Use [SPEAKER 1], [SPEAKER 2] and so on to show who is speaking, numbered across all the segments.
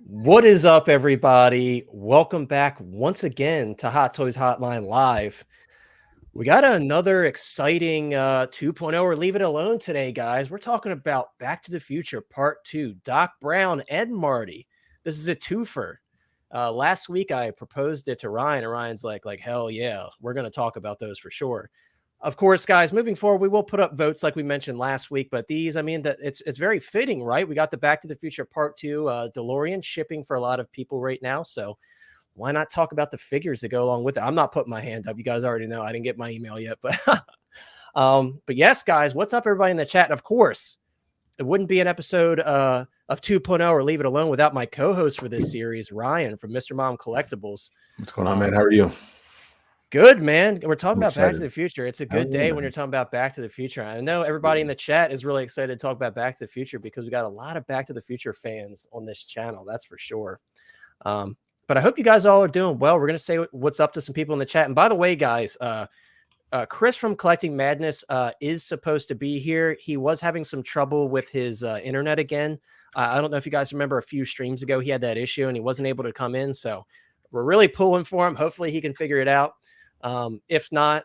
[SPEAKER 1] What is up, everybody? Welcome back once again to Hot Toys Hotline Live. We got another exciting 2.0 or Leave It Alone today, guys. We're talking about Back to the Future Part 2, Doc Brown and Marty. This is a twofer. Last week, I proposed it to Ryan, and Ryan's like hell yeah, we're going to talk about those for sure. Of course, guys, moving forward, we will put up votes like we mentioned last week, but these, I mean, that it's very fitting, right? We got the Back to the Future Part 2 DeLorean shipping for a lot of people right now, so why not talk about the figures that go along with it? I'm not putting my hand up. You guys already know I didn't get my email yet, but but yes, guys, what's up, everybody in the chat? And of course, it wouldn't be an episode of 2.0 or Leave It Alone without my co-host for this series, Ryan from Mr. Mom Collectibles.
[SPEAKER 2] What's going on, man? How are you?
[SPEAKER 1] Good, man. We're talking
[SPEAKER 2] I'm
[SPEAKER 1] about
[SPEAKER 2] excited.
[SPEAKER 1] Back to the Future. It's a good day when you're talking about Back to the Future. I know everybody in the chat is really excited to talk about Back to the Future because we got a lot of Back to the Future fans on this channel. That's for sure. But I hope you guys all are doing well. We're going to say what's up to some people in the chat. And by the way, guys, Chris from Collecting Madness is supposed to be here. He was having some trouble with his internet again. I don't know if you guys remember a few streams ago, he had that issue and he wasn't able to come in. So we're really pulling for him. Hopefully he can figure it out. If not,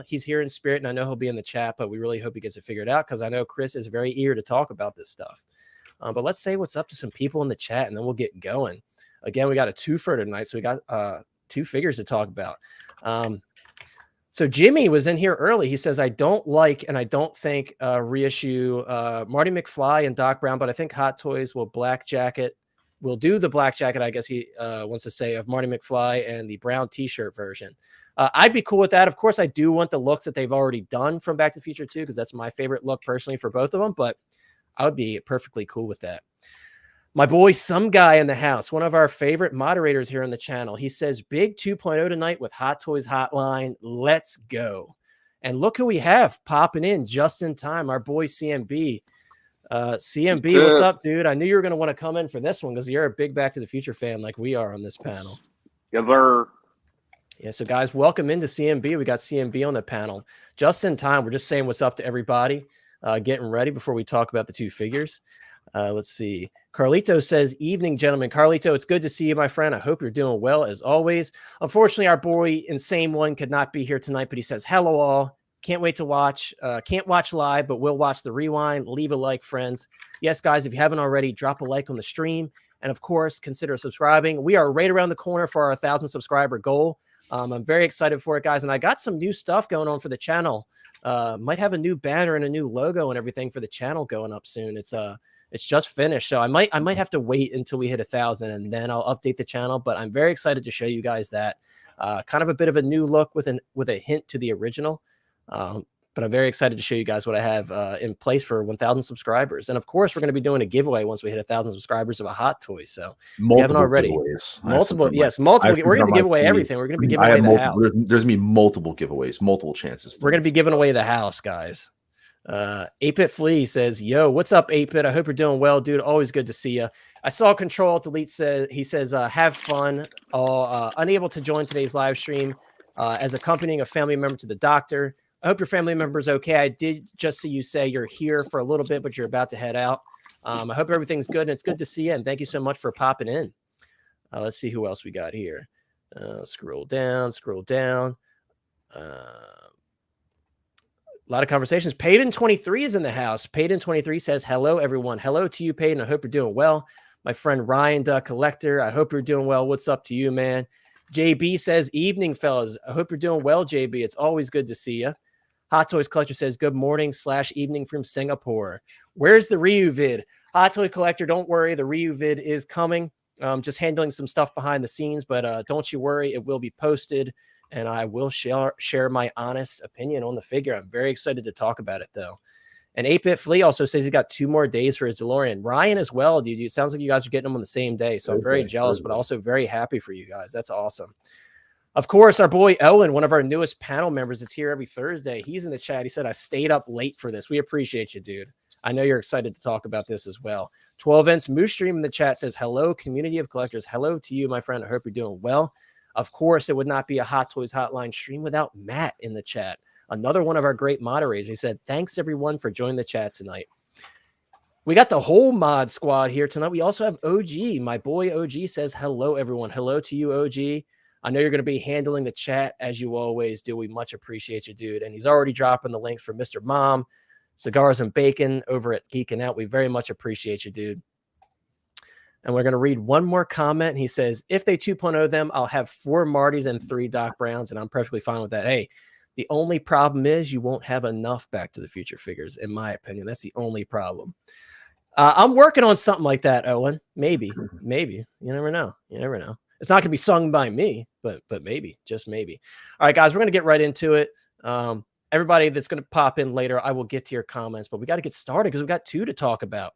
[SPEAKER 1] he's here in spirit, and I know he'll be in the chat, but we really hope he gets it figured out because I know Chris is very eager to talk about this stuff. But let's say what's up to some people in the chat, and then we'll get going. Again, we got a twofer tonight, so we got two figures to talk about. So Jimmy was in here early. He says, I don't like and I don't think reissue Marty McFly and Doc Brown, but I think Hot Toys will do the black jacket, I guess he wants to say, of Marty McFly and the brown t-shirt version. I'd be cool with that. Of course, I do want the looks that they've already done from Back to the Future 2 because that's my favorite look personally for both of them, but I would be perfectly cool with that. My boy, some guy in the house, one of our favorite moderators here on the channel, he says, big 2.0 tonight with Hot Toys Hotline. Let's go. And look who we have popping in just in time, our boy CMB. CMB, what's up, dude? I knew you were going to want to come in for this one because you're a big Back to the Future fan like we are on this panel.
[SPEAKER 3] Yes, sir.
[SPEAKER 1] Yeah, so guys, welcome into CMB. We got CMB on the panel just in time. We're just saying what's up to everybody, getting ready before we talk about the two figures. Let's see. Carlito says, evening, gentlemen. Carlito, it's good to see you, my friend. I hope you're doing well as always. Unfortunately, our boy Insane One could not be here tonight, but he says, hello all. Can't wait to watch. Can't watch live, but we'll watch the rewind. Leave a like, friends. Yes, guys, if you haven't already, drop a like on the stream. And of course, consider subscribing. We are right around the corner for our 1,000 subscriber goal. I'm very excited for it, guys. And I got some new stuff going on for the channel. Might have a new banner and a new logo and everything for the channel going up soon. It's just finished. So I might have to wait until we hit 1,000 and then I'll update the channel. But I'm very excited to show you guys that. Kind of a bit of a new look with a hint to the original. But I'm very excited to show you guys what I have in place for 1,000 subscribers. And of course, we're going to be doing a giveaway once we hit 1,000 subscribers of a Hot Toy. So we haven't already. Multiple. We're going to give away everything. We're going to be giving away the house.
[SPEAKER 2] There's going to be multiple giveaways, multiple chances.
[SPEAKER 1] We're going to be giving away the house, guys. 8-Bit Flea says, yo, what's up, 8-Bit? I hope you're doing well, dude. Always good to see you. I saw Control Delete he says, have fun. Unable to join today's live stream as accompanying a family member to the doctor. I hope your family member's okay. I did just see you say you're here for a little bit, but you're about to head out. I hope everything's good, and it's good to see you, and thank you so much for popping in. Let's see who else we got here. Scroll down. A lot of conversations. Payden23 is in the house. Payden23 says, hello, everyone. Hello to you, Payden. I hope you're doing well. My friend Ryan, the Collector, I hope you're doing well. What's up to you, man? JB says, evening, fellas. I hope you're doing well, JB. It's always good to see you. Hot Toys Collector says, good morning / evening from Singapore. Where's the Ryu vid? Hot Toy Collector, don't worry. The Ryu vid is coming. Just handling some stuff behind the scenes, but don't you worry. It will be posted, and I will share my honest opinion on the figure. I'm very excited to talk about it, though. And 8-Bit Flea also says he got 2 more days for his DeLorean. Ryan as well, dude. It sounds like you guys are getting them on the same day, so I'm very jealous, but also very happy for you guys. That's awesome. Of course, our boy Owen, one of our newest panel members, is here every Thursday. He's in the chat. He said, I stayed up late for this. We appreciate you, dude. I know you're excited to talk about this as well. 12Ents Moose Stream in the chat says, hello, community of collectors. Hello to you, my friend. I hope you're doing well. Of course, it would not be a Hot Toys Hotline stream without Matt in the chat. Another one of our great moderators. He said, thanks, everyone, for joining the chat tonight. We got the whole mod squad here tonight. We also have OG. My boy OG says hello, everyone. Hello to you, OG. I know you're going to be handling the chat as you always do. We much appreciate you, dude. And he's already dropping the links for Mr. Mom, Cigars and Bacon over at Geeking Out. We very much appreciate you, dude. And we're going to read one more comment. He says, if they 2.0 them, I'll have 4 Martys and 3 Doc Browns, and I'm perfectly fine with that. Hey, the only problem is you won't have enough Back to the Future figures, in my opinion. That's the only problem. I'm working on something like that, Owen. Maybe. You never know. You never know. It's not going to be sung by me, but maybe, just maybe. All right, guys, we're going to get right into it. Everybody that's going to pop in later, I will get to your comments, but we got to get started because we've got 2 to talk about.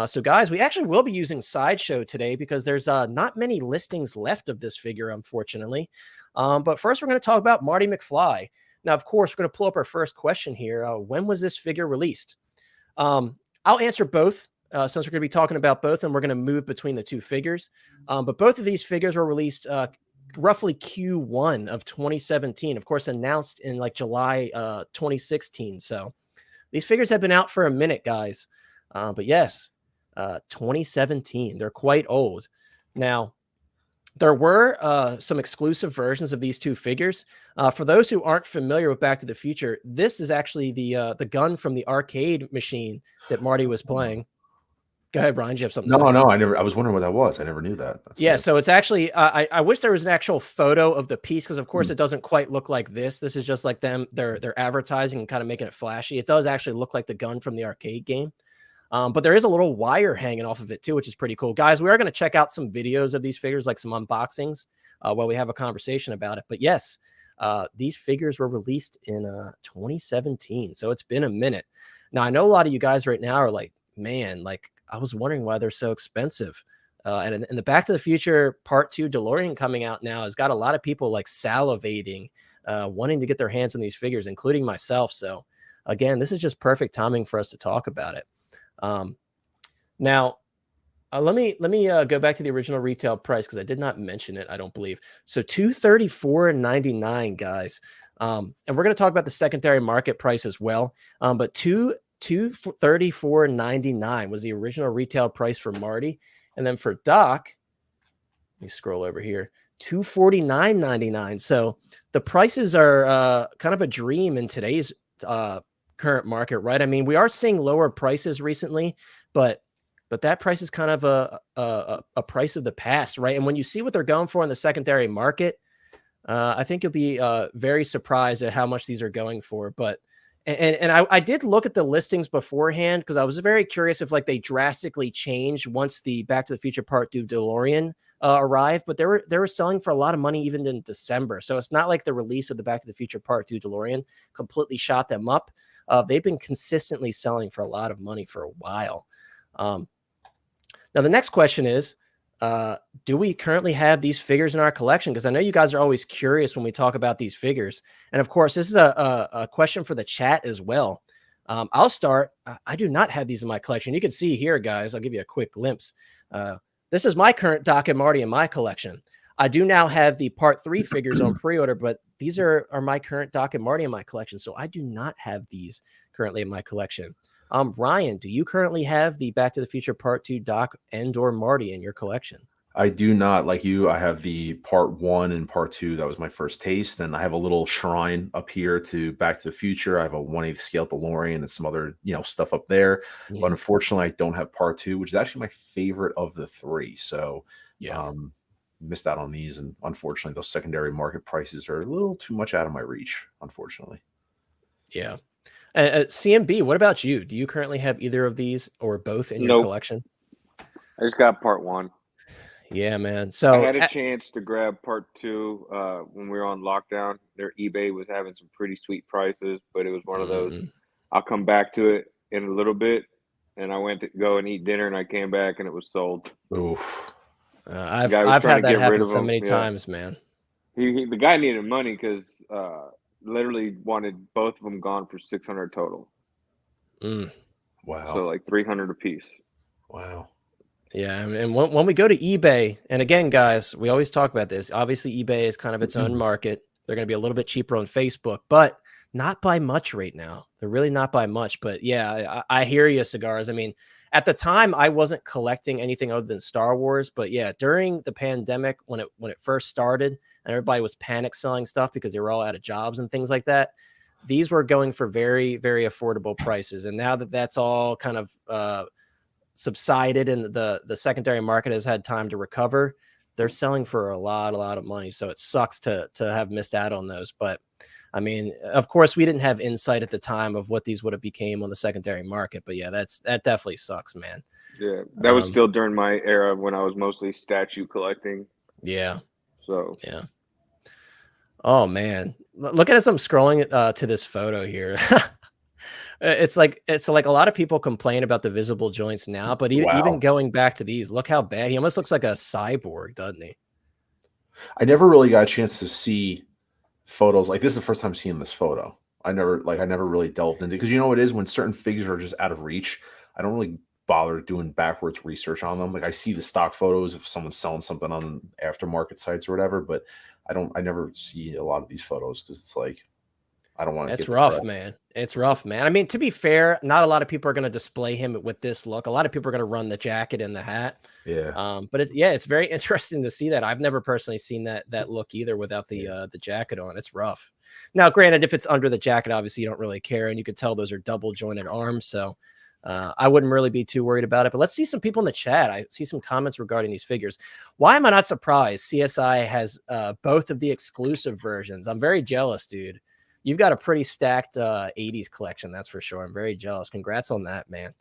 [SPEAKER 1] So, guys, we actually will be using Sideshow today because there's not many listings left of this figure, unfortunately. But first, we're going to talk about Marty McFly. Now, of course, we're going to pull up our first question here. When was this figure released? I'll answer both since we're going to be talking about both, and we're going to move between the 2 figures. But both of these figures were released roughly Q1 of 2017, of course, announced in like July 2016. So these figures have been out for a minute, guys. But yes, 2017. They're quite old. Now, there were some exclusive versions of these 2 figures. For those who aren't familiar with Back to the Future, this is actually the gun from the arcade machine that Marty was playing. Go ahead, Brian. Do you have something to say?
[SPEAKER 2] No, I was wondering what that was. I never knew that.
[SPEAKER 1] So it's actually, I wish there was an actual photo of the piece because, of course, it doesn't quite look like this. This is just like they're advertising and kind of making it flashy. It does actually look like the gun from the arcade game. But there is a little wire hanging off of it too, which is pretty cool. Guys, we are going to check out some videos of these figures, like some unboxings, while we have a conversation about it. But yes, these figures were released in 2017. So it's been a minute. Now, I know a lot of you guys right now are like, man, like I was wondering why they're so expensive. And the Back to the Future Part 2 DeLorean coming out now has got a lot of people like salivating, wanting to get their hands on these figures, including myself. So again, this is just perfect timing for us to talk about it. Now, let me go back to the original retail price because I did not mention it, I don't believe. So $234.99, guys. And we're going to talk about the secondary market price as well. But $234.99 was the original retail price for Marty. And then for Doc, let me scroll over here, $249.99. So the prices are kind of a dream in today's current market, right? I mean, we are seeing lower prices recently, but that price is kind of a price of the past, right? And when you see what they're going for in the secondary market, I think you'll be very surprised at how much these are going for. But I did look at the listings beforehand because I was very curious if like they drastically changed once the Back to the Future Part 2 DeLorean arrived, but they were selling for a lot of money even in December. So it's not like the release of the Back to the Future Part 2 DeLorean completely shot them up. They've been consistently selling for a lot of money for a while. Now, the next question is, do we currently have these figures in our collection? Because I know you guys are always curious when we talk about these figures. And of course, this is a question for the chat as well. I'll start. I do not have these in my collection. You can see here, guys, I'll give you a quick glimpse. This is my current Doc and Marty in my collection. I do now have the Part 3 figures on pre-order, but these are my current Doc and Marty in my collection. So I do not have these currently in my collection. Ryan, do you currently have the Back to the Future Part 2 Doc and or Marty in your collection?
[SPEAKER 2] I do not. Like you, I have the Part 1 and Part 2. That was my first taste. And I have a little shrine up here to Back to the Future. I have a 1/8 scale DeLorean and some other, stuff up there. Yeah. But unfortunately, I don't have Part 2, which is actually my favorite of the 3. So missed out on these. And unfortunately, those secondary market prices are a little too much out of my reach, unfortunately.
[SPEAKER 1] Yeah. CMB, what about you? Do you currently have either of these or both in your collection?
[SPEAKER 3] I just got Part 1.
[SPEAKER 1] Yeah, man. So
[SPEAKER 3] I had a chance to grab Part 2 when we were on lockdown. Their eBay was having some pretty sweet prices, but it was one of those, I'll come back to it in a little bit. And I went to go and eat dinner, and I came back, and it was sold.
[SPEAKER 2] Oof.
[SPEAKER 1] I've had that happen so many times, man.
[SPEAKER 3] The guy needed money because literally wanted both of them gone for $600 total.
[SPEAKER 2] Wow.
[SPEAKER 3] So like $300 a piece.
[SPEAKER 2] Wow.
[SPEAKER 1] Yeah, and when we go to eBay, and again, guys, we always talk about this. Obviously, eBay is kind of its own market. They're going to be a little bit cheaper on Facebook, but not by much right now. They're really not by much. But yeah, I hear you, Cigars. I mean, at the time I wasn't collecting anything other than Star Wars, but yeah, during the pandemic when it first started and everybody was panic selling stuff because they were all out of jobs and things like that, these were going for very, very affordable prices. And now that that's all kind of subsided and the secondary market has had time to recover, they're selling for a lot of money. So it sucks to have missed out on those. But I mean, of course, we didn't have insight at the time of what these would have became on the secondary market. But yeah, that definitely sucks, man.
[SPEAKER 3] Yeah, that was still during my era when I was mostly statue collecting.
[SPEAKER 1] Yeah.
[SPEAKER 3] So
[SPEAKER 1] yeah. Oh man, look at as I'm scrolling to this photo here. It's like a lot of people complain about the visible joints now, but even going back to these, look how bad he almost looks like a cyborg, doesn't he?
[SPEAKER 2] I never really got a chance to see photos like this. Is the first time seeing this photo. I never really delved into, because you know what it is, when certain figures are just out of reach, I don't really bother doing backwards research on them. Like I see the stock photos if someone's selling something on aftermarket sites or whatever, but I never see a lot of these photos because it's like, I don't want to.
[SPEAKER 1] It's rough, man. It's rough, man. I mean, to be fair, not a lot of people are going to display him with this look. A lot of people are going to run the jacket and the hat.
[SPEAKER 2] Yeah.
[SPEAKER 1] But it's very interesting to see that. I've never personally seen that look either without the jacket on. It's rough. Now, granted, if it's under the jacket, obviously you don't really care, and you could tell those are double jointed arms. So I wouldn't really be too worried about it. But let's see some people in the chat. I see some comments regarding these figures. Why am I not surprised? CSI has both of the exclusive versions. I'm very jealous, dude. You've got a pretty stacked 80s collection, that's for sure. I'm very jealous. Congrats on that, man.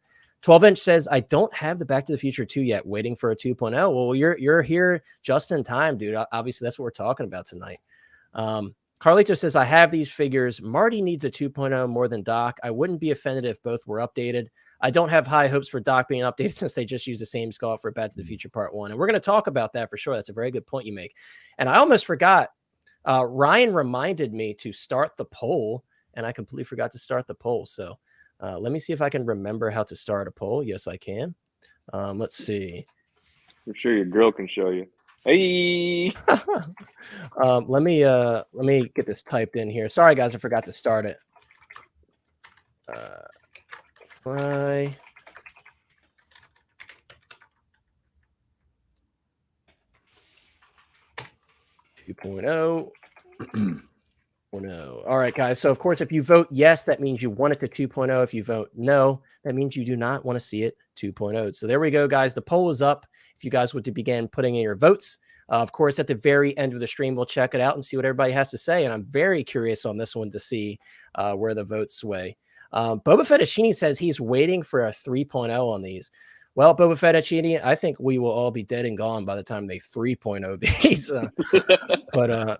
[SPEAKER 1] 12-inch says, I don't have the Back to the Future 2 yet, waiting for a 2.0. Well, you're here just in time, dude. Obviously, that's what we're talking about tonight. Carlito says, I have these figures. Marty needs a 2.0 more than Doc. I wouldn't be offended if both were updated. I don't have high hopes for Doc being updated since they just use the same skull for Back to the Future Part 1. And we're going to talk about that for sure. That's a very good point you make. And I almost forgot. Ryan reminded me to start the poll, and I completely forgot to start the poll. So let me see if I can remember how to start a poll. Yes, I can. Let's see.
[SPEAKER 3] I'm sure your girl can show you. Hey.
[SPEAKER 1] Let me get this typed in here. Sorry, guys, I forgot to start it. Fly. All right, guys. So, of course, if you vote yes, that means you want it to 2.0. If you vote no, that means you do not want to see it 2.0. So there we go, guys. The poll is up. If you guys would to begin putting in your votes, of course, at the very end of the stream, we'll check it out and see what everybody has to say. And I'm very curious on this one to see where the votes sway. Boba Fettuccine says he's waiting for a 3.0 on these. Well, Boba Fettuccine, I think we will all be dead and gone by the time they 3.0 these.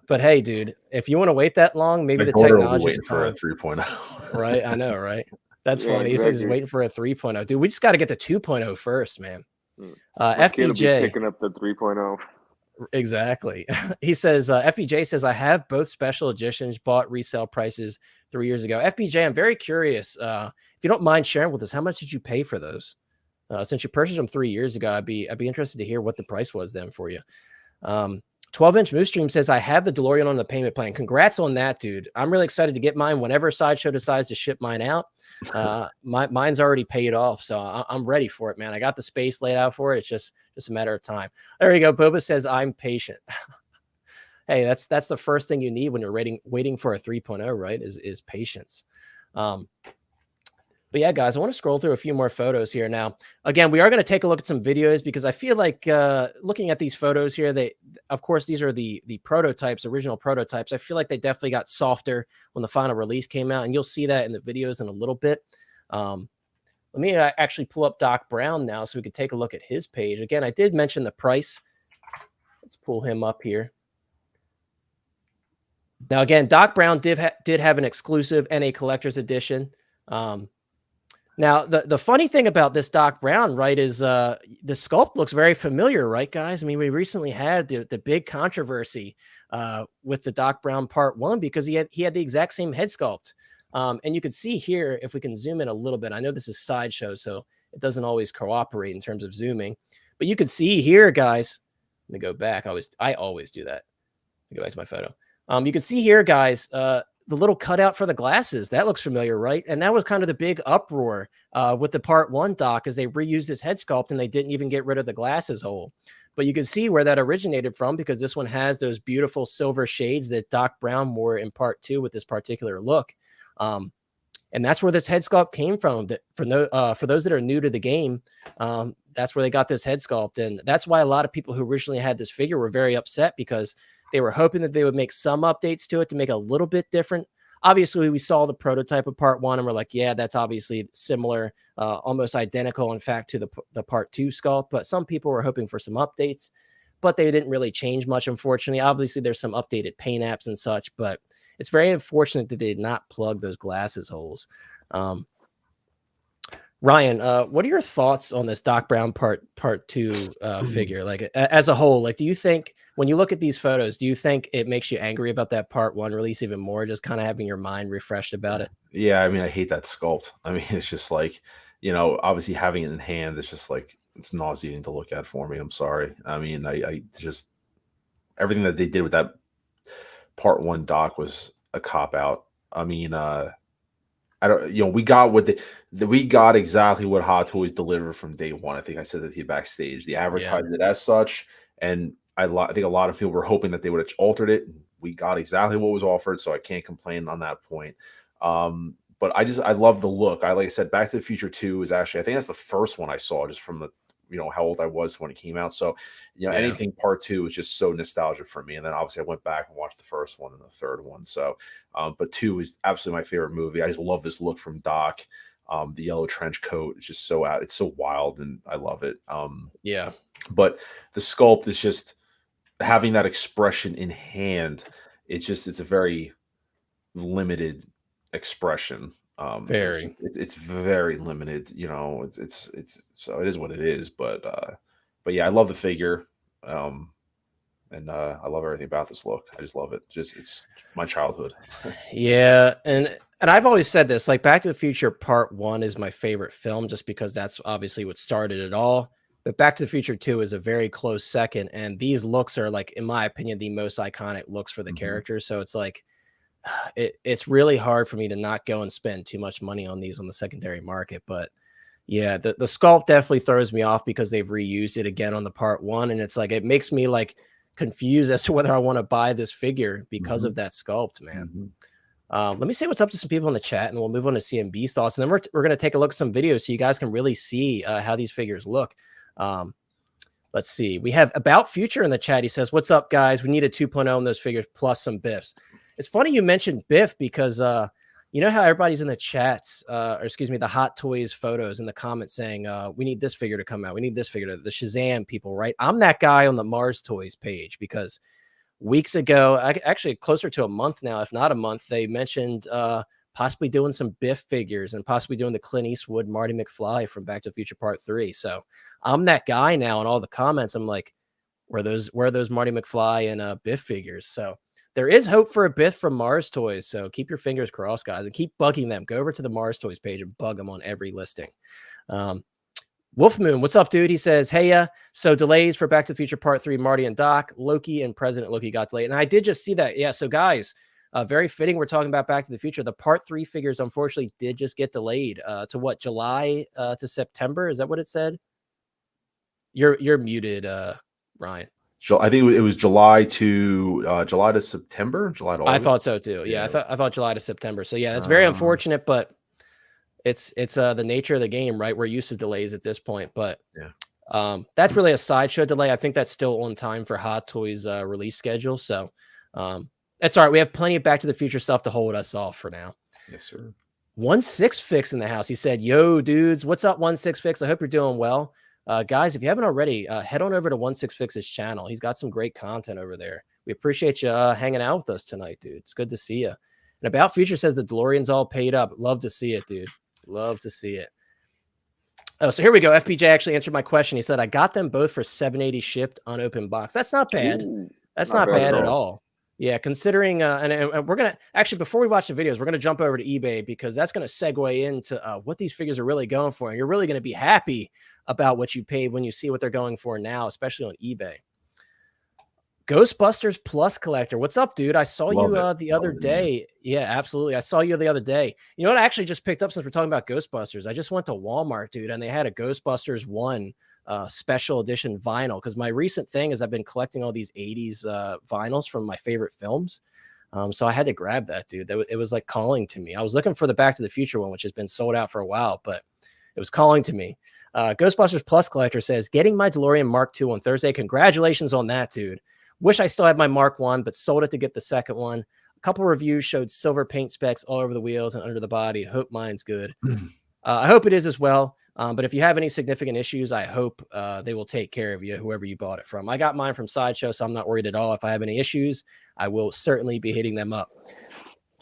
[SPEAKER 1] But hey, dude, if you want to wait that long, maybe the technology
[SPEAKER 2] waiting for a 3.0.
[SPEAKER 1] Right? I know, right? That's funny. Exactly. He says he's waiting for a 3.0. Dude, we just got to get the 2.0 first, man. FBJ
[SPEAKER 3] picking up the 3.0.
[SPEAKER 1] Exactly. He says, FBJ says, I have both special editions, bought resale prices 3 years ago. FBJ, I'm very curious. If you don't mind sharing with us, how much did you pay for those? Since you purchased them 3 years ago, I'd be interested to hear what the price was then for you. 12-inch Moose Stream says, I have the DeLorean on the payment plan. Congrats on that, dude. I'm really excited to get mine whenever Sideshow decides to ship mine out. Mine's already paid off, so I'm ready for it, man. I got the space laid out for it. It's just a matter of time. There you go. Boba says, I'm patient. Hey, that's the first thing you need when you're waiting for a 3.0, right? Is patience. But yeah, guys, I want to scroll through a few more photos here. Now, again, we are going to take a look at some videos because I feel like looking at these photos here, of course, these are the prototypes, original prototypes. I feel like they definitely got softer when the final release came out, and you'll see that in the videos in a little bit. Let me actually pull up Doc Brown now so we could take a look at his page. Again, I did mention the price. Let's pull him up here. Now, again, Doc Brown did have an exclusive and a collector's edition. Now, the funny thing about this Doc Brown, right, is the sculpt looks very familiar, right, guys? I mean, we recently had the big controversy with the Doc Brown Part 1 because he had the exact same head sculpt. And you can see here, if we can zoom in a little bit, I know this is Sideshow, so it doesn't always cooperate in terms of zooming. But you can see here, guys, let me go back. I always do that. Let me go back to my photo. You can see here, guys, the little cutout for the glasses, that looks familiar, right? And that was kind of the big uproar with the part 1 doc, as they reused his head sculpt and they didn't even get rid of the glasses hole. But you can see where that originated from, because this one has those beautiful silver shades that Doc Brown wore in part 2 with this particular look. And that's where this head sculpt came from. That for those that are new to the game, that's where they got this head sculpt. And that's why a lot of people who originally had this figure were very upset, because they were hoping that they would make some updates to it to make it a little bit different. Obviously, we saw the prototype of part 1 and we're like, yeah, that's obviously similar, almost identical, in fact, to the part 2 sculpt. But some people were hoping for some updates, but they didn't really change much, unfortunately. Obviously, there's some updated paint apps and such, but it's very unfortunate that they did not plug those glasses holes. Ryan, what are your thoughts on this Doc Brown part 2 figure? Like, as a whole, like, do you think, when you look at these photos, do you think it makes you angry about that part 1 release even more, just kind of having your mind refreshed about it?
[SPEAKER 2] Yeah, I mean, I hate that sculpt. I mean, it's just like, obviously having it in hand, it's just like, it's nauseating to look at for me. I'm sorry. I mean, I just, everything that they did with that part 1 doc was a cop out. I mean, I don't, we got we got exactly what Hot Toys delivered from day 1. I think I said that to you backstage. They advertised it as such, and I think a lot of people were hoping that they would have altered it. We got exactly what was offered, so I can't complain on that point. But I love the look. Like I said, Back to the Future 2 is actually, I think that's the first one I saw, just from the, how old I was when it came out. So, anything part 2 was just so nostalgic for me. And then obviously I went back and watched the first one and the third one. So, but 2 is absolutely my favorite movie. I just love this look from Doc. The yellow trench coat is just it's so wild, and I love it. But the sculpt is just having that expression in hand. It's a very limited expression. It's very limited, it's so it is what it is. But yeah, I love the figure. And I love everything about this look. I just love it. It's my childhood.
[SPEAKER 1] Yeah, and I've always said this, like, Back to the Future Part 1 is my favorite film, just because that's obviously what started it all. But Back to the Future 2 is a very close second, and these looks are, like, in my opinion, the most iconic looks for the characters. So it's like, it's really hard for me to not go and spend too much money on these on the secondary market. But yeah, the sculpt definitely throws me off, because they've reused it again on the part 1, and it's like, it makes me like confused as to whether I want to buy this figure because of that sculpt, man. Let me say what's up to some people in the chat, and then we'll move on to CMB's thoughts, and then we're going to take a look at some videos so you guys can really see how these figures look. Let's see. We have About Future in the chat. He says, what's up, guys? We need a 2.0 on those figures plus some Biffs. It's funny you mentioned Biff, because you know how everybody's in the chats, or excuse me, the Hot Toys photos in the comments saying, we need this figure to come out. We need this figure, the Shazam people, right? I'm that guy on the Mars Toys page, because weeks ago, actually closer to a month now, if not a month, they mentioned possibly doing some Biff figures and possibly doing the Clint Eastwood, Marty McFly from Back to the Future Part 3. So I'm that guy now in all the comments. I'm like, where are those Marty McFly and Biff figures? So there is hope for a Biff from Mars Toys. So keep your fingers crossed, guys, and keep bugging them. Go over to the Mars Toys page and bug them on every listing. Wolf Moon, what's up, dude? He says, hey, so delays for Back to the Future Part 3, Marty and Doc, Loki and President Loki got delayed. And I did just see that. Yeah, so guys, very fitting. We're talking about Back to the Future. The Part 3 figures, unfortunately, did just get delayed to what, July to September? Is that what it said? You're muted, Ryan.
[SPEAKER 2] I think it was July to September, July to August.
[SPEAKER 1] I thought so too. Yeah, I thought July to September. So yeah, that's very unfortunate, but it's the nature of the game, right? We're used to delays at this point, but that's really a sideshow delay. I think that's still on time for Hot Toys release schedule. So that's all right. We have plenty of Back to the Future stuff to hold us off for now.
[SPEAKER 2] Yes, sir.
[SPEAKER 1] 1-6 Fix in the house. He said, yo, dudes, what's up, 1-6 Fix? I hope you're doing well. Guys, if you haven't already, head on over to 1-6 Fix's channel. He's got some great content over there. We appreciate you hanging out with us tonight, dude. It's good to see you. And About Future says the DeLorean's all paid up. Love to see it, dude. Love to see it. Oh, so here we go. FPJ actually answered my question. He said, I got them both for $780 shipped unopened box. That's not bad. That's not bad at all. Yeah, considering, and we're going to, actually, before we watch the videos, we're going to jump over to eBay, because that's going to segue into what these figures are really going for. And you're really going to be happy about what you paid when you see what they're going for now, especially on eBay. Ghostbusters Plus Collector. What's up, dude? I saw
[SPEAKER 2] Love
[SPEAKER 1] you
[SPEAKER 2] it.
[SPEAKER 1] the other day. Yeah, absolutely. I saw you the other day. You know what I actually just picked up since we're talking about Ghostbusters? I just went to Walmart, dude, and they had a Ghostbusters 1 special edition vinyl, because my recent thing is I've been collecting all these 80s vinyls from my favorite films. So I had to grab that, dude. It was like calling to me. I was looking for the Back to the Future one, which has been sold out for a while, but it was calling to me. Ghostbusters Plus Collector says, getting my DeLorean Mark II on Thursday. Congratulations on that, dude. Wish I still had my Mark I, but sold it to get the second one. A couple reviews showed silver paint specks all over the wheels and under the body. Hope mine's good. I hope it is as well. But if you have any significant issues, I hope they will take care of you, whoever you bought it from. I got mine from Sideshow, so I'm not worried at all. If I have any issues, I will certainly be hitting them up.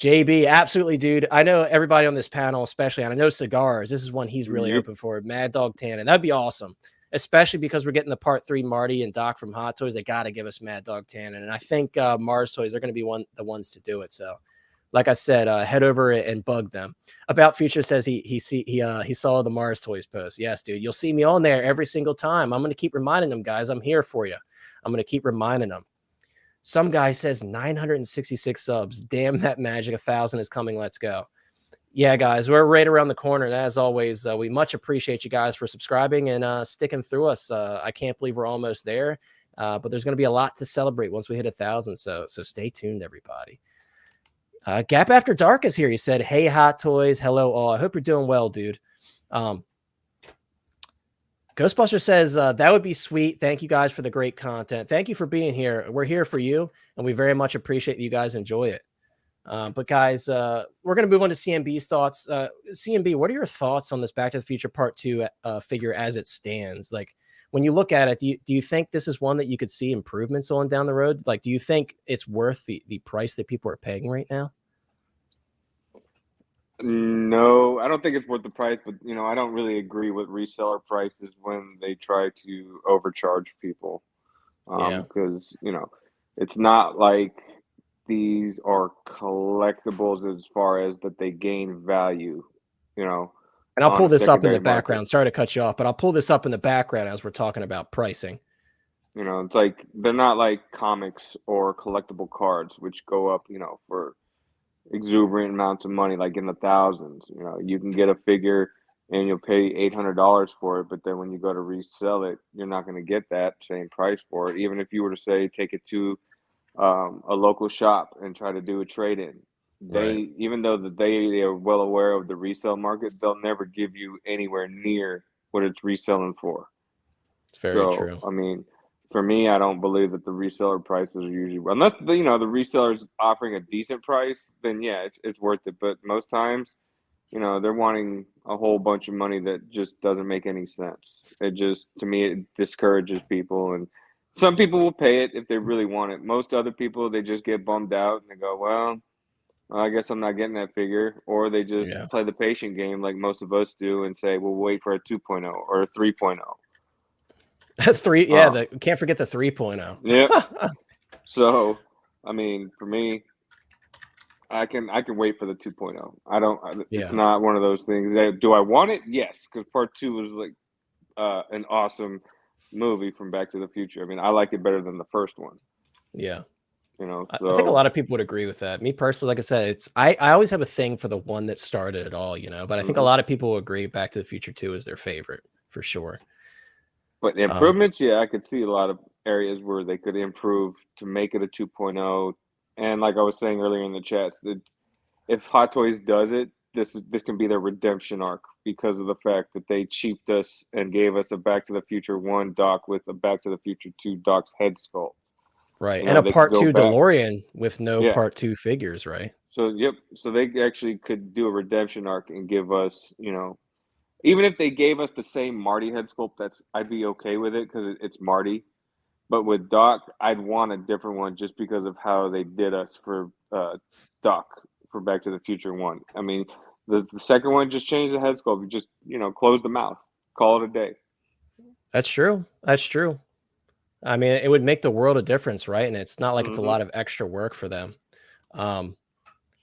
[SPEAKER 1] JB, absolutely, dude. I know everybody on this panel, especially, and I know Cigars, this is one he's really open for. Mad Dog Tannin. That'd be awesome, especially because we're getting the part 3 Marty and Doc from Hot Toys. They got to give us Mad Dog Tannin. And I think Mars Toys are going to be the ones to do it. So, like I said, head over and bug them. About Future says he saw the Mars Toys post. Yes, dude. You'll see me on there every single time. I'm going to keep reminding them, guys. I'm here for you. I'm going to keep reminding them. Some guy says 966 subs. Damn that magic. 1,000 is coming. Let's go. Yeah, guys, we're right around the corner. And as always, we much appreciate you guys for subscribing and sticking through us. I can't believe we're almost there, but there's going to be a lot to celebrate once we hit 1,000. So stay tuned, everybody. Gap After Dark is here. He said, hey, Hot Toys. Hello, all. I hope you're doing well, dude. Ghostbuster says, that would be sweet. Thank you guys for the great content. Thank you for being here. We're here for you, and we very much appreciate you guys enjoy it. But guys, we're going to move on to CMB's thoughts. CMB, what are your thoughts on this Back to the Future Part 2 figure as it stands? Like, when you look at it, do you think this is one that you could see improvements on down the road? Like, do you think it's worth the price that people are paying right now?
[SPEAKER 3] No, I don't think it's worth the price, but I don't really agree with reseller prices when they try to overcharge people. Because it's not like these are collectibles as far as that they gain value, And
[SPEAKER 1] I'll pull this up in the background. Sorry to cut you off, but I'll pull this up in the background as we're talking about pricing.
[SPEAKER 3] It's like they're not like comics or collectible cards, which go up, for exuberant amounts of money, like in the thousands. You can get a figure and you'll pay $800 for it, but then when you go to resell it, you're not going to get that same price for it. Even if you were to say take it to a local shop and try to do a trade-in, even though they are well aware of the resale market, they'll never give you anywhere near what it's reselling for.
[SPEAKER 1] It's very true.
[SPEAKER 3] I mean, for me, I don't believe that the reseller prices are usually, unless the reseller's offering a decent price, then yeah, it's worth it. But most times, they're wanting a whole bunch of money that just doesn't make any sense. To me, it discourages people, and some people will pay it if they really want it. Most other people, they just get bummed out and they go, well, I guess I'm not getting that figure, or they just play the patient game like most of us do and say, we'll wait for a 2.0 or a 3.0.
[SPEAKER 1] Can't forget the 3.0.
[SPEAKER 3] Yeah. So, I mean, for me, I can wait for the 2.0. I don't. It's not one of those things. Do I want it? Yes, because Part 2 was like an awesome movie from Back to the Future. I mean, I like it better than the first one.
[SPEAKER 1] Yeah.
[SPEAKER 3] So,
[SPEAKER 1] I think a lot of people would agree with that. Me personally, like I said, I always have a thing for the one that started it all, but I think a lot of people will agree Back to the Future 2 is their favorite for sure.
[SPEAKER 3] But the improvements, I could see a lot of areas where they could improve to make it a 2.0. And like I was saying earlier in the chats, if Hot Toys does it, this can be their redemption arc because of the fact that they cheaped us and gave us a Back to the Future 1 Doc with a Back to the Future 2 Doc's head sculpt.
[SPEAKER 1] Right. And a Part 2 DeLorean with no Part 2 figures, right?
[SPEAKER 3] So, So they actually could do a redemption arc and give us, even if they gave us the same Marty head sculpt, I'd be okay with it because it's Marty. But with Doc, I'd want a different one just because of how they did us for Doc for Back to the Future 1. I mean, the second one just changed the head sculpt. You just, close the mouth. Call it a day.
[SPEAKER 1] That's true. I mean, it would make the world a difference, right? And it's not like it's a lot of extra work for them.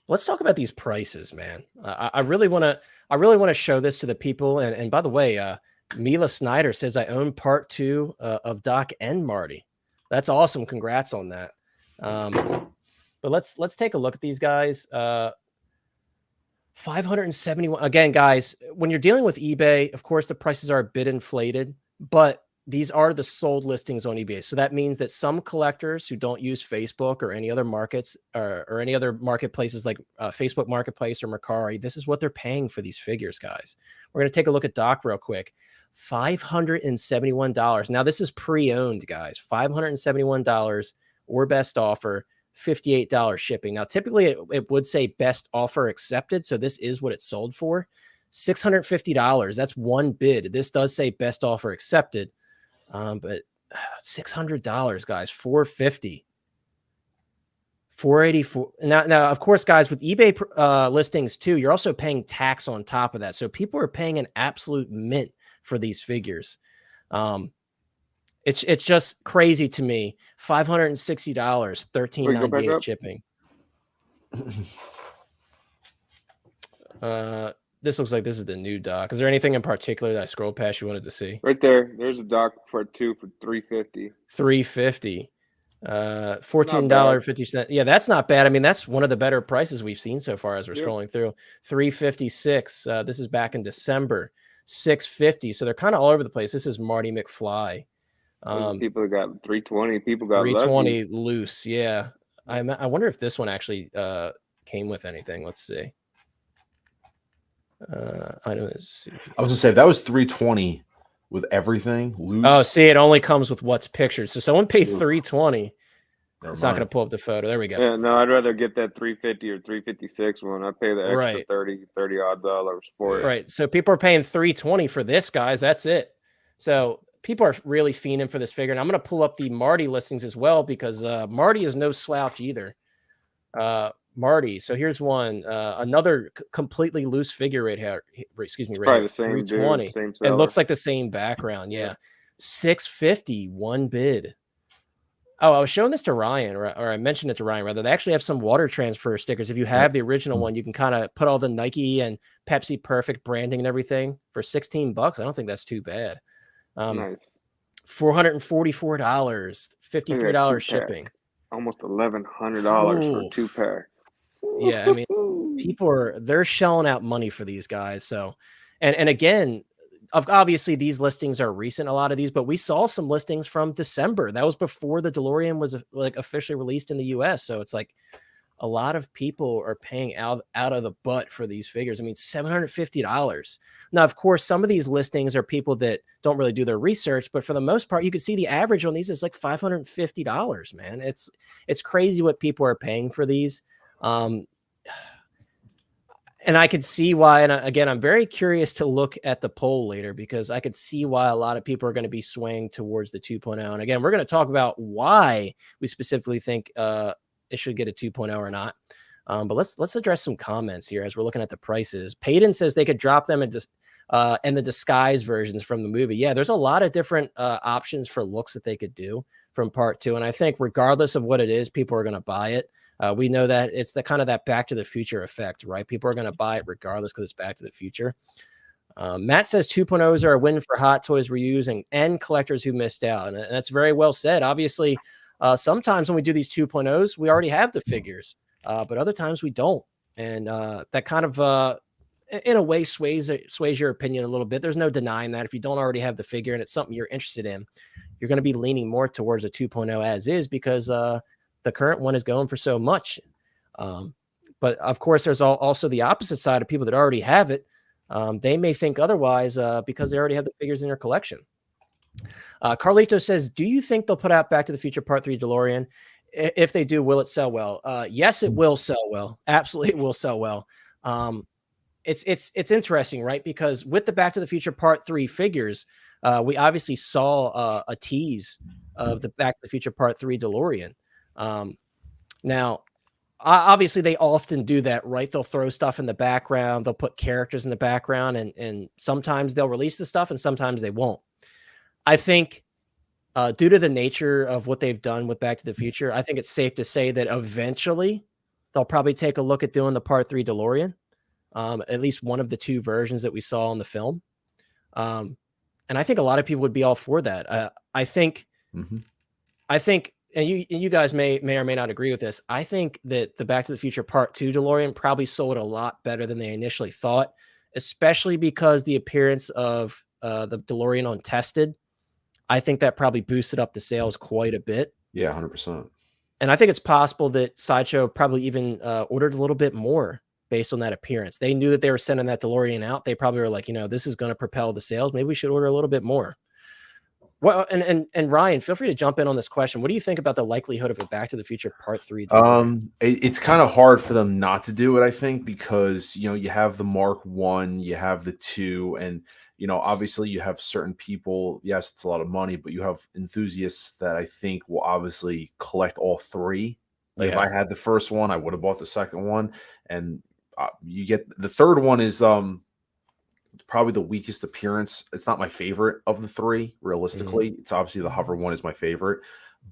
[SPEAKER 1] Let's talk about these prices, man. I really want to show this to the people. And by the way, Mila Snyder says I own Part 2 of Doc and Marty. That's awesome. Congrats on that. But let's take a look at these guys. 571. Again, guys, when you're dealing with eBay, of course, the prices are a bit inflated, but these are the sold listings on eBay. So that means that some collectors who don't use Facebook or any other markets or any other marketplaces like Facebook Marketplace or Mercari, this is what they're paying for these figures, guys. We're going to take a look at Doc real quick. $571. Now, this is pre-owned, guys. $571 or best offer. $58 shipping. Now, typically it would say best offer accepted. So this is what it sold for. $650. That's one bid. This does say best offer accepted. But $600, guys, $450, $484. Now, of course, guys, with eBay listings too, you're also paying tax on top of that. So people are paying an absolute mint for these figures. It's just crazy to me. $560, $13.98 shipping. This looks like this is the new Doc. Is there anything in particular that I scrolled past you wanted to see?
[SPEAKER 3] Right there. There's a Doc part 2 for $350.
[SPEAKER 1] $350. $14.50. Yeah, that's not bad. I mean, that's one of the better prices we've seen so far as we're scrolling through. $356. This is back in December. $650. So they're kind of all over the place. This is Marty McFly.
[SPEAKER 3] People got $320. People got
[SPEAKER 1] 320 loose. Yeah. I wonder if this one actually came with anything. Let's see. I was gonna
[SPEAKER 2] say that was 320 with everything loose.
[SPEAKER 1] Oh, see, it only comes with what's pictured. So someone paid 320. It's not going to pull up the photo. There we go.
[SPEAKER 3] Yeah, no, I'd rather get that 350 or 356 one. I pay the extra 30 odd dollars for it.
[SPEAKER 1] Right. So people are paying 320 for this, guys. That's it. So people are really fiending for this figure. And I'm going to pull up the Marty listings as well, because Marty is no slouch either. Marty. So here's one, another completely loose figure right here. Excuse me, right here. 320. It looks like the same background. Yeah. 650, one bid. Oh, I was showing this to Ryan, or I mentioned it to Ryan rather. They actually have some water transfer stickers. If you have the original one, you can kind of put all the Nike and Pepsi Perfect branding and everything for $16. I don't think that's too bad.
[SPEAKER 3] Nice.
[SPEAKER 1] $444, $53 shipping.
[SPEAKER 3] Almost $1,100 for a 2-pack.
[SPEAKER 1] Yeah, I mean, they're shelling out money for these guys. So, and again, obviously these listings are recent, a lot of these, but we saw some listings from December. That was before the DeLorean was like officially released in the US. So it's like a lot of people are paying out of the butt for these figures. I mean, $750. Now, of course, some of these listings are people that don't really do their research, but for the most part, you can see the average on these is like $550, man. It's crazy what people are paying for these. And I could see why, and again, I'm very curious to look at the poll later, because I could see why a lot of people are going to be swaying towards the 2.0. And again, we're going to talk about why we specifically think it should get a 2.0 or not. But let's address some comments here as we're looking at the prices. Payton says they could drop them in the disguise versions from the movie. Yeah, there's a lot of different options for looks that they could do from part 2. And I think regardless of what it is, people are going to buy it. We know that it's the kind of that Back to the Future effect, right? People are going to buy it regardless because it's Back to the Future. Matt says 2.0s are a win for Hot Toys reusing and collectors who missed out. And that's very well said. Obviously, sometimes when we do these 2.0s, we already have the figures, but other times we don't. And that kind of, in a way, sways your opinion a little bit. There's no denying that if you don't already have the figure and it's something you're interested in, you're going to be leaning more towards a 2.0 as is, because the current one is going for so much. But of course, there's also the opposite side of people that already have it. They may think otherwise because they already have the figures in their collection. Carlito says, do you think they'll put out Back to the Future Part 3 DeLorean? If they do, will it sell well? Yes, it will sell well. Absolutely, it will sell well. It's interesting, right? Because with the Back to the Future Part 3 figures, we obviously saw a tease of the Back to the Future Part 3 DeLorean. Now, obviously they often do that, right? They'll throw stuff in the background. They'll put characters in the background, and sometimes they'll release the stuff and sometimes they won't. I think due to the nature of what they've done with Back to the Future, I think it's safe to say that eventually they'll probably take a look at doing the Part 3 DeLorean, at least one of the 2 versions that we saw in the film. And I think a lot of people would be all for that. I think I think, and you guys may or may not agree with this. I think that the Back to the Future Part 2 DeLorean probably sold a lot better than they initially thought, especially because the appearance of the DeLorean on Tested. I think that probably boosted up the sales quite a bit.
[SPEAKER 2] Yeah, 100%.
[SPEAKER 1] And I think it's possible that Sideshow probably even ordered a little bit more based on that appearance. They knew that they were sending that DeLorean out. They probably were like, this is going to propel the sales. Maybe we should order a little bit more. Well, and Ryan, feel free to jump in on this question. What do you think about the likelihood of a Back to the Future Part 3?
[SPEAKER 2] It's kind of hard for them not to do it, I think, because you have the Mark 1, you have the 2, and obviously you have certain people. Yes, it's a lot of money, but you have enthusiasts that I think will obviously collect all 3. Like if I had the first one, I would have bought the second one, and you get the third one is probably the weakest appearance. It's not my favorite of the 3, realistically. It's obviously the hover one is my favorite,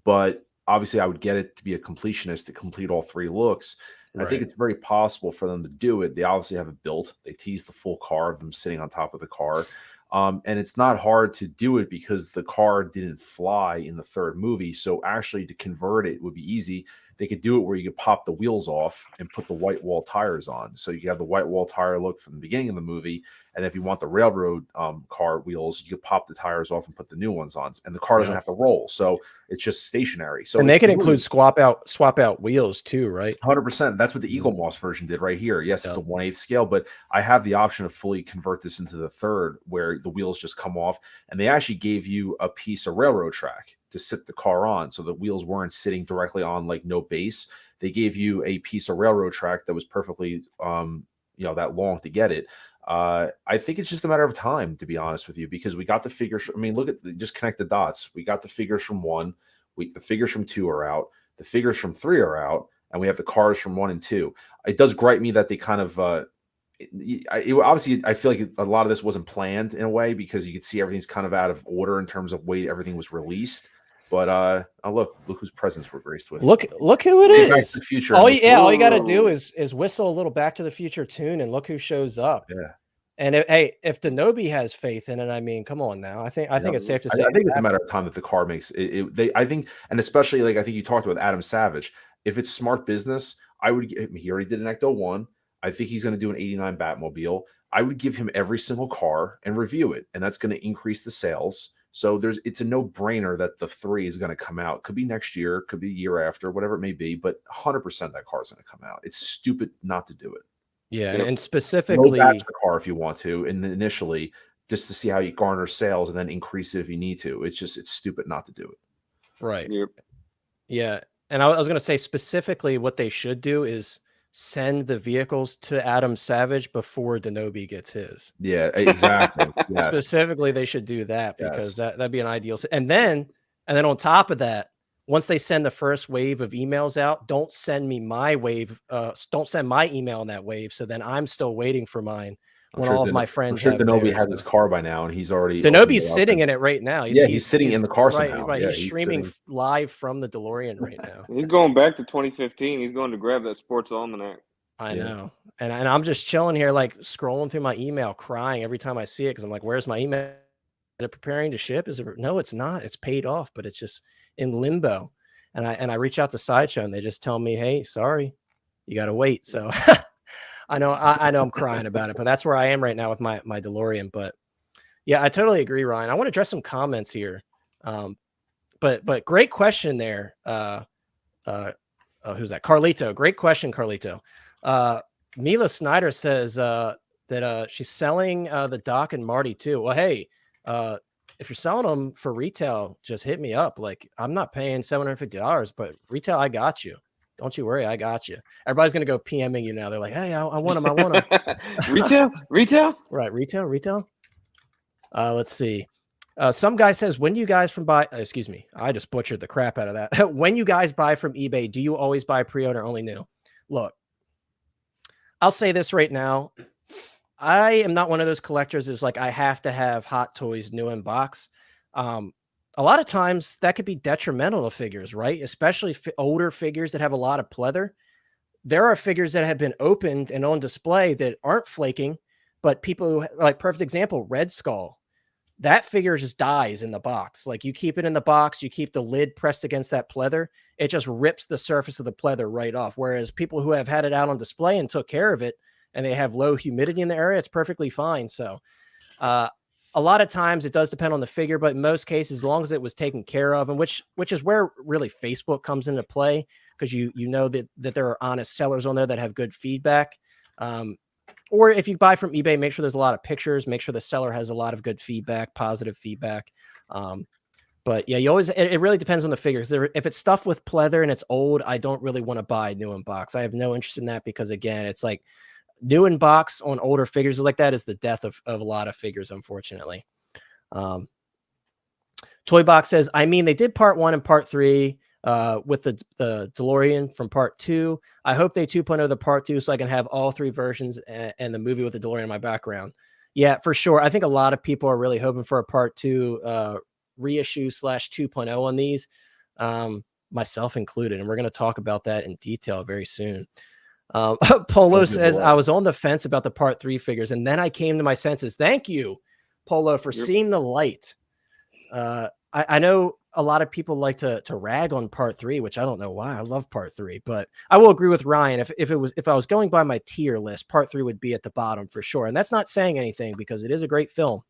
[SPEAKER 2] but obviously I would get it to be a completionist to complete all 3 looks. Right. I think it's very possible for them to do it. They obviously have it built. They tease the full car of them sitting on top of the car. And it's not hard to do it because the car didn't fly in the 3rd movie. So actually to convert it would be easy. They could do it where you could pop the wheels off and put the white wall tires on. So you have the white wall tire look from the beginning of the movie. And if you want the railroad car wheels, you could pop the tires off and put the new ones on. And the car doesn't have to roll. So it's just stationary. So
[SPEAKER 1] and they can include swap out wheels too, right?
[SPEAKER 2] 100%. That's what the Eagle Moss version did right here. Yes, it's a 1/8 scale, but I have the option to fully convert this into the 3rd where the wheels just come off. And they actually gave you a piece of railroad track to sit the car on. So the wheels weren't sitting directly on like no base. They gave you a piece of railroad track that was perfectly, that long to get it. I think it's just a matter of time, to be honest with you, because we got the figures. I mean, just connect the dots. We got the figures from 1. The figures from 2 are out. The figures from 3 are out. And we have the cars from 1 and 2. It does gripe me that they kind of, obviously, I feel like a lot of this wasn't planned in a way because you could see everything's kind of out of order in terms of way everything was released. But look whose presents we're graced with.
[SPEAKER 1] Look who it is.
[SPEAKER 2] Back to the Future.
[SPEAKER 1] All you got to do is whistle a little Back to the Future tune, and look who shows up.
[SPEAKER 2] Yeah.
[SPEAKER 1] And if Denobi has faith in it, I mean, come on now. I think it's safe to say.
[SPEAKER 2] I think it's a matter of time that the car makes it. I think, and especially like I think you talked about Adam Savage. If it's smart business, he already did an Ecto 1. I think he's going to do an 89 Batmobile. I would give him every single car and review it, and that's going to increase the sales. So it's a no-brainer that the 3 is going to come out. Could be next year, could be year after, whatever it may be, but 100% that car is going to come out. It's stupid not to do it.
[SPEAKER 1] Yeah, and specifically,
[SPEAKER 2] batch the car if you want to, and initially just to see how you garner sales, and then increase it if you need to. It's stupid not to do it.
[SPEAKER 1] Right.
[SPEAKER 3] Yep.
[SPEAKER 1] Yeah, and I was going to say specifically what they should do is send the vehicles to Adam Savage before Denobi gets his.
[SPEAKER 2] Yeah, exactly. Yes.
[SPEAKER 1] Specifically, they should do that because that'd be an ideal. And then on top of that, once they send the first wave of emails out, don't send me my wave. Don't send my email in that wave. So then I'm still waiting for mine. When all of my friends have
[SPEAKER 2] Denobi has his car by now, and he's already
[SPEAKER 1] Denobi's sitting in it right now.
[SPEAKER 2] He's sitting in the car somehow.
[SPEAKER 1] Right, he's streaming live from the DeLorean right now.
[SPEAKER 3] He's going back to 2015. He's going to grab that sports almanac.
[SPEAKER 1] I know, and I'm just chilling here, like scrolling through my email, crying every time I see it because I'm like, "Where's my email? Is it preparing to ship? Is it? No, it's not. It's paid off, but it's just in limbo." And I reach out to Sideshow, and they just tell me, "Hey, sorry, you got to wait." So. I know I'm crying about it, but that's where I am right now with my DeLorean. But yeah, I totally agree, Ryan. I want to address some comments here. But great question there. Who's that? Carlito. Great question, Carlito. Mila Snyder says that she's selling the Doc and Marty too. Well, hey, if you're selling them for retail, just hit me up. Like, I'm not paying $750, but retail, I got you. Don't you worry, I got you. Everybody's gonna go PMing you now. They're like, "Hey, I want them. I want them."
[SPEAKER 3] retail,
[SPEAKER 1] right? Retail. Let's see. Some guy says, "When you guys buy?" Excuse me, I just butchered the crap out of that. When you guys buy from eBay, do you always buy pre-owned or only new? Look, I'll say this right now. I am not one of those collectors that's like I have to have Hot Toys new in box. A lot of times that could be detrimental to figures, right? Especially older figures that have a lot of pleather. There are figures that have been opened and on display that aren't flaking, but people like perfect example, Red Skull. that figure just dies in the box. Like you keep it in the box, you keep the lid pressed against that pleather, it just rips the surface of the pleather right off. Whereas people who have had it out on display and took care of it, and they have low humidity in the area, it's perfectly fine. So a lot of times it does depend on the figure, but in most cases, as long as it was taken care of, and which is where really Facebook comes into play, because you know that there are honest sellers on there that have good feedback. Or if you buy from eBay, make sure there's a lot of pictures, make sure the seller has a lot of good feedback, positive feedback. But yeah, it really depends on the figures. If it's stuff with pleather and it's old, I don't really want to buy new in box. I have no interest in that, because again, it's like new in box on older figures like that is the death of a lot of figures, unfortunately. Toy Box says, I mean, they did part 1 and part 3 with the DeLorean from part 2. I hope they 2.0 the part 2 so I can have all 3 versions and the movie with the DeLorean in my background. Yeah, for sure. I think a lot of people are really hoping for a part 2 reissue / 2.0 on these, myself included. And we're going to talk about that in detail very soon. Polo says, I was on the fence about the part 3 figures, and then I came to my senses. Thank you, Polo, for seeing the light. I know a lot of people like to rag on part 3, which I don't know why. I love part 3, but I will agree with Ryan. If I was going by my tier list, part 3 would be at the bottom for sure. And that's not saying anything, because it is a great film.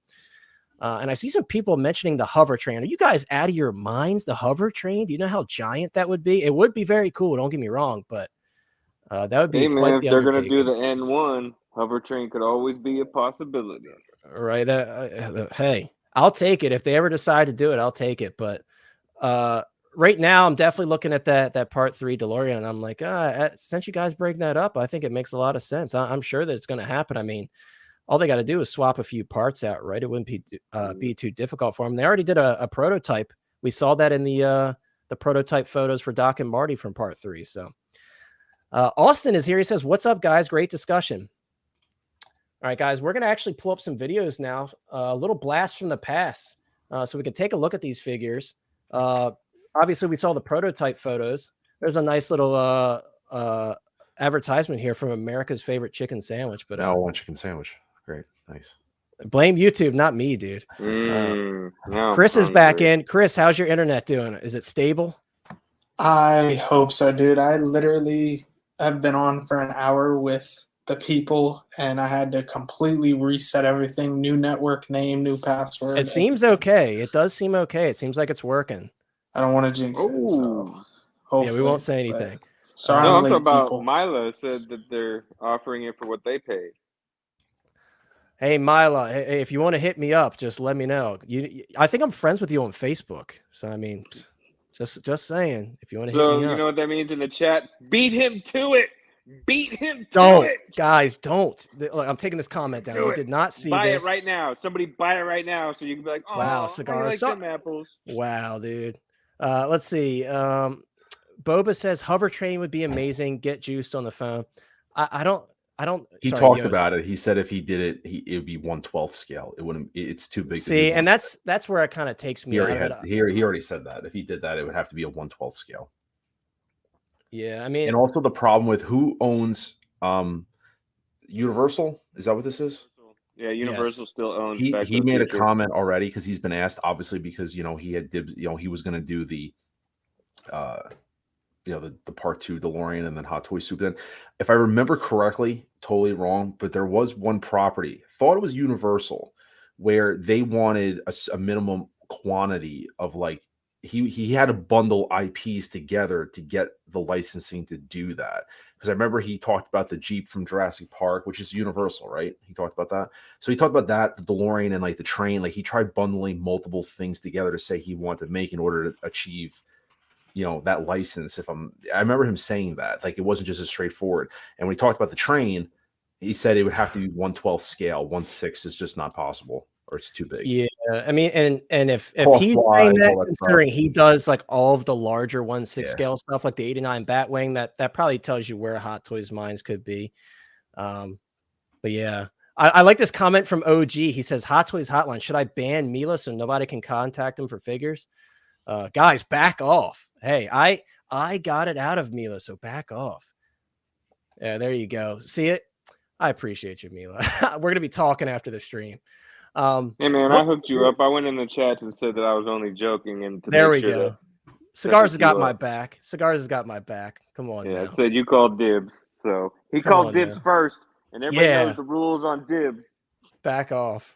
[SPEAKER 1] And I see some people mentioning the hover train. Are you guys out of your minds? The hover train? Do you know how giant that would be? It would be very cool. Don't get me wrong, but that would be quite the
[SPEAKER 3] if they're going to
[SPEAKER 1] undertaking.
[SPEAKER 3] do the N1, hover train could always be a possibility.
[SPEAKER 1] Right. Hey, I'll take it. If they ever decide to do it, I'll take it. But right now, I'm definitely looking at that part 3 DeLorean, and I'm like, since you guys bring that up, I think it makes a lot of sense. I'm sure that it's going to happen. I mean, all they got to do is swap a few parts out, right? It wouldn't be too difficult for them. They already did a prototype. We saw that in the prototype photos for Doc and Marty from part 3. So Austin is here. He says, what's up, guys? Great discussion. All right, guys, we're going to actually pull up some videos now, a little blast from the past, so we can take a look at these figures. Obviously, we saw the prototype photos. There's a nice little advertisement here from America's favorite chicken sandwich. But
[SPEAKER 2] now I want chicken sandwich. Great, nice.
[SPEAKER 1] Blame YouTube, not me, dude. Chris is back in. Chris, how's your internet doing? Is it stable?
[SPEAKER 4] I hope so, dude. I literally have been on for an hour with the people, and I had to completely reset everything. New network name, new password.
[SPEAKER 1] It seems okay. It does seem okay. It seems like it's working.
[SPEAKER 4] I don't want to jinx it, so hopefully.
[SPEAKER 1] Yeah, we won't say anything.
[SPEAKER 4] Sorry,
[SPEAKER 3] no, I'm talking about Mila said that they're offering it for what they paid.
[SPEAKER 1] Hey, Mila, hey, if you want to hit me up, just let me know. I think I'm friends with you on Facebook. So, I mean, just saying, if you want to hit me up.
[SPEAKER 3] So, you know what that means in the chat? Beat him to it. Beat him to it.
[SPEAKER 1] Guys, don't. Look, I'm taking this comment down. You did not see
[SPEAKER 3] buy
[SPEAKER 1] this.
[SPEAKER 3] Buy it right now. Somebody buy it right now so you can be like, oh,
[SPEAKER 1] wow, cigars.
[SPEAKER 3] I like them apples.
[SPEAKER 1] Wow, dude. Let's see. Boba says hover train would be amazing. Get juiced on the phone. I don't.
[SPEAKER 2] He talked about it. He said if he did it, it would be 1/12 scale. It wouldn't. It's too big.
[SPEAKER 1] See, and that's where it kind of takes me.
[SPEAKER 2] He already said that if he did that, it would have to be a 1/12 scale.
[SPEAKER 1] Yeah, I mean,
[SPEAKER 2] and also the problem with who owns Universal. Is that what this is?
[SPEAKER 3] Yeah, Universal still owns.
[SPEAKER 2] He made a comment already because he's been asked, obviously, because he had dibs. He was going to do the the part 2 DeLorean and then Hot Toys Soup. Then, if I remember correctly, totally wrong, but there was one property, thought it was Universal, where they wanted a minimum quantity of like he had to bundle IPs together to get the licensing to do that. Because I remember he talked about the Jeep from Jurassic Park, which is Universal, right? He talked about that. So he talked about that, the DeLorean and like the train. Like he tried bundling multiple things together to say he wanted to make in order to achieve that license. I remember him saying that, like, it wasn't just as straightforward. And when he talked about the train, he said it would have to be 1/12 scale. 1/6 is just not possible, or it's too big.
[SPEAKER 1] Yeah, I mean, and if he's saying that, considering he does like all of the larger 1/6 scale stuff, like the 89 Batwing, that probably tells you where Hot Toys minds could be. But yeah, I like this comment from OG. He says, Hot Toys Hotline, should I ban Mila so nobody can contact him for figures? Guys, back off. Hey, I got it out of Mila, so back off. Yeah, there you go. See it? I appreciate you, Mila. We're going to be talking after the stream.
[SPEAKER 3] Hey man, I hooked you up. I went in the chats and said that I was only joking, and to
[SPEAKER 1] there
[SPEAKER 3] make
[SPEAKER 1] we
[SPEAKER 3] sure
[SPEAKER 1] go.
[SPEAKER 3] that
[SPEAKER 1] Cigars has got my back. Cigars has got my back. Come on,
[SPEAKER 3] yeah,
[SPEAKER 1] now.
[SPEAKER 3] it said you called dibs, so he
[SPEAKER 1] Come
[SPEAKER 3] called
[SPEAKER 1] on
[SPEAKER 3] dibs
[SPEAKER 1] now.
[SPEAKER 3] first, and everybody
[SPEAKER 1] Yeah.
[SPEAKER 3] knows the rules on dibs.
[SPEAKER 1] Back off.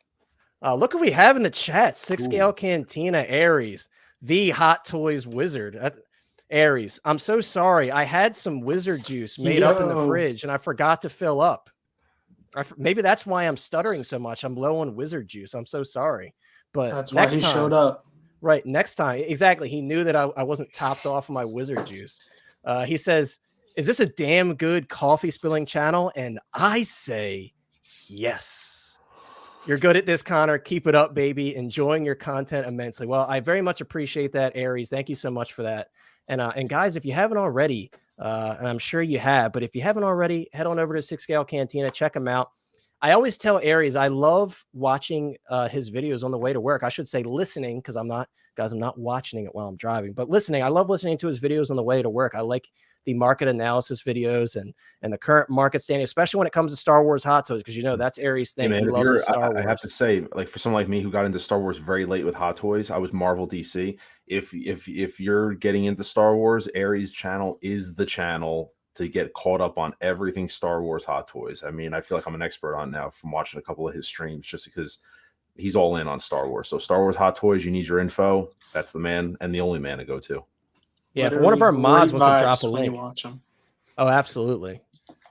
[SPEAKER 1] Look what we have in the chat. 6-scale Cantina Aries, the Hot Toys Wizard. Aries, I'm so sorry. I had some wizard juice made up in the fridge, and I forgot to fill up. Maybe that's why I'm stuttering so much. I'm low on wizard juice. I'm so sorry. But
[SPEAKER 4] that's why he showed up.
[SPEAKER 1] Right, next time. Exactly. He knew that I wasn't topped off of my wizard juice. He says, is this a damn good coffee spilling channel? And I say, yes. You're good at this, Connor. Keep it up, baby. Enjoying your content immensely. Well, I very much appreciate that, Aries. Thank you so much for that. And guys, if you haven't already, and I'm sure you have, but if you haven't already, head on over to 6-scale Cantina. Check him out. I always tell Aries, I love watching his videos on the way to work. I should say listening, because I'm not watching it while I'm driving, but listening. I love listening to his videos on the way to work. I like the market analysis videos and the current market standing, especially when it comes to Star Wars Hot Toys, because that's Aries' thing.
[SPEAKER 2] Hey man,
[SPEAKER 1] he loves his Star Wars.
[SPEAKER 2] I have to say, like, for someone like me who got into Star Wars very late with Hot Toys, I was Marvel DC. If you're getting into Star Wars, Aries' channel is the channel to get caught up on everything Star Wars Hot Toys. I mean, I feel like I'm an expert on now from watching a couple of his streams, just because he's all in on Star Wars. So Star Wars Hot Toys, you need your info. That's the man and the only man to go to.
[SPEAKER 1] Yeah, if one of our mods wants to drop a link.
[SPEAKER 4] Watch them.
[SPEAKER 1] Oh, absolutely.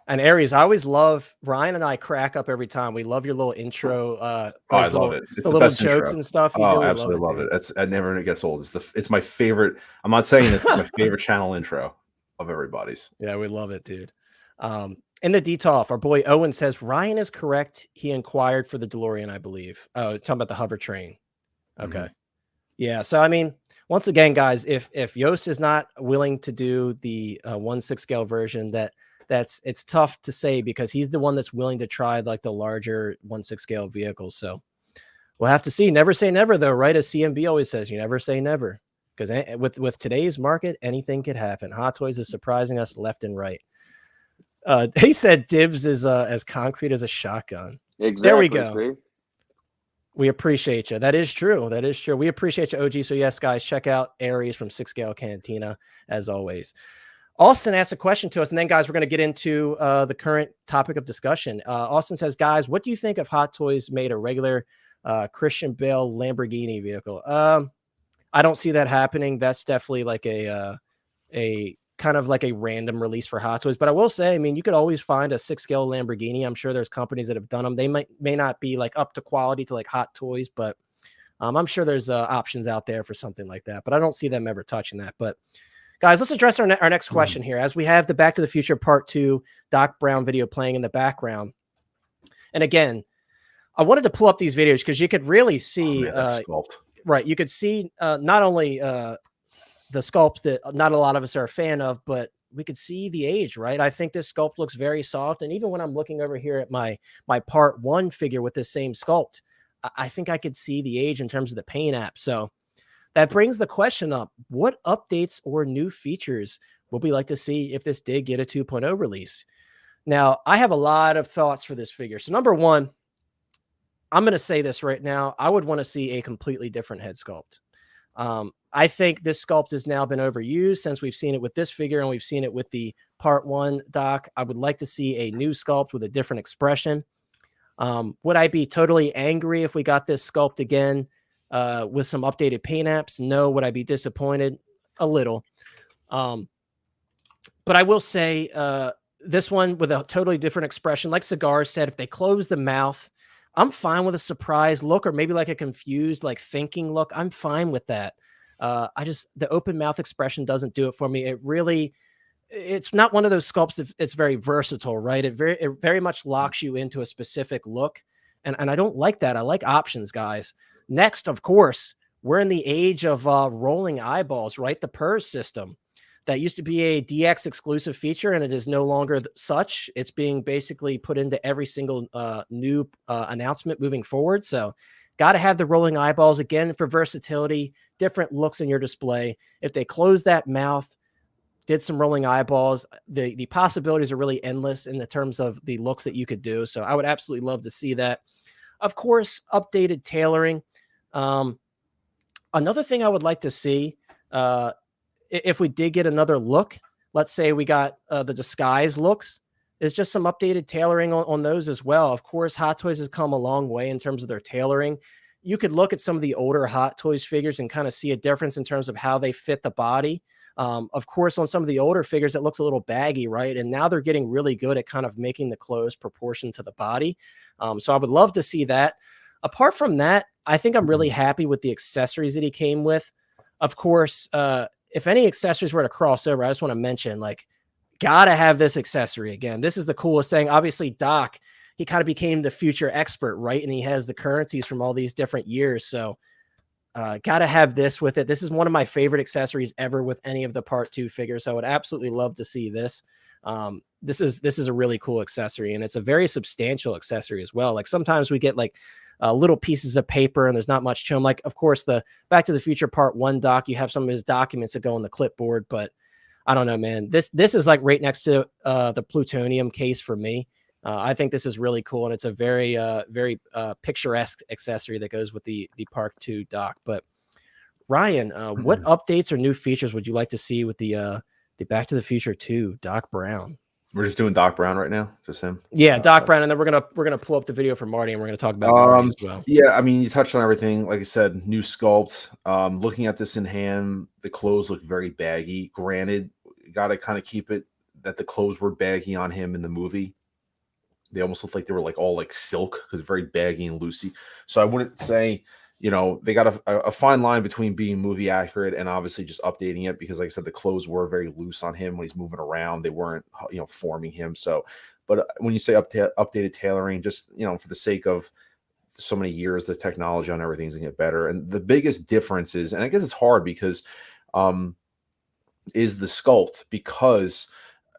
[SPEAKER 1] And Aries, I always love, Ryan and I crack up every time. We love your little intro.
[SPEAKER 2] I love it. It's
[SPEAKER 1] the little jokes intro. And stuff.
[SPEAKER 2] You do. Absolutely love it. It never gets old. It's my favorite. I'm not saying this. It's my favorite channel intro of everybody's.
[SPEAKER 1] Yeah, we love it, dude. In the DTOF, our boy Owen says Ryan is correct. He inquired for the DeLorean, I believe. Oh, talking about the hover train. Okay. Mm-hmm. Yeah. So I mean, once again, guys, if Yost is not willing to do the 1/6 scale version, it's tough to say, because he's the one that's willing to try like the larger 1/6 scale vehicles. So we'll have to see. Never say never, though, right? As CMB always says, you never say never, because with today's market, anything could happen. Hot Toys is surprising us left and right. He said dibs is as concrete as a shotgun.
[SPEAKER 3] Exactly.
[SPEAKER 1] There we go.
[SPEAKER 3] See?
[SPEAKER 1] We appreciate you. That is true. That is true. We appreciate you, OG. So yes, guys, check out Aries from 6-scale Cantina as always. Austin asked a question to us, and then, guys, we're going to get into the current topic of discussion. Austin says, guys, what do you think if Hot Toys made a regular Christian Bale Lamborghini vehicle? I don't see that happening. That's definitely like a kind of like a random release for Hot Toys. But I will say, I mean, you could always find a 6-scale Lamborghini. I'm sure there's companies that have done them. They may not be like up to quality to like Hot Toys, but I'm sure there's options out there for something like that. But I don't see them ever touching that. But guys, let's address our next question here, as we have the Back to the Future Part 2 Doc Brown video playing in the background. And again, I wanted to pull up these videos because you could really see, right? You could see not only the sculpt that not a lot of us are a fan of, but we could see the age, right? I think this sculpt looks very soft. And even when I'm looking over here at my Part 1 figure with this same sculpt, I think I could see the age in terms of the paint app. So that brings the question up, what updates or new features would we like to see if this did get a 2.0 release? Now, I have a lot of thoughts for this figure. So number one, I'm going to say this right now. I would want to see a completely different head sculpt. I think this sculpt has now been overused since we've seen it with this figure and we've seen it with the Part 1 Doc. I would like to see a new sculpt with a different expression. Would I be totally angry if we got this sculpt again with some updated paint apps? No. Would I be disappointed? A little. But I will say this one with a totally different expression, like Cigar said, if they close the mouth, I'm fine with a surprised look or maybe like a confused, like thinking look. I'm fine with that. The open mouth expression doesn't do it for me. It's not one of those sculpts. It's very versatile, right? It very much locks you into a specific look. And I don't like that. I like options, guys. Next, of course, we're in the age of rolling eyeballs, right? The PERS system that used to be a DX exclusive feature, and it is no longer such. It's being basically put into every single new announcement moving forward. So got to have the rolling eyeballs again for versatility, different looks in your display. If they close that mouth, did some rolling eyeballs, the possibilities are really endless in the terms of the looks that you could do. So I would absolutely love to see that. of course, updated tailoring. Another thing I would like to see, if we did get another look, let's say we got the disguise looks, is just some updated tailoring on those as well. Of course, Hot Toys has come a long way in terms of their tailoring. You could look at some of the older Hot Toys figures and kind of see a difference in terms of how they fit the body. Of course, on some of the older figures, it looks a little baggy, right? And now they're getting really good at kind of making the clothes proportion to the body. So I would love to see that. Apart from that, I think I'm really happy with the accessories that he came with. Of course, if any accessories were to cross over, I just want to mention, like, gotta have this accessory again. This is the coolest thing. Obviously, Doc, he kind of became the future expert, right? And he has the currencies from all these different years. So gotta have this with it. This is one of my favorite accessories ever with any of the Part 2 figures. So I would absolutely love to see this. This is a really cool accessory, and it's a very substantial accessory as well. Like sometimes we get like little pieces of paper and there's not much to them. Like, of course, the Back to the Future Part 1 doc, you have some of his documents that go on the clipboard, but I don't know, man. This is like right next to the plutonium case for me. I think this is really cool, and it's a very picturesque accessory that goes with the Part 2 doc. But Ryan, what updates or new features would you like to see with the Back to the Future 2 Doc Brown?
[SPEAKER 2] We're just doing Doc Brown right now, just him.
[SPEAKER 1] Yeah, Doc Brown, and then we're gonna pull up the video for Marty, and we're gonna talk about Marty as well.
[SPEAKER 2] Yeah, I mean, you touched on everything. Like I said, new sculpt. Looking at this in hand, the clothes look very baggy. Granted, you got to kind of keep it that the clothes were baggy on him in the movie. They almost looked like they were like all like silk because very baggy and loosey. So I wouldn't say, you know, they got a fine line between being movie accurate and obviously just updating it, because like I said, the clothes were very loose on him when he's moving around. They weren't, you know, forming him. So, but when you say updated tailoring, just, you know, for the sake of so many years, the technology on everything's gonna get better. And the biggest difference is, and I guess it's hard because is the sculpt, because,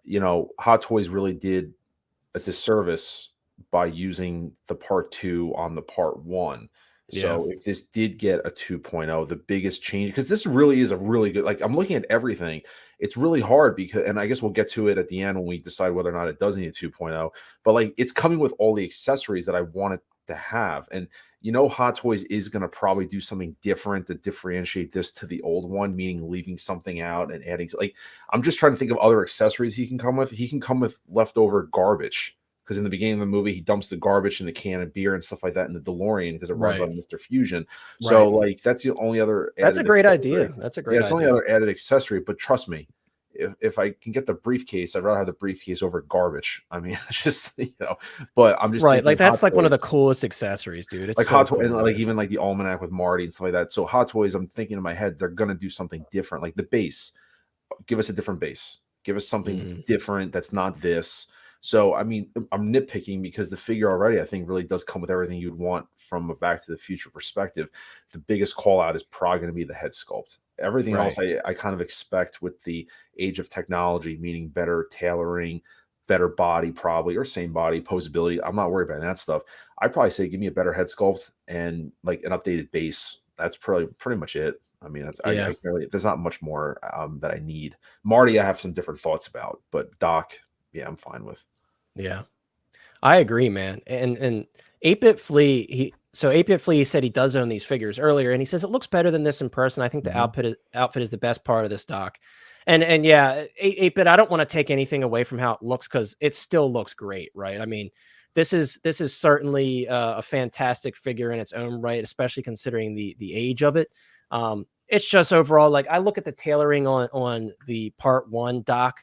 [SPEAKER 2] you know, Hot Toys really did a disservice by using the Part 2 on the Part 1. So if this did get a 2.0, the biggest change, because this really is a really good, like I'm looking at everything, it's really hard because, and I guess we'll get to it at the end when we decide whether or not it does need a 2.0, but like it's coming with all the accessories that I wanted to have. And, you know, Hot Toys is going to probably do something different to differentiate this to the old one, meaning leaving something out and adding, like, I'm just trying to think of other accessories he can come with. He can come with leftover garbage, because in the beginning of the movie, he dumps the garbage in the can of beer and stuff like that in the DeLorean because it runs on Mr. Fusion. So, like, that's the only other.
[SPEAKER 1] That's a great idea. That's a great idea.
[SPEAKER 2] It's the only other added accessory. But trust me, if I can get the briefcase, I'd rather have the briefcase over garbage. I mean, it's just, you know. But I'm just
[SPEAKER 1] right. Like that's like one of the coolest accessories, dude. It's
[SPEAKER 2] like
[SPEAKER 1] so
[SPEAKER 2] Hot
[SPEAKER 1] cool,
[SPEAKER 2] Toys, and like even like the almanac with Marty and stuff like that. So Hot Toys, I'm thinking in my head, they're gonna do something different. Like the base, give us a different base. Give us something that's different. That's not this. So, I mean, I'm nitpicking because the figure already, I think, really does come with everything you'd want from a Back to the Future perspective. The biggest call out is probably going to be the head sculpt. Everything else I kind of expect with the age of technology, meaning better tailoring, better body probably, or same body, posability. I'm not worried about that stuff. I'd probably say give me a better head sculpt and like an updated base. That's probably pretty much it. I mean, that's I really, there's not much more that I need. Marty, I have some different thoughts about, but Doc, yeah, I'm fine with.
[SPEAKER 1] Yeah, I agree, man. And 8-Bit Flea, 8-Bit Flea said he does own these figures earlier, and he says it looks better than this in person. I think the outfit is the best part of this doc. And yeah, 8-Bit, I don't want to take anything away from how it looks because it still looks great, right? I mean, this is certainly a fantastic figure in its own right, especially considering the age of it. It's just overall, like I look at the tailoring on the Part 1 doc.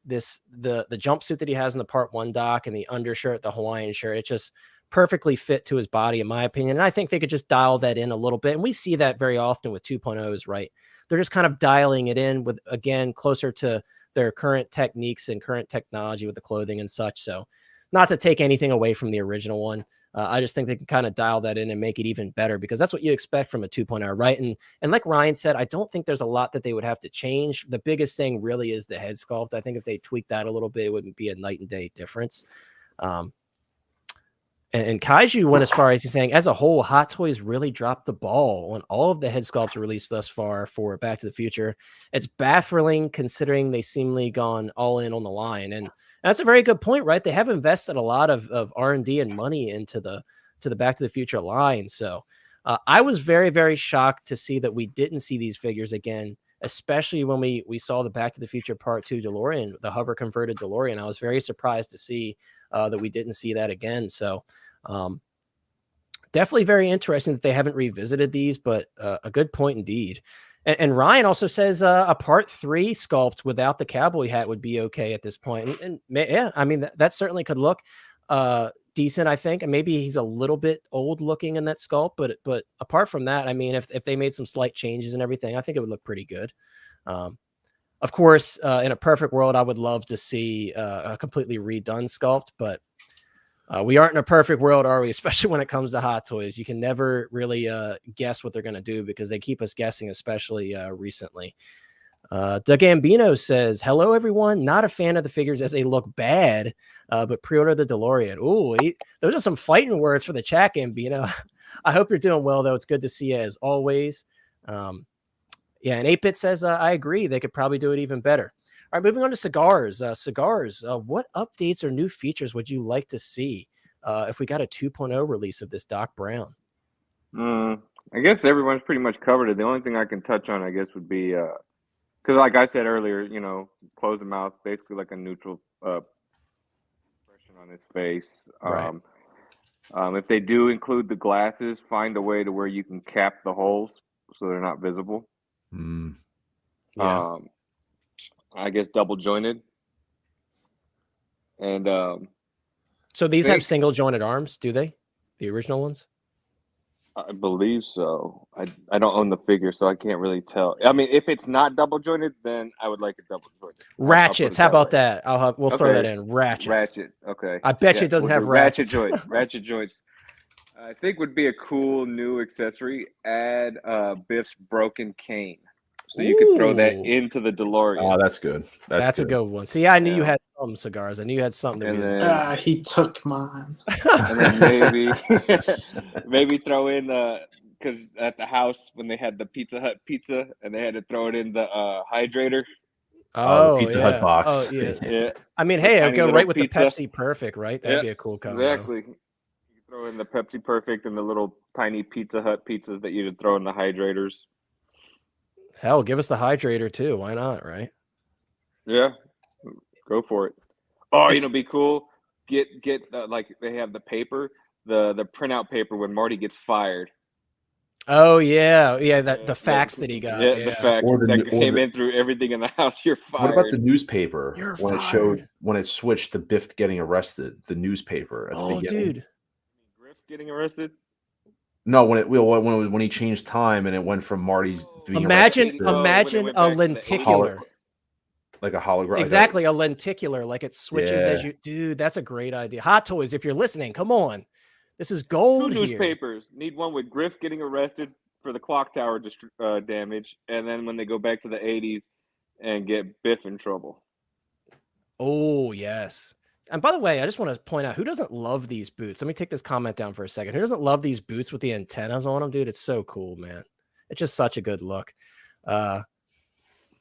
[SPEAKER 1] The jumpsuit that he has in the Part 1 doc and the undershirt, the Hawaiian shirt, it just perfectly fit to his body, in my opinion. And I think they could just dial that in a little bit. And we see that very often with 2.0s, right? They're just kind of dialing it in with, again, closer to their current techniques and current technology with the clothing and such. So not to take anything away from the original one. I just think they can kind of dial that in and make it even better because that's what you expect from a 2.0, right? And like Ryan said, I don't think there's a lot that they would have to change. The biggest thing really is the head sculpt. I think if they tweak that a little bit, it wouldn't be a night and day difference. And Kaiju went as far as he's saying, as a whole, Hot Toys really dropped the ball on all of the head sculpts released thus far for Back to the Future. It's baffling considering they seemingly gone all in on the line. And that's a very good point, right? They have invested a lot of R&D and money into the to the Back to the Future line. So I was very, very shocked to see that we didn't see these figures again, especially when we saw the Back to the Future Part 2 DeLorean, the hover converted DeLorean. I was very surprised to see that we didn't see that again. So definitely very interesting that they haven't revisited these, but a good point indeed. And Ryan also says a Part 3 sculpt without the cowboy hat would be okay at this point. And yeah, I mean, that certainly could look decent, I think. And maybe he's a little bit old looking in that sculpt, but apart from that, I mean, if they made some slight changes and everything, I think it would look pretty good. Of course, in a perfect world, I would love to see a completely redone sculpt, but we aren't in a perfect world, are we? Especially when it comes to Hot Toys. You can never really guess what they're going to do because they keep us guessing, especially recently. Doug Gambino says, hello, everyone. Not a fan of the figures as they look bad, but pre-order the DeLorean. Ooh, those are some fighting words for the chat, Gambino. I hope you're doing well, though. It's good to see you as always. Yeah, and 8-Bit says, I agree. They could probably do it even better. All right, moving on to cigars. What updates or new features would you like to see if we got a 2.0 release of this Doc Brown?
[SPEAKER 3] I guess everyone's pretty much covered it. The only thing I can touch on, I guess, would be because, like I said earlier, close the mouth, basically like a neutral expression on his face.
[SPEAKER 1] Right.
[SPEAKER 3] If they do include the glasses, find a way to where you can cap the holes so they're not visible.
[SPEAKER 1] Yeah.
[SPEAKER 3] I guess double jointed. And
[SPEAKER 1] so these have single jointed arms, do they? The original ones?
[SPEAKER 3] I believe so. I don't own the figure, so I can't really tell. I mean, if it's not double jointed, then I would like it double jointed.
[SPEAKER 1] Ratchets. How about that? We'll throw that in. Ratchets.
[SPEAKER 3] Ratchet. Okay.
[SPEAKER 1] I bet you it doesn't have ratchets.
[SPEAKER 3] Ratchet joints. I think would be a cool new accessory. Add Biff's broken cane. So you could throw that into the DeLorean.
[SPEAKER 2] Oh, that's good. That's
[SPEAKER 1] good. A good one. See, I knew you had some cigars. I knew you had something.
[SPEAKER 4] He took mine.
[SPEAKER 3] And then maybe throw in because at the house when they had the Pizza Hut pizza and they had to throw it in the hydrator.
[SPEAKER 2] Oh, the Pizza Hut box.
[SPEAKER 1] Oh, yeah.
[SPEAKER 3] Yeah.
[SPEAKER 1] I mean, hey, I'll go right with pizza. The Pepsi Perfect, right? That'd be a cool combo.
[SPEAKER 3] Exactly. You throw in the Pepsi Perfect and the little tiny Pizza Hut pizzas that you would throw in the hydrators.
[SPEAKER 1] Hell, give us the hydrator too. Why not, right?
[SPEAKER 3] Yeah, go for it. Oh, be cool. Get like they have the paper, the printout paper when Marty gets fired.
[SPEAKER 1] Oh yeah. The fax that he got.
[SPEAKER 3] Yeah, the fax that came in through everything in the house. You're fired.
[SPEAKER 2] What about the newspaper?
[SPEAKER 1] You're
[SPEAKER 2] when
[SPEAKER 1] fired.
[SPEAKER 2] When it switched to Biff getting arrested, the newspaper at the beginning.
[SPEAKER 1] Dude.
[SPEAKER 3] Griff getting arrested?
[SPEAKER 2] No, when he changed time and it went from Marty's being
[SPEAKER 1] imagine a lenticular.
[SPEAKER 2] Like a hologram.
[SPEAKER 1] Exactly, a lenticular, like it switches as you. Dude, that's a great idea. Hot Toys, if you're listening, come on. This is gold.
[SPEAKER 3] 2 newspapers. Need one with Griff getting arrested for the clock tower damage, and then when they go back to the 80s and get Biff in trouble.
[SPEAKER 1] Oh, yes. And by the way, I just want to point out, who doesn't love these boots? Let me take this comment down for a second. Who doesn't love these boots with the antennas on them, dude? It's so cool, man. It's just such a good look. But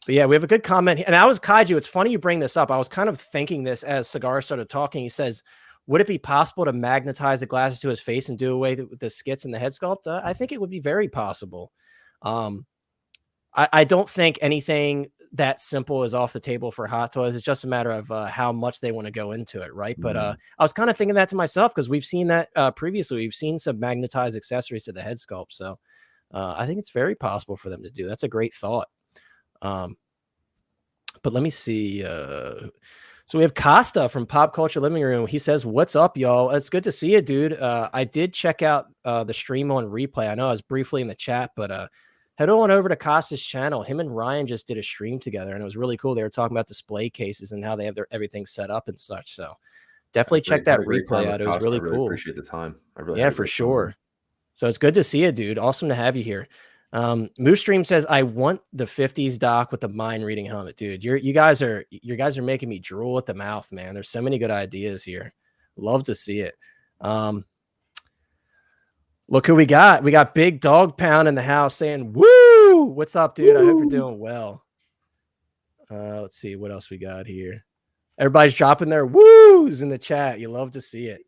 [SPEAKER 1] yeah, we have a good comment. And I was Kaiju. It's funny you bring this up. I was kind of thinking this as Cigar started talking. He says, would it be possible to magnetize the glasses to his face and do away with the skits and the head sculpt? I think it would be very possible. I don't think anything that simple is off the table for Hot Toys. It's just a matter of how much they want to go into it, right? But I was kind of thinking that to myself because we've seen that previously. We've seen some magnetized accessories to the head sculpt. So I think it's very possible for them to do. That's a great thought. But let me see. So we have Costa from Pop Culture Living Room. He says, what's up, y'all? It's good to see you, dude. I did check out the stream on replay. I know I was briefly in the chat, but head on over to Costa's channel. Him and Ryan just did a stream together, and it was really cool. They were talking about display cases and how they have everything set up and such. So definitely check that replay out. It was really cool.
[SPEAKER 2] Appreciate the time.
[SPEAKER 1] Yeah, for sure. So it's good to see you, dude. Awesome to have you here. Moose Stream says, I want the 50s Doc with the mind reading helmet, dude. You guys are making me drool at the mouth, man. There's so many good ideas here. Love to see it. Look who we got. We got Big Dog Pound in the house saying, woo! What's up, dude? Woo! I hope you're doing well. Let's see what else we got here. Everybody's dropping their woos in the chat. You love to see it.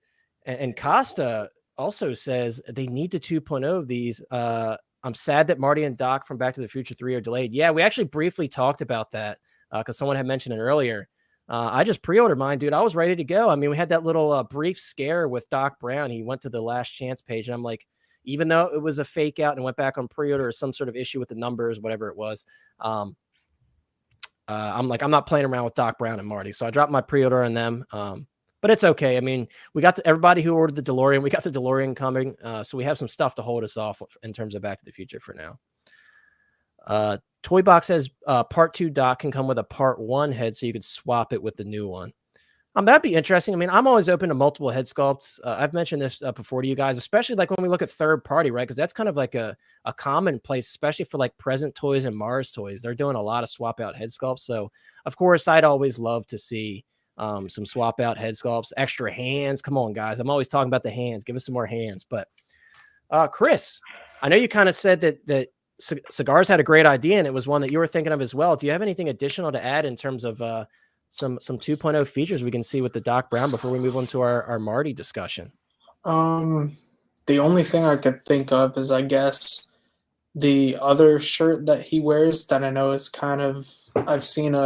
[SPEAKER 1] And Costa, also says they need to 2.0 of these. I'm sad that Marty and Doc from Back to the Future 3 are delayed. Yeah, we actually briefly talked about that because someone had mentioned it earlier. I just pre-ordered mine, dude. I was ready to go. I mean, we had that little brief scare with Doc Brown. He went to the last chance page, and I'm like, even though it was a fake out and went back on pre-order or some sort of issue with the numbers, whatever it was, I'm like, I'm not playing around with Doc Brown and Marty. So I dropped my pre-order on them. But it's okay. I mean, we got everybody who ordered the DeLorean. We got the DeLorean coming. So we have some stuff to hold us off in terms of Back to the Future for now. Toy Box says part 2 Doc can come with a part 1 head, so you could swap it with the new one. That'd be interesting. I mean, I'm always open to multiple head sculpts. I've mentioned this before to you guys, especially like when we look at third party, right? Because that's kind of like a common place, especially for like Present Toys and Mars Toys. They're doing a lot of swap out head sculpts. So, of course, I'd always love to see some swap out head sculpts, extra hands. Come on, guys. I'm always talking about the hands. Give us some more hands. But Chris, I know you kind of said that Cigars had a great idea, and it was one that you were thinking of as well. Do you have anything additional to add in terms of some 2.0 features we can see with the Doc Brown before we move on to our Marty discussion?
[SPEAKER 4] The only thing I could think of is, I guess, the other shirt that he wears that I know is kind of, I've seen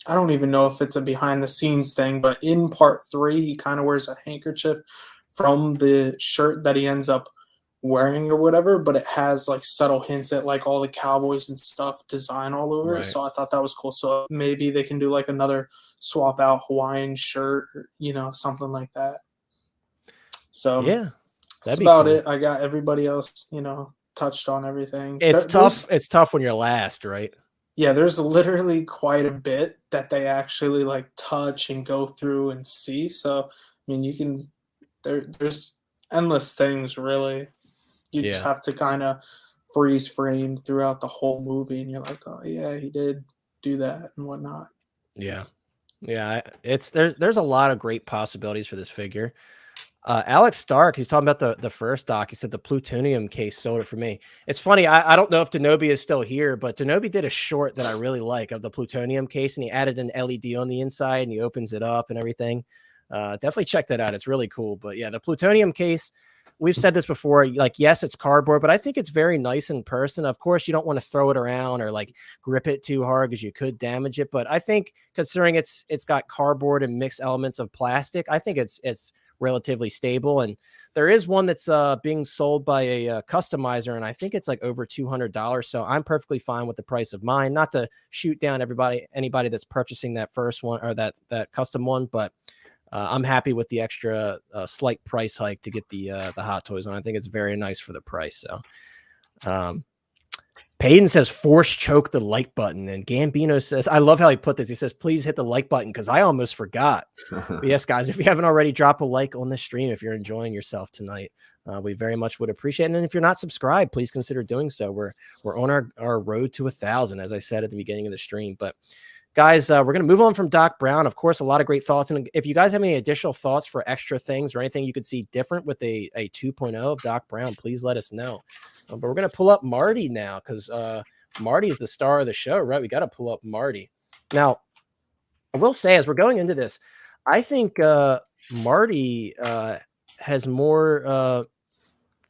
[SPEAKER 4] I don't even know if it's a behind the scenes thing, but in part 3, he kind of wears a handkerchief from the shirt that he ends up wearing or whatever, but it has like subtle hints at like all the cowboys and stuff design all over it. So I thought that was cool. So maybe they can do like another swap out Hawaiian shirt, or, something like that. So
[SPEAKER 1] yeah,
[SPEAKER 4] that's about it. I got everybody else, touched on everything.
[SPEAKER 1] It's tough. It's tough when you're last, right?
[SPEAKER 4] Yeah, there's literally quite a bit that they actually like touch and go through and see. So, I mean, you can, there's endless things really. You just have to kind of freeze frame throughout the whole movie, and you're like, oh yeah, he did do that and whatnot.
[SPEAKER 1] Yeah. There's a lot of great possibilities for this figure. Alex Stark, he's talking about the first Doc. He said the plutonium case sold it for me. It's funny. I don't know if Denobi is still here, but Denobi did a short that I really like of the plutonium case, and he added an LED on the inside, and he opens it up and everything. Definitely check that out. It's really cool. But yeah, the plutonium case, we've said this before, like, yes, it's cardboard, but I think it's very nice in person. Of course, you don't want to throw it around or like grip it too hard because you could damage it. But I think considering it's got cardboard and mixed elements of plastic, I think it's relatively stable. And there is one that's being sold by a customizer, and I think it's like over $200. So I'm perfectly fine with the price of mine. Not to shoot down anybody that's purchasing that first one or that custom one, but I'm happy with the extra slight price hike to get the Hot Toys on. I think it's very nice for the price. So Payton says force choke the like button, and Gambino says, I love how he put this. He says, please hit the like button because I almost forgot. But yes, guys, if you haven't already, drop a like on the stream if you're enjoying yourself tonight. We very much would appreciate it. And if you're not subscribed, please consider doing so. We're on our road to 1,000, as I said at the beginning of the stream. But guys, we're going to move on from Doc Brown. Of course, a lot of great thoughts. And if you guys have any additional thoughts for extra things or anything you could see different with a 2.0 of Doc Brown, please let us know. But we're going to pull up Marty now because Marty is the star of the show, right? We got to pull up Marty. Now, I will say, as we're going into this, I think Marty has more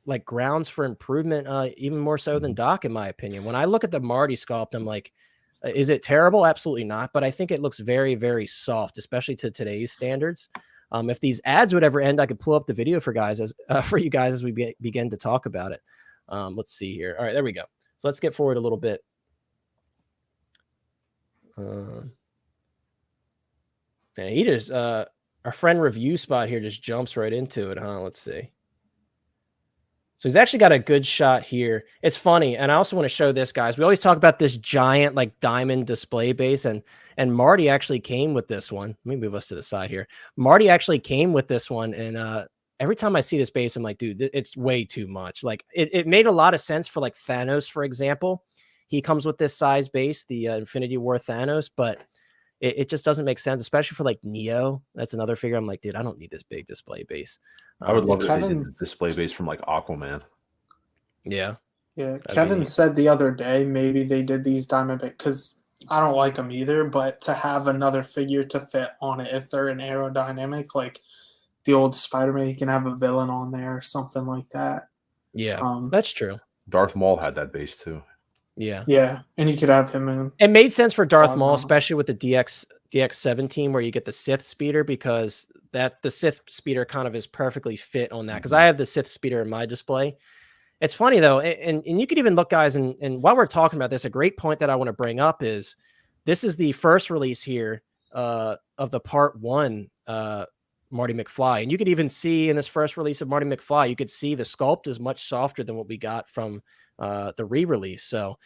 [SPEAKER 1] like grounds for improvement, even more so than Doc, in my opinion. When I look at the Marty sculpt, I'm like, is it terrible? Absolutely not. But I think it looks very, very soft, especially to today's standards. If these ads would ever end, I could pull up the video for you guys as we begin to talk about it. Let's see here. All right, there we go. So let's get forward a little bit. Man, he just our friend Review Spot here just jumps right into it, huh? Let's see. So he's actually got a good shot here. It's funny, and I also want to show this, guys. We always talk about this giant like diamond display base, and Marty actually came with this one. Let me move us to the side here. Marty actually came with this one, and every time I see this base, I'm like, dude, it's way too much. Like it made a lot of sense for like Thanos, for example. He comes with this size base, the Infinity War Thanos, but it just doesn't make sense, especially for like Neo. That's another figure. I'm like, dude, I don't need this big display base.
[SPEAKER 2] I would love if they did the display base from like Aquaman.
[SPEAKER 4] Yeah. Kevin said the other day maybe they did these diamond because I don't like them either, but to have another figure to fit on it if they're an aerodynamic, like the old Spider-Man, you can have a villain on there or something like that.
[SPEAKER 1] Yeah, that's true.
[SPEAKER 2] Darth Maul had that base too.
[SPEAKER 4] Yeah, and you could have him in.
[SPEAKER 1] It made sense for Darth Maul, especially with the DX-17, where you get the Sith speeder, because the Sith speeder kind of is perfectly fit on that. Because I have the Sith speeder in my display. It's funny though, and you could even look, guys, and while we're talking about this, a great point that I want to bring up is this is the first release here of the Part 1 Marty McFly. And you could even see in this first release of Marty McFly, you could see the sculpt is much softer than what we got from the re-release. So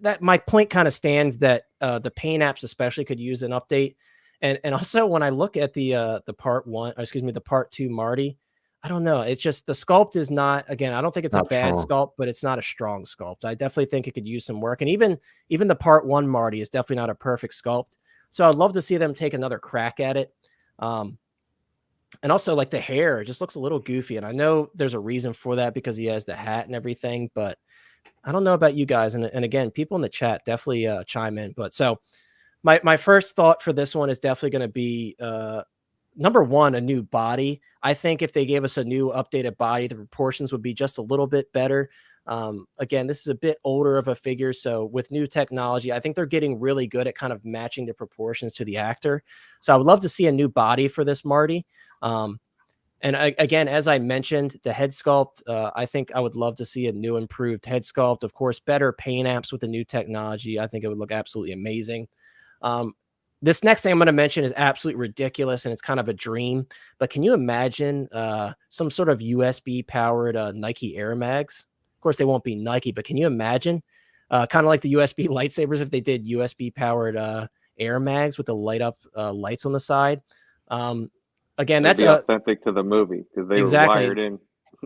[SPEAKER 1] that my point kind of stands that the paint apps especially could use an update. And also when I look at the Part 1, or excuse me, the Part 2 Marty, I don't know. It's just the sculpt is not, again, I don't think it's a bad sculpt, but it's not a strong sculpt. I definitely think it could use some work. And even the Part 1 Marty is definitely not a perfect sculpt. So I'd love to see them take another crack at it. And also, like, the hair just looks a little goofy. And I know there's a reason for that because he has the hat and everything. But I don't know about you guys. And again, people in the chat definitely chime in. But so my first thought for this one is definitely going to be number one, a new body. I think if they gave us a new updated body, the proportions would be just a little bit better. Again, this is a bit older of a figure. So with new technology, I think they're getting really good at kind of matching the proportions to the actor. So I would love to see a new body for this Marty. And again, as I mentioned, the head sculpt, I think I would love to see a new improved head sculpt. Of course, better paint apps with the new technology. I think it would look absolutely amazing. This next thing I'm going to mention is absolutely ridiculous, and it's kind of a dream. But can you imagine some sort of USB-powered Nike Air Mags? Of course, they won't be Nike, but can you imagine kind of like the USB lightsabers if they did USB-powered Air Mags with the light-up lights on the side? Again, that's
[SPEAKER 3] authentic to the movie because they were wired in.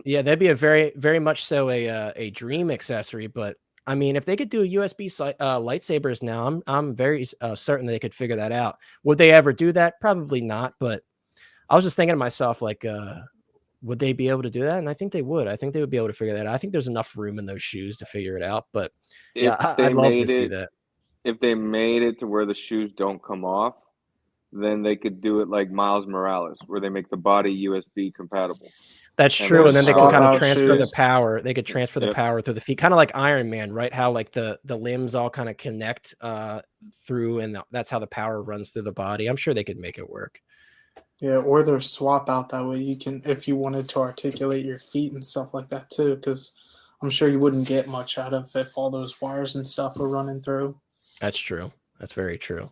[SPEAKER 1] Yeah, that'd be a very, very much so a dream accessory. But I mean, if they could do a USB lightsabers now, I'm very certain they could figure that out. Would they ever do that? Probably not. But I was just thinking to myself, like, would they be able to do that? And I think they would. I think they would be able to figure that out. I think there's enough room in those shoes to figure it out. But yeah, I'd love to see that.
[SPEAKER 3] If they made it to where the shoes don't come off, then they could do it like Miles Morales, where they make the body USB compatible.
[SPEAKER 1] That's true. And then they can kind of transfer the power. They could transfer the power through the feet, kind of like Iron Man, right? How like the limbs all kind of connect through, and that's how the power runs through the body. I'm sure they could make it work.
[SPEAKER 4] Yeah, or their swap out that way. You can, if you wanted to articulate your feet and stuff like that too, because I'm sure you wouldn't get much out of if all those wires and stuff were running through.
[SPEAKER 1] That's true. That's very true.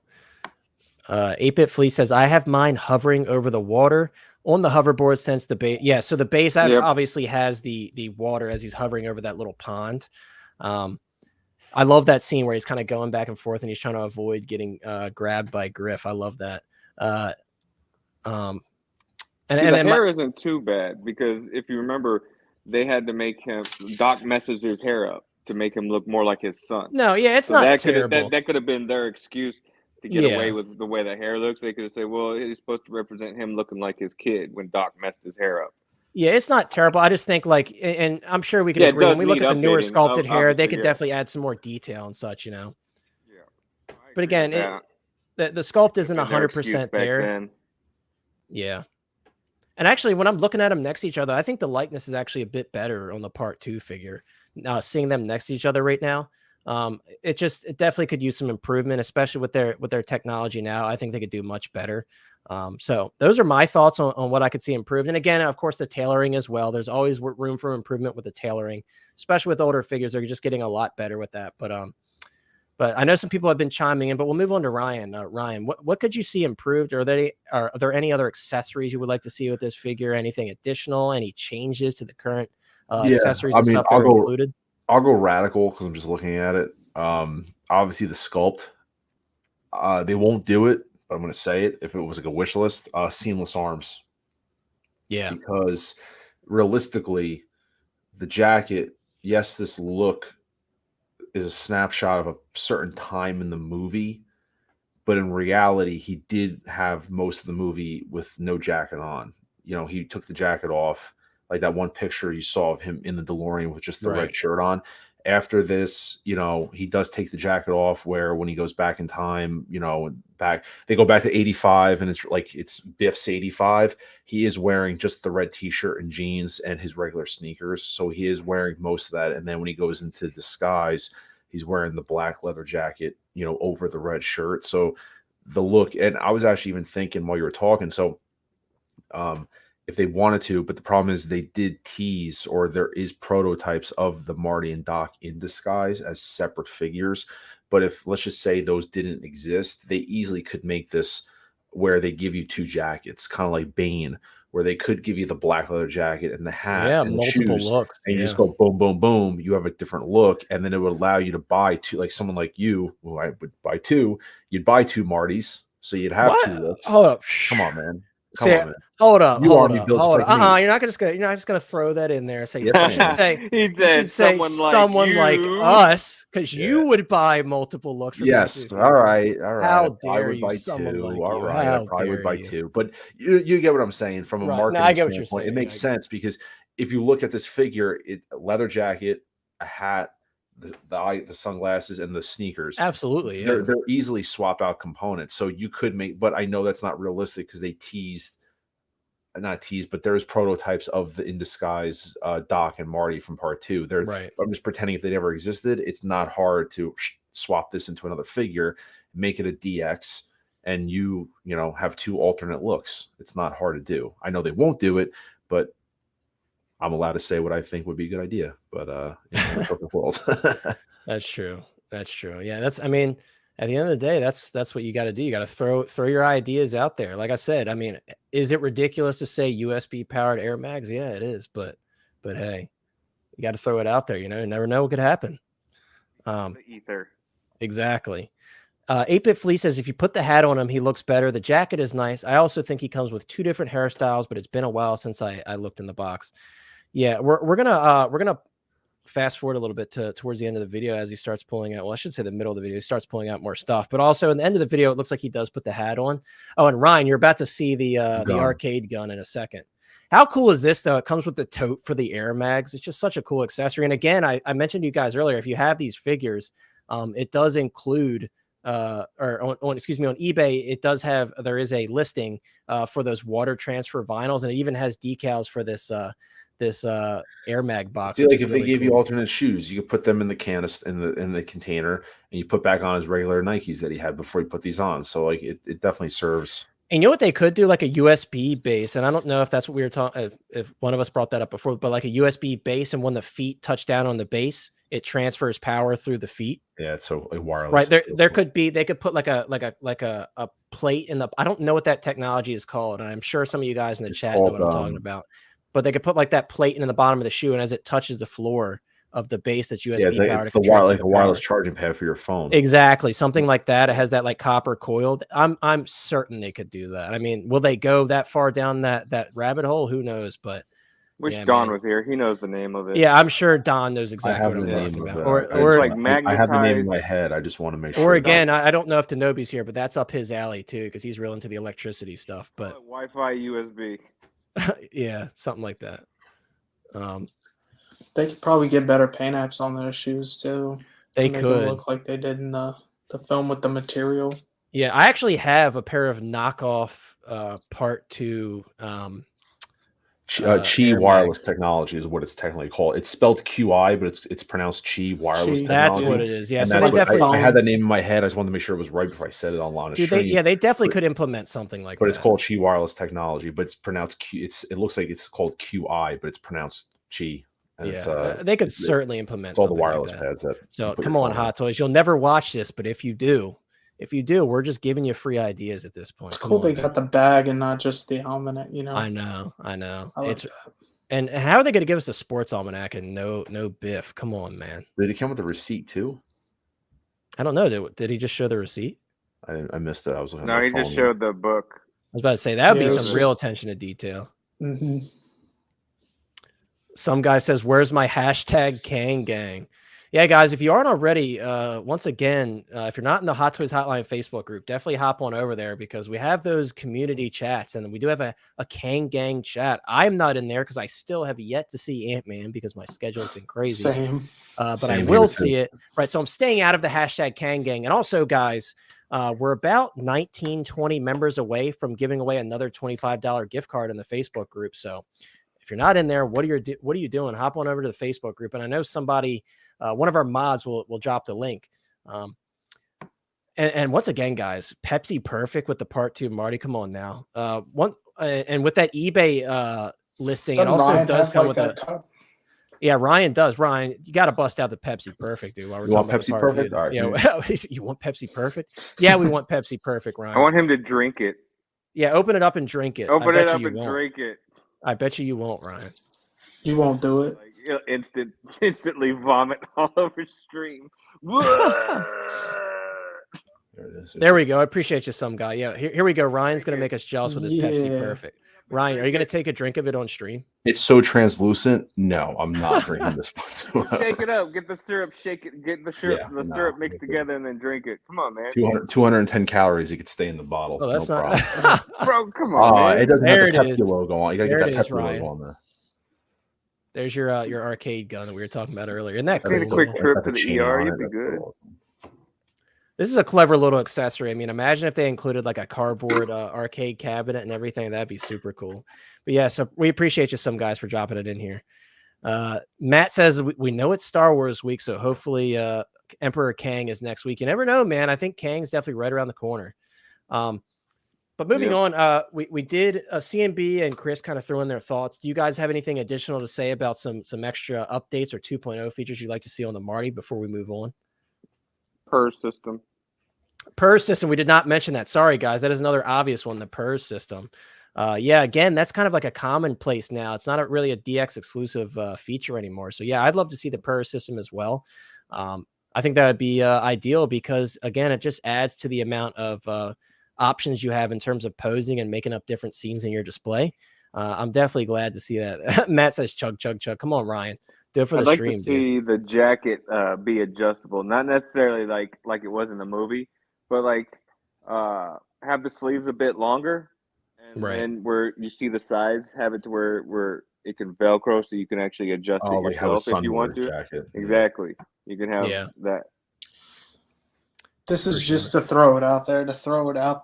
[SPEAKER 1] 8-Bit Flea says, I have mine hovering over the water on the hoverboard since the base. Yeah, so the base obviously has the water as he's hovering over that little pond. I love that scene where he's kind of going back and forth and he's trying to avoid getting grabbed by Griff. I love that.
[SPEAKER 3] And the hair isn't too bad because if you remember, they had to make him, Doc messes his hair up to make him look more like his son.
[SPEAKER 1] No, yeah, it's not terrible.
[SPEAKER 3] That could have been their excuse to get away with the way the hair looks. They could have said, well, he's supposed to represent him looking like his kid when Doc messed his hair up.
[SPEAKER 1] Yeah, it's not terrible. I just think, like, and I'm sure we can agree, when we look at the newer sculpted hair, they could definitely add some more detail and such, you know?
[SPEAKER 3] Yeah.
[SPEAKER 1] But again, the sculpt isn't 100% there. Then. Yeah. And actually, when I'm looking at them next to each other, I think the likeness is actually a bit better on the Part 2 figure. Now, seeing them next to each other right now, it definitely could use some improvement, especially with their technology now. I think they could do much better. So those are my thoughts on what I could see improved. And again, of course, the tailoring as well. There's always room for improvement with the tailoring, especially with older figures. They're just getting a lot better with that. But I know some people have been chiming in, but we'll move on to Ryan. Ryan, what could you see improved? Are there any other accessories you would like to see with this figure? Anything additional? Any changes to the current accessories and stuff that are included?
[SPEAKER 2] I'll go radical because I'm just looking at it. Obviously, the sculpt. They won't do it, but I'm going to say it. If it was like a wish list, seamless arms.
[SPEAKER 1] Yeah.
[SPEAKER 2] Because realistically, the jacket, yes, this look is a snapshot of a certain time in the movie, but in reality, he did have most of the movie with no jacket on. You know, he took the jacket off. Like that one picture you saw of him in the DeLorean with just the red shirt on. After this, you know, he does take the jacket off, where when he goes back in time, you know, they go back to 85, and it's Biff's 85. He is wearing just the red t-shirt and jeans and his regular sneakers. So he is wearing most of that. And then when he goes into disguise, he's wearing the black leather jacket, you know, over the red shirt. So the look, and I was actually even thinking while you were talking, so if they wanted to, but the problem is they did tease, or there is prototypes of the Marty and Doc in disguise as separate figures. But if, let's just say, those didn't exist, they easily could make this where they give you two jackets, kind of like Bane, where they could give you the black leather jacket and the hat and
[SPEAKER 1] multiple
[SPEAKER 2] shoes,
[SPEAKER 1] looks,
[SPEAKER 2] and you just go boom, boom, boom. You have a different look, and then it would allow you to buy two, like someone like you, who I would buy two. You'd buy two Martys, so you'd have two looks.
[SPEAKER 1] Hold up,
[SPEAKER 2] come on, man.
[SPEAKER 1] Come on, man. Hold up. You're
[SPEAKER 2] not
[SPEAKER 1] just gonna throw that in there. Say,
[SPEAKER 2] yes,
[SPEAKER 1] you should say someone like us, because you would buy multiple looks. For
[SPEAKER 2] yes. All right.
[SPEAKER 1] How dare you? Someone like you.
[SPEAKER 2] All right. I probably would buy two. But you get what I'm saying from a marketing standpoint. It makes sense, because if you look at this figure, a leather jacket, a hat, the sunglasses, and the sneakers,
[SPEAKER 1] absolutely,
[SPEAKER 2] they're easily swap out components. So you could make, but I know that's not realistic, because they but there's prototypes of the in disguise Doc and Marty from part 2. I'm just pretending if they never existed. It's not hard to swap this into another figure, make it a DX, and you know, have two alternate looks. It's not hard to do. I know they won't do it, but I'm allowed to say what I think would be a good idea, but in the perfect world.
[SPEAKER 1] That's true. Yeah, I mean, at the end of the day, that's what you got to do. You got to throw your ideas out there. Like I said, I mean, is it ridiculous to say USB powered Air Mags? Yeah, it is. But hey, you got to throw it out there. You know, you never know what could happen.
[SPEAKER 3] The ether.
[SPEAKER 1] Exactly. 8-Bit Flea says, if you put the hat on him, he looks better. The jacket is nice. I also think he comes with 2 different hairstyles, but it's been a while since I looked in the box. Yeah, we're gonna fast forward a little bit towards the end of the video as he starts pulling out. Well, I should say the middle of the video. He starts pulling out more stuff, but also in the end of the video, it looks like he does put the hat on. Oh, and Ryan, you're about to see the arcade gun in a second. How cool is this, though? It comes with the tote for the Air Mags. It's just such a cool accessory. And again, I mentioned to you guys earlier, if you have these figures, it does include on eBay, there is a listing for those water transfer vinyls, and it even has decals for this Air Mag box.
[SPEAKER 2] See, like if they gave you alternate shoes, you could put them in the canister, in the container, and you put back on his regular Nikes that he had before he put these on. So like it definitely serves.
[SPEAKER 1] And you know what they could do, like a USB base, and I don't know if that's what we were talking, if one of us brought that up before, but like a USB base, and when the feet touch down on the base, it transfers power through the feet.
[SPEAKER 2] Yeah, it's so like wireless.
[SPEAKER 1] Right there could be, they could put like a plate in the, I don't know what that technology is called, and I'm sure some of you guys in the chat know what I'm talking about. But they could put like that plate in the bottom of the shoe, and as it touches the floor of the base that's USB powered,
[SPEAKER 2] it's like a wireless charging pad for your phone.
[SPEAKER 1] Exactly, something like that. It has that like copper coiled. I'm certain they could do that. I mean, will they go that far down that rabbit hole? Who knows? But
[SPEAKER 3] wish Don was here. He knows the name of it.
[SPEAKER 1] Yeah, I'm sure Don knows exactly what I'm talking about. Or
[SPEAKER 3] like magnetized.
[SPEAKER 2] I have the name in my head. I just want to make sure.
[SPEAKER 1] Or again, I don't know if Tanobi's here, but that's up his alley too, because he's real into the electricity stuff. But
[SPEAKER 3] Wi-Fi USB.
[SPEAKER 1] Yeah, something like that.
[SPEAKER 4] They could probably get better paint apps on those shoes too.
[SPEAKER 1] They
[SPEAKER 4] could look like they did in the film with the material.
[SPEAKER 1] Yeah, I actually have a pair of knockoff part 2
[SPEAKER 2] Qi wireless technology is what it's technically called. It's spelled QI, but it's pronounced Qi wireless technology.
[SPEAKER 1] That's what it is. Yeah,
[SPEAKER 2] so they definitely. I had that name in my head. I just wanted to make sure it was right before I said it online.
[SPEAKER 1] Dude, they definitely could implement something like that.
[SPEAKER 2] But it's called Qi wireless technology, but it's pronounced Q. It looks like it's called QI, but it's pronounced Qi. And
[SPEAKER 1] yeah, they could certainly implement
[SPEAKER 2] all the wireless pads.
[SPEAKER 1] So come on, Hot Toys. You'll never watch this, but if you do, we're just giving you free ideas at this point.
[SPEAKER 4] It's cool they got the bag and not just the almanac, you know.
[SPEAKER 1] I know. And how are they going to give us a sports almanac and no Biff? Come on, man.
[SPEAKER 2] Did it come with a receipt too?
[SPEAKER 1] I don't know. Did he just show the receipt?
[SPEAKER 2] I missed it. I was looking.
[SPEAKER 3] No, he just showed the book.
[SPEAKER 1] I was about to say that would be some real attention to detail.
[SPEAKER 4] Mm-hmm.
[SPEAKER 1] Some guy says, "Where's my hashtag Kang Gang?" Yeah, guys, if you aren't already, once again, if you're not in the Hot Toys Hotline Facebook group, definitely hop on over there because we have those community chats and we do have a Kang Gang chat. I'm not in there because I still have yet to see Ant-Man because my schedule's been crazy.
[SPEAKER 4] Same.
[SPEAKER 1] But I will see it. Right. So I'm staying out of the hashtag Kang Gang. And also, guys, we're about 19, 20 members away from giving away another $25 gift card in the Facebook group. So if you're not in there, what are you doing? Hop on over to the Facebook group. And I know somebody, one of our mods will drop the link. And once again, guys, Pepsi Perfect with the part 2, Marty, come on now. And with that eBay listing, it also
[SPEAKER 4] Ryan
[SPEAKER 1] does come
[SPEAKER 4] like
[SPEAKER 1] with a cup. Yeah, Ryan does. Ryan, you got to bust out the Pepsi Perfect, dude. While we're talking about
[SPEAKER 2] Pepsi Perfect? All right,
[SPEAKER 1] yeah, you want Pepsi Perfect? Yeah, we want Pepsi Perfect, Ryan.
[SPEAKER 3] I want him to drink it.
[SPEAKER 1] Yeah, open it up and drink it.
[SPEAKER 3] Open it up and drink it.
[SPEAKER 1] I bet you won't, Ryan.
[SPEAKER 4] You won't do it.
[SPEAKER 3] Like, you'll instantly vomit all over stream.
[SPEAKER 2] There it is.
[SPEAKER 1] There we go. I appreciate you, some guy. Yeah, here we go. Ryan's going to make us jealous with his Pepsi Perfect. Ryan, are you going to take a drink of it on stream?
[SPEAKER 2] It's so translucent. No, I'm not drinking this whatsoever.
[SPEAKER 3] Shake it up. Get the syrup. Shake it. Get the syrup mixed together and then drink it. Come on, man.
[SPEAKER 2] 210 calories. You could stay in the bottle.
[SPEAKER 1] Oh, that's
[SPEAKER 2] no
[SPEAKER 1] not.
[SPEAKER 3] Bro, come on, man.
[SPEAKER 2] It doesn't
[SPEAKER 1] there
[SPEAKER 2] have the Pepsi logo on. You got to get that Pepsi logo on there.
[SPEAKER 1] There's your arcade gun that we were talking about earlier. Isn't that cool?
[SPEAKER 3] Take a quick trip to the ER. You'd be good.
[SPEAKER 1] This is a clever little accessory. I mean, imagine if they included like a cardboard arcade cabinet and everything. That'd be super cool. But yeah, so we appreciate you, some guys, for dropping it in here. Matt says we know it's Star Wars week, so hopefully Emperor Kang is next week. You never know, man. I think Kang's definitely right around the corner. But moving on, we did CMB and Chris kind of throw in their thoughts. Do you guys have anything additional to say about some extra updates or 2.0 features you'd like to see on the Marty before we move on?
[SPEAKER 3] PERS system.
[SPEAKER 1] PERS system. We did not mention that. Sorry, guys. That is another obvious one, the PERS system. Yeah, again, that's kind of like a commonplace now. It's not really a DX exclusive feature anymore. So yeah, I'd love to see the PERS system as well. I think that would be ideal because, again, it just adds to the amount of options you have in terms of posing and making up different scenes in your display. I'm definitely glad to see that. Matt says chug, chug, chug. Come on, Ryan. Do it for the stream.
[SPEAKER 3] I'd like to see the jacket be adjustable, not necessarily like it was in the movie, but like have the sleeves a bit longer, and then where you see the sides, have it to where it can Velcro, so you can actually adjust it yourself if you want to.
[SPEAKER 2] Jacket.
[SPEAKER 3] Exactly, you can have that.
[SPEAKER 4] This is just to throw it out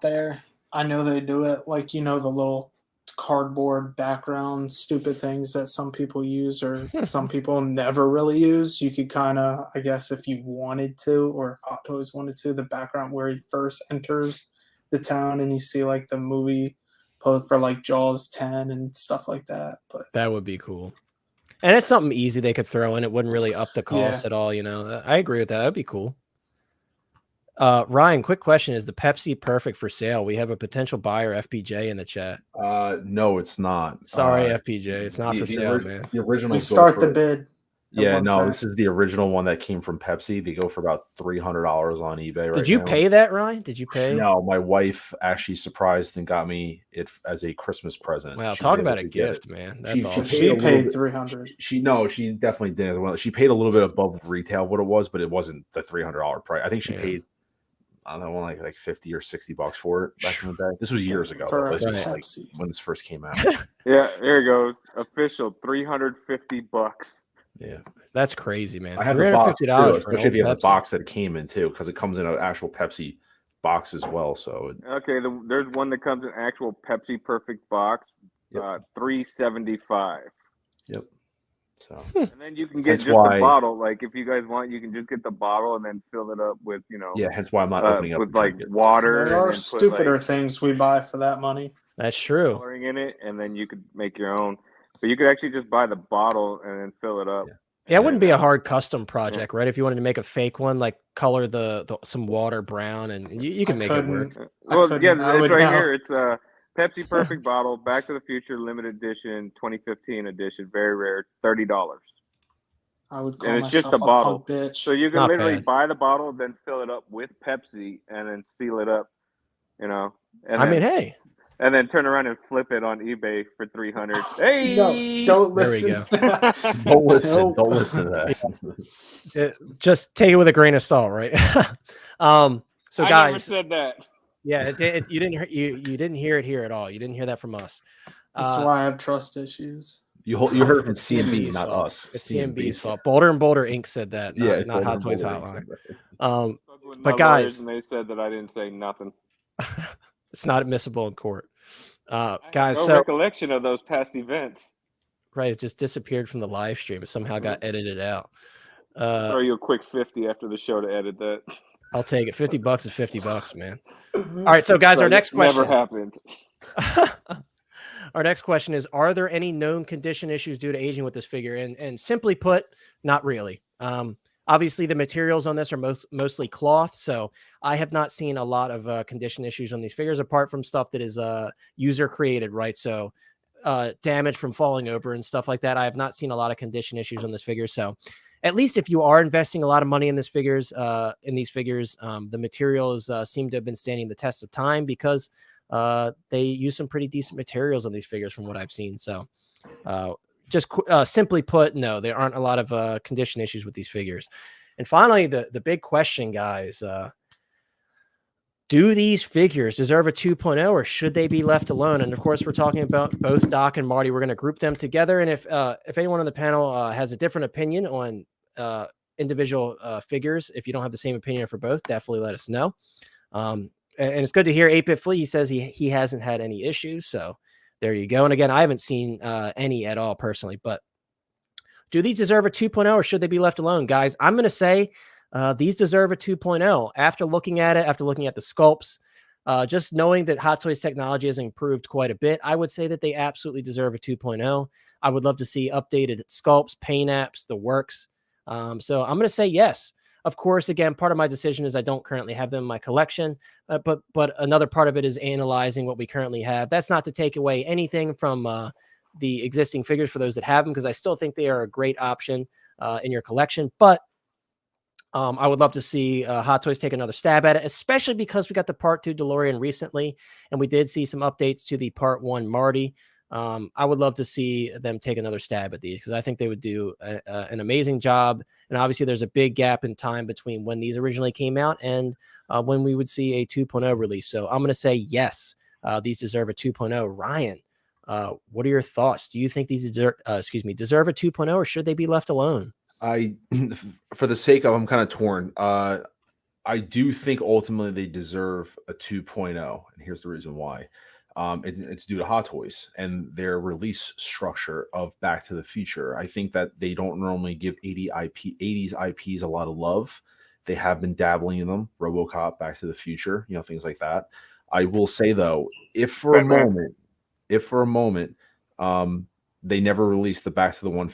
[SPEAKER 4] there. I know they do it, like, the little cardboard background stupid things that some people use or some people never really use. You could kind of, I guess, if you wanted to, or if Hot Toys wanted to, the background where he first enters the town and you see like the movie post for like Jaws 10 and stuff like that. But
[SPEAKER 1] that would be cool. And it's something easy they could throw in. It wouldn't really up the cost at all. I agree with that. That'd be cool. Ryan, quick question. Is the Pepsi Perfect for sale? We have a potential buyer, FPJ, in the chat.
[SPEAKER 2] No, it's not.
[SPEAKER 1] Sorry, FPJ. It's not for sale, man.
[SPEAKER 2] The original.
[SPEAKER 4] We start the bid.
[SPEAKER 2] Yeah, no, this is the original one that came from Pepsi. They go for about $300 on eBay right now.
[SPEAKER 1] Did you pay that, Ryan? Did you pay?
[SPEAKER 2] No, my wife actually surprised and got me it as a Christmas present.
[SPEAKER 1] Wow, talk about a gift, man. That's awesome.
[SPEAKER 4] She paid $300.
[SPEAKER 2] She definitely didn't. Well, she paid a little bit above retail what it was, but it wasn't the $300 price. I think she paid, I don't know, like $50 or $60 for it back in the day. This was years ago. This was like when this first came out.
[SPEAKER 3] Yeah, there it goes. Official $350.
[SPEAKER 1] Yeah, that's crazy, man.
[SPEAKER 2] I have the box too, especially if you have the box that it came in too, because it comes in an actual Pepsi box as well. So
[SPEAKER 3] there's one that comes in actual Pepsi Perfect box, $375.
[SPEAKER 2] Yep. So
[SPEAKER 3] and then you can get just the bottle. Like if you guys want, you can just get the bottle and then fill it up with
[SPEAKER 2] Yeah, hence why I'm not opening up
[SPEAKER 3] with like water.
[SPEAKER 4] There are stupider things we buy for that money.
[SPEAKER 1] That's true.
[SPEAKER 3] Coloring in it, and then you could make your own. But you could actually just buy the bottle and then fill it up.
[SPEAKER 1] Yeah, it wouldn't be a hard custom project, right? If you wanted to make a fake one, like color the some water brown, and you can make it work.
[SPEAKER 3] Well, yeah, it's right here. It's a Pepsi Perfect bottle, Back to the Future limited edition, 2015 edition, very rare, $30.
[SPEAKER 4] I would call
[SPEAKER 3] and it's
[SPEAKER 4] myself
[SPEAKER 3] just a bottle,
[SPEAKER 4] bitch.
[SPEAKER 3] So you can literally buy the bottle, then fill it up with Pepsi, and then seal it up. And
[SPEAKER 1] I mean, hey.
[SPEAKER 3] and then turn around and flip it on eBay for 300. Hey,
[SPEAKER 4] No, don't
[SPEAKER 1] There we
[SPEAKER 4] listen.
[SPEAKER 2] Don't listen.
[SPEAKER 4] Nope.
[SPEAKER 2] Don't listen to that.
[SPEAKER 1] Just take it with a grain of salt, right? So
[SPEAKER 3] I
[SPEAKER 1] guys,
[SPEAKER 3] never said that.
[SPEAKER 1] yeah, you didn't hear it here at all. You didn't hear that from us.
[SPEAKER 4] That's why I have trust issues.
[SPEAKER 2] You heard it from
[SPEAKER 1] CMB's
[SPEAKER 2] CMB, not
[SPEAKER 1] fault.
[SPEAKER 2] us.
[SPEAKER 1] It's CMB's fault. Boulder and Boulder Inc. said that, not Hot Toys Hotline. But guys,
[SPEAKER 3] and they said that I didn't say nothing.
[SPEAKER 1] it's not admissible in court. Guys,
[SPEAKER 3] I have no
[SPEAKER 1] so
[SPEAKER 3] recollection of those past events.
[SPEAKER 1] right, it just disappeared from the live stream. It somehow got edited out.
[SPEAKER 3] Throw you a quick 50 after the show to edit that.
[SPEAKER 1] I'll take it. $50 is $50, man. All right, so guys, our next question.
[SPEAKER 3] Never happened.
[SPEAKER 1] Our next question is: are there any known condition issues due to aging with this figure? And simply put, not really. Obviously, the materials on this are mostly cloth, so I have not seen a lot of condition issues on these figures, apart from stuff that is user created, right? So damage from falling over and stuff like that. I have not seen a lot of condition issues on this figure. So at least if you are investing a lot of money in these figures, the materials seem to have been standing the test of time, because they use some pretty decent materials on these figures from what I've seen. So just simply put, no, there aren't a lot of condition issues with these figures. And finally, the big question, guys, do these figures deserve a 2.0, or should they be left alone? And of course, we're talking about both Doc and Marty. We're going to group them together. And if anyone on the panel has a different opinion on individual figures, if you don't have the same opinion for both, definitely let us know. And it's good to hear 8-Bit Flea. He says he hasn't had any issues. So there you go. And again, I haven't seen any at all personally, but do these deserve a 2.0, or should they be left alone? Guys, I'm going to say these deserve a 2.0. After looking at it, after looking at the sculpts, just knowing that Hot Toys technology has improved quite a bit, I would say that they absolutely deserve a 2.0. I would love to see updated sculpts, paint apps, the works. So I'm going to say yes. Of course, again, part of my decision is I don't currently have them in my collection, but another part of it is analyzing what we currently have. That's not to take away anything from the existing figures for those that have them, because I still think they are a great option in your collection. But I would love to see Hot Toys take another stab at it, especially because we got the Part 2 DeLorean recently, and we did see some updates to the Part 1 Marty. I would love to see them take another stab at these, because I think they would do an amazing job. And obviously, there's a big gap in time between when these originally came out and when we would see a 2.0 release. So I'm going to say yes, these deserve a 2.0. Ryan, what are your thoughts? Do you think these deserve a 2.0, or should they be left alone?
[SPEAKER 2] For the sake of, I'm kind of torn. I do think ultimately they deserve a 2.0, and here's the reason why. It's due to Hot Toys and their release structure of Back to the Future. I think that they don't normally give 80s IPs a lot of love. They have been dabbling in them, RoboCop, Back to the Future, things like that. I will say though, if for a moment, they never released the Back to the One,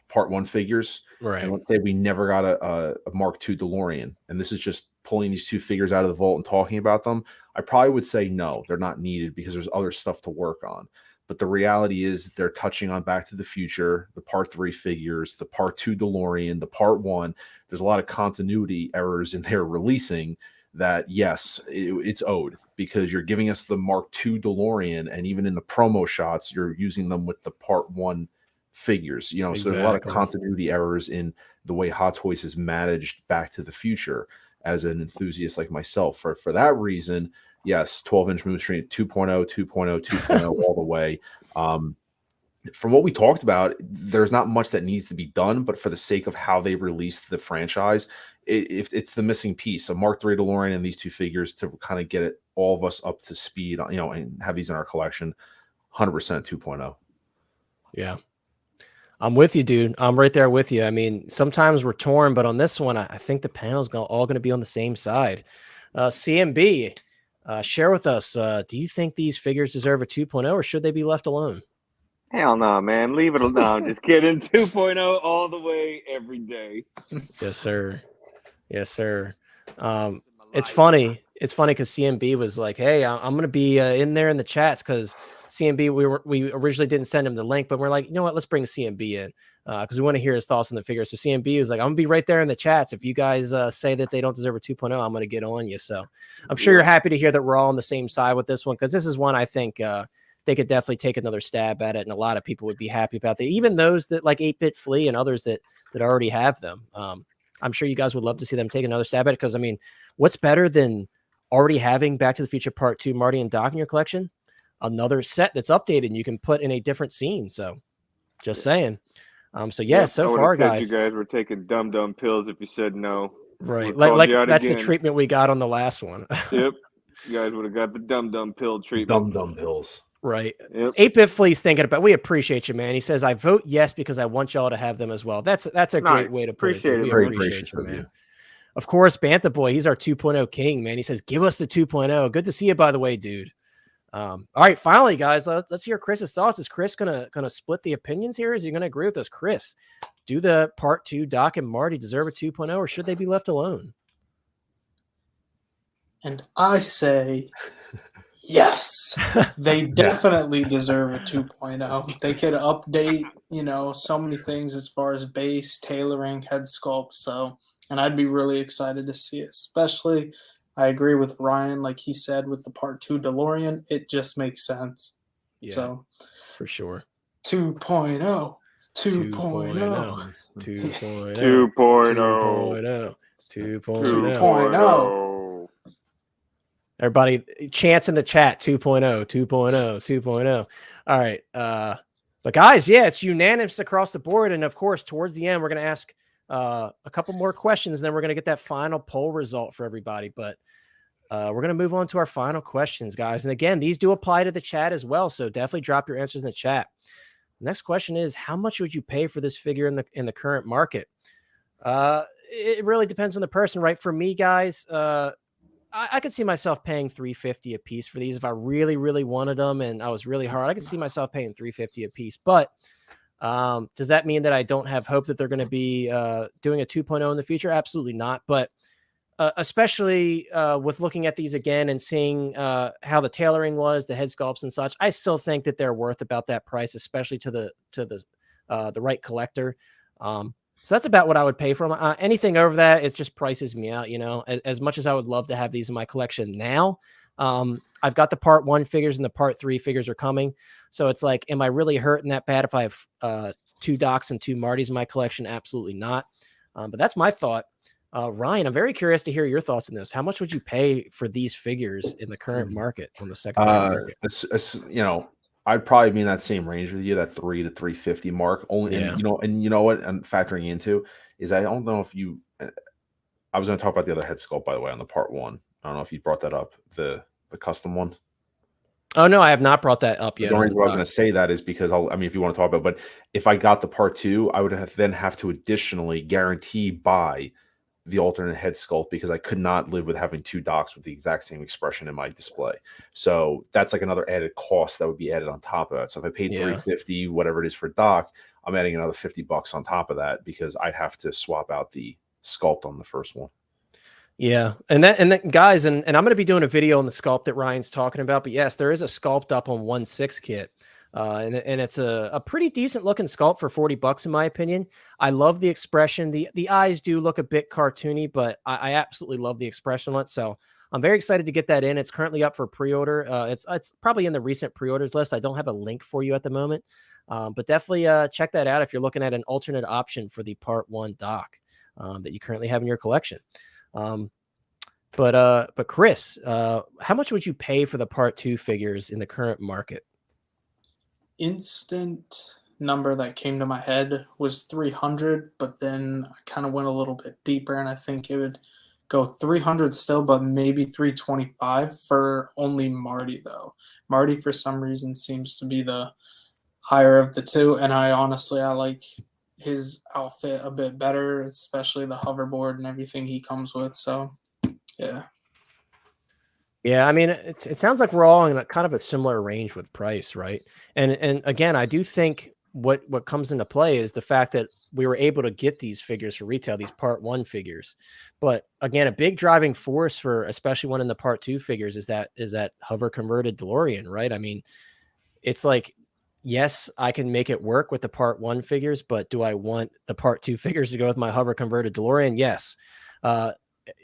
[SPEAKER 2] Part 1 figures,
[SPEAKER 1] right?
[SPEAKER 2] And let's say we never got a Mark II DeLorean, and this is just pulling these two figures out of the vault and talking about them, I probably would say no, they're not needed, because there's other stuff to work on. But the reality is they're touching on Back to the Future, the Part 3 figures, the Part 2 DeLorean, the Part 1. There's a lot of continuity errors in their releasing that, yes, it's owed, because you're giving us the Mark II DeLorean, and even in the promo shots, you're using them with the Part 1 figures. So there's a lot of continuity errors in the way Hot Toys has managed Back to the Future. As an enthusiast like myself, for that reason, yes, 12-inch move screen 2.0, 2.0, 2.0 all the way. From what we talked about, there's not much that needs to be done, but for the sake of how they released the franchise, it's the missing piece. So Mark III DeLorean and these two figures to kind of get all of us up to speed, and have these in our collection, 100% 2.0.
[SPEAKER 1] Yeah. I'm with you, dude. I'm right there with you. I mean, sometimes we're torn, but on this one, I think the panel is all going to be on the same side. CMB, share with us, do you think these figures deserve a 2.0, or should they be left alone?
[SPEAKER 3] Hell no, man. Leave it alone. I'm just kidding. 2.0 all the way every day.
[SPEAKER 1] Yes, sir. Yes, sir. It's funny. It's funny because CMB was like, hey, I'm going to be in there in the chats, because CMB, we originally didn't send him the link, but we're like, you know what, let's bring CMB in. because we want to hear his thoughts on the figure. So CMB was like, I'm gonna be right there in the chats. If you guys say that they don't deserve a 2.0, I'm gonna get on you. So I'm sure you're happy to hear that we're all on the same side with this one, because this is one I think they could definitely take another stab at it, and a lot of people would be happy about that. Even those that like 8-Bit Flea and others that already have them. I'm sure you guys would love to see them take another stab at it, because I mean, what's better than already having Back to the Future Part 2 Marty and Doc in your collection? Another set that's updated and you can put in a different scene. So just saying. So yeah, so far, guys,
[SPEAKER 3] you guys were taking dumb pills if you said no.
[SPEAKER 1] Right, like that's the treatment we got on the last one.
[SPEAKER 3] Yep, you guys would have got the dumb pill treatment.
[SPEAKER 2] Dumb pills.
[SPEAKER 1] Right.
[SPEAKER 3] Yep.
[SPEAKER 1] 8-Bit Flea's thinking about. We appreciate you, man. He says, "I vote yes because I want y'all to have them as well." That's a great way to put
[SPEAKER 3] appreciate
[SPEAKER 1] it. We
[SPEAKER 2] Very
[SPEAKER 1] appreciate
[SPEAKER 2] gracious
[SPEAKER 1] you,
[SPEAKER 2] of
[SPEAKER 1] man.
[SPEAKER 2] you.
[SPEAKER 1] Of course, Bantha Boy, he's our 2.0 king, man. He says, "Give us the 2.0." Good to see you, by the way, dude. All right, finally, guys, let's hear Chris's thoughts. Is Chris gonna split the opinions here? Is he gonna agree with us, Chris? Do the Part 2 Doc and Marty deserve a 2.0, or should they be left alone?
[SPEAKER 4] And I say, yes, they definitely deserve a 2.0. They could update, so many things as far as base, tailoring, head sculpt. So, and I'd be really excited to see it, especially. I agree with Ryan, like he said, with the Part 2 DeLorean. It just makes sense.
[SPEAKER 1] Yeah,
[SPEAKER 4] so
[SPEAKER 1] for sure.
[SPEAKER 4] 2.0.
[SPEAKER 3] 2.0.
[SPEAKER 1] 2.0. Everybody chants in the chat 2.0, 2.0, 2.0. All right. But guys, yeah, it's unanimous across the board. And of course, towards the end, we're going to ask a couple more questions, and then we're going to get that final poll result for everybody. But we're going to move on to our final questions, guys. And again, these do apply to the chat as well. So definitely drop your answers in the chat. Next question is, how much would you pay for this figure in the current market? It really depends on the person, right? For me, guys, I could see myself paying $350 a piece for these if I really, really wanted them and I was really hard. I could see myself paying $350 a piece. But does that mean that I don't have hope that they're going to be doing a 2.0 in the future? Absolutely not. But especially with looking at these again and seeing how the tailoring was, the head sculpts and such, I still think that they're worth about that price, especially to the right collector. So that's about what I would pay for them. Anything over that, it just prices me out, as much as I would love to have these in my collection now. I've got the Part 1 figures and the Part 3 figures are coming. So it's like, am I really hurting that bad if I have 2 Docs and 2 Martys in my collection? Absolutely not. But that's my thought. Ryan, I'm very curious to hear your thoughts on this. How much would you pay for these figures in the current market on the secondary market?
[SPEAKER 2] I'd probably be in that same range with you, that $300 to $350 mark. Only,
[SPEAKER 1] Yeah.
[SPEAKER 2] and you know what I'm factoring into is I don't know if you. I was going to talk about the other head sculpt, by the way, on the Part 1. I don't know if you brought that up, the custom one.
[SPEAKER 1] Oh no, I have not brought that up yet.
[SPEAKER 2] The only reason I was going to say that is because if you want to talk about, but if I got the Part 2, I would then have to additionally guarantee buy the alternate head sculpt, because I could not live with having 2 Docs with the exact same expression in my display. So that's like another added cost that would be added on top of it. So if I paid $350, whatever it is for Doc, I'm adding another $50 on top of that, because I'd have to swap out the sculpt on the first one.
[SPEAKER 1] Yeah. And then guys, and I'm going to be doing a video on the sculpt that Ryan's talking about, but yes, there is a sculpt up on 1/6 kit. And it's a pretty decent looking sculpt for $40 in my opinion. I love the expression. The eyes do look a bit cartoony, but I absolutely love the expression on it. So I'm very excited to get that in. It's currently up for pre-order. It's probably in the recent pre-orders list. I don't have a link for you at the moment, but definitely check that out if you're looking at an alternate option for the Part 1 Doc that you currently have in your collection. But Chris, how much would you pay for the Part 2 figures in the current market?
[SPEAKER 4] Instant number that came to my head was 300, but then I kind of went a little bit deeper, and I think it would go 300 still, but maybe 325 for only Marty, though. Marty, for some reason, seems to be the higher of the two, and I like his outfit a bit better, especially the hoverboard and everything he comes with. So, yeah.
[SPEAKER 1] Yeah, I mean, it sounds like we're all in a kind of a similar range with price, right? And again, I do think what comes into play is the fact that we were able to get these figures for retail, these Part 1 figures. But again, a big driving force for especially one in the Part 2 figures is that hover converted DeLorean, right? I mean, it's like yes, I can make it work with the Part 1 figures, but do I want the Part 2 figures to go with my hover converted DeLorean? Yes.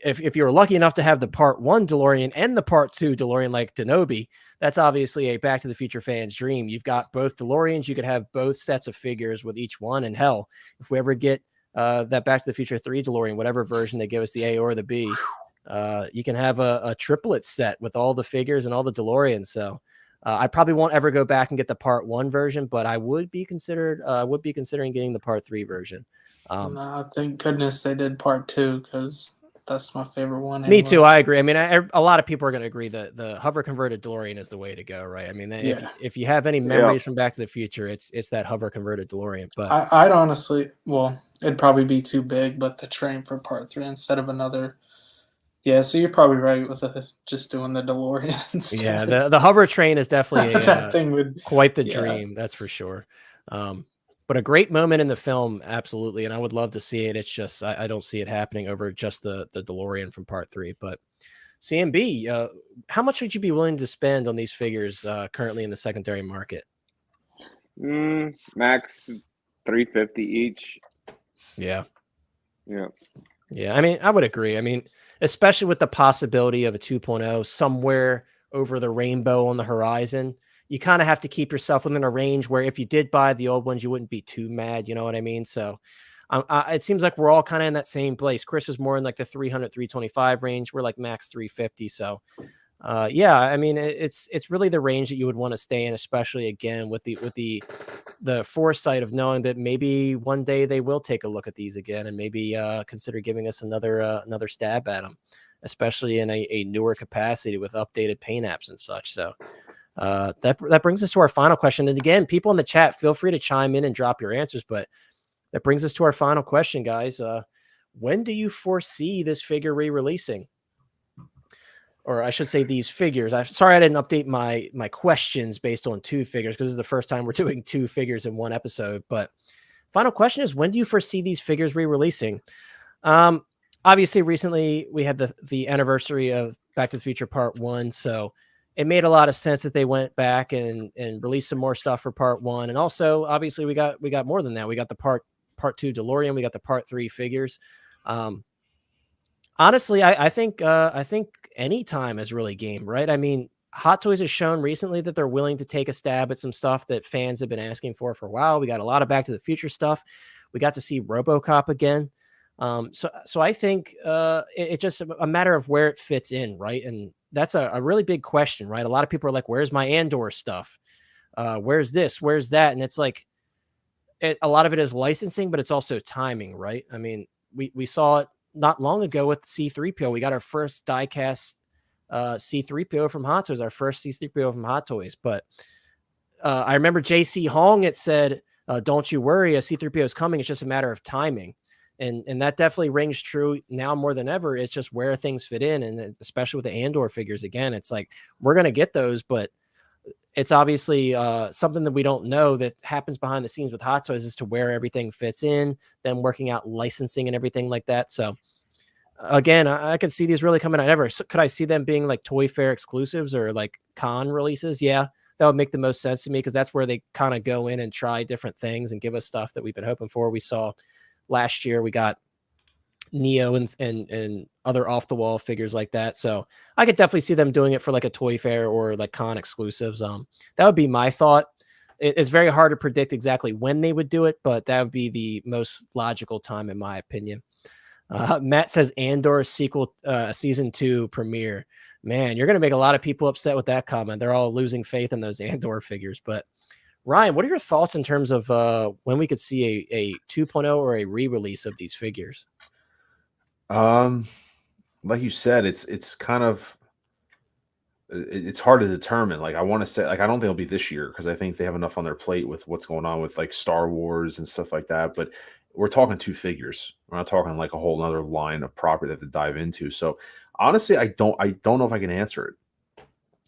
[SPEAKER 1] If you're lucky enough to have the Part 1 DeLorean and the Part 2 DeLorean like Denobi, that's obviously a Back to the Future fan's dream. You've got both DeLoreans. You could have both sets of figures with each one. And hell, if we ever get that Back to the Future 3 DeLorean, whatever version they give us, the A or the B, you can have a triplet set with all the figures and all the DeLoreans. So I probably won't ever go back and get the Part 1 version, but I would be considering getting the Part 3 version.
[SPEAKER 4] No, thank goodness they did Part 2 because that's my favorite one.
[SPEAKER 1] Me too. I agree. I mean, a lot of people are going to agree that the hover converted DeLorean is the way to go, right? I mean, if you have any memories from Back to the Future, it's that hover converted DeLorean. But
[SPEAKER 4] I'd honestly, well, it'd probably be too big, but the train for Part 3 instead of another. Yeah, so you're probably right with just doing the DeLorean instead.
[SPEAKER 1] Yeah, the hover train is definitely
[SPEAKER 4] that thing would
[SPEAKER 1] quite the dream, that's for sure. But a great moment in the film, absolutely, and I would love to see it. It's just I don't see it happening over just the DeLorean from Part 3. But CMB, how much would you be willing to spend on these figures currently in the secondary market?
[SPEAKER 3] Max $350 each.
[SPEAKER 1] Yeah.
[SPEAKER 3] Yeah.
[SPEAKER 1] I mean, I would agree. I mean, especially with the possibility of a 2.0 somewhere over the rainbow on the horizon, you kind of have to keep yourself within a range where if you did buy the old ones, you wouldn't be too mad. You know what I mean? So it seems like we're all kind of in that same place. Chris is more in like the 300, 325 range. We're like max 350. So yeah, I mean, it's really the range that you would want to stay in, especially again with the foresight of knowing that maybe one day they will take a look at these again and maybe consider giving us another stab at them, especially in a newer capacity with updated paint apps and such. So that brings us to our final question. And again, people in the chat, feel free to chime in and drop your answers. But that brings us to our final question, guys. When do you foresee this figure re-releasing? Or I should say these figures. Sorry I didn't update my questions based on 2 figures because this is the first time we're doing 2 figures in one episode. But final question is, when do you foresee these figures re-releasing? Obviously, recently we had the anniversary of Back to the Future Part 1, so it made a lot of sense that they went back and released some more stuff for Part 1. And also, obviously, we got more than that. We got the Part 2 DeLorean. We got the Part 3 figures. Honestly, I think any time is really game, right? I mean, Hot Toys has shown recently that they're willing to take a stab at some stuff that fans have been asking for a while. We got a lot of Back to the Future stuff. We got to see RoboCop again. So I think it's just a matter of where it fits in, right? And that's a really big question, right? A lot of people are like, where's my Andor stuff? Where's this? Where's that? And it's like, a lot of it is licensing, but it's also timing, right? I mean, we saw it not long ago with C-3PO. We got our first diecast C-3PO from Hot Toys, our first C-3PO from Hot Toys. But I remember JC Hong, it said, don't you worry, a C-3PO is coming. It's just a matter of timing. And that definitely rings true now more than ever. It's just where things fit in. And especially with the Andor figures, again, it's like, we're going to get those, but it's obviously something that we don't know that happens behind the scenes with Hot Toys as to where everything fits in, them working out licensing and everything like that. So again, I could see these really coming out ever. So could I see them being like Toy Fair exclusives or like con releases? Yeah, that would make the most sense to me because that's where they kind of go in and try different things and give us stuff that we've been hoping for. We saw last year, we got Neo and other off the wall figures like that. So I could definitely see them doing it for like a Toy Fair or like con exclusives. That would be my thought. It's very hard to predict exactly when they would do it, but that would be the most logical time in my opinion. Matt says Andor sequel season 2 premiere. Man, you're going to make a lot of people upset with that comment. They're all losing faith in those Andor figures. But Ryan, what are your thoughts in terms of when we could see a 2.0 or a re-release of these figures?
[SPEAKER 2] Like you said, it's kind of, it's hard to determine. Like I want to say, like I don't think it'll be this year because I think they have enough on their plate with what's going on with like Star Wars and stuff like that. But we're talking 2 figures. We're not talking like a whole other line of property that to dive into. So honestly, I don't know if I can answer it.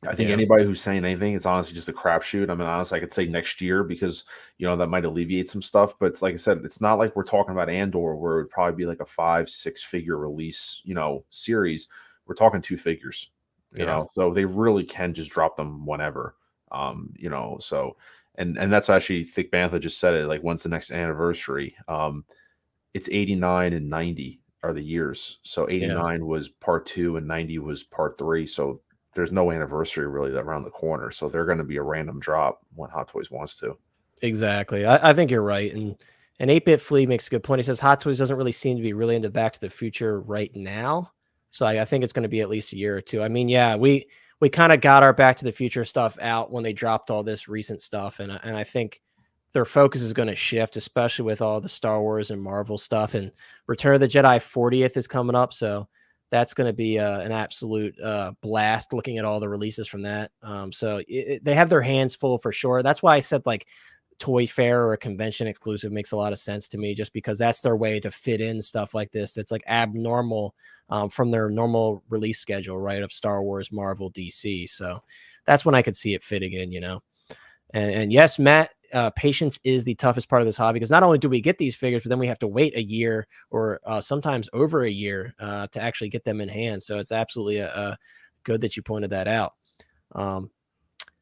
[SPEAKER 2] I think anybody who's saying anything, it's honestly just a crapshoot. I mean, honestly, I could say next year because, you know, that might alleviate some stuff. But it's like I said, it's not like we're talking about Andor where it would probably be like a 5-6 figure release, you know, series. We're talking 2 figures, you know, so they really can just drop them whenever, you know. So And that's actually Thick Bantha just said it. Like, when's the next anniversary? It's 89 and 90 are the years. So 89 was part 2 and 90 was part 3. So there's no anniversary really around the corner. So they're going to be a random drop when Hot Toys wants to.
[SPEAKER 1] Exactly. I think you're right. And 8-Bit Flea makes a good point. He says Hot Toys doesn't really seem to be really into Back to the Future right now. So I think it's going to be at least a year or two. I mean, yeah, we kind of got our Back to the Future stuff out when they dropped all this recent stuff. And I think their focus is going to shift, especially with all the Star Wars and Marvel stuff. And Return of the Jedi 40th is coming up. So that's going to be an absolute blast looking at all the releases from that. So they have their hands full for sure. That's why I said like Toy Fair or a convention exclusive makes a lot of sense to me, just because that's their way to fit in stuff like this. It's like abnormal from their normal release schedule, right? Of Star Wars, Marvel, DC. So that's when I could see it fitting in, you know? And yes, Matt, patience is the toughest part of this hobby, because not only do we get these figures, but then we have to wait a year or sometimes over a year to actually get them in hand. So it's absolutely good that you pointed that out.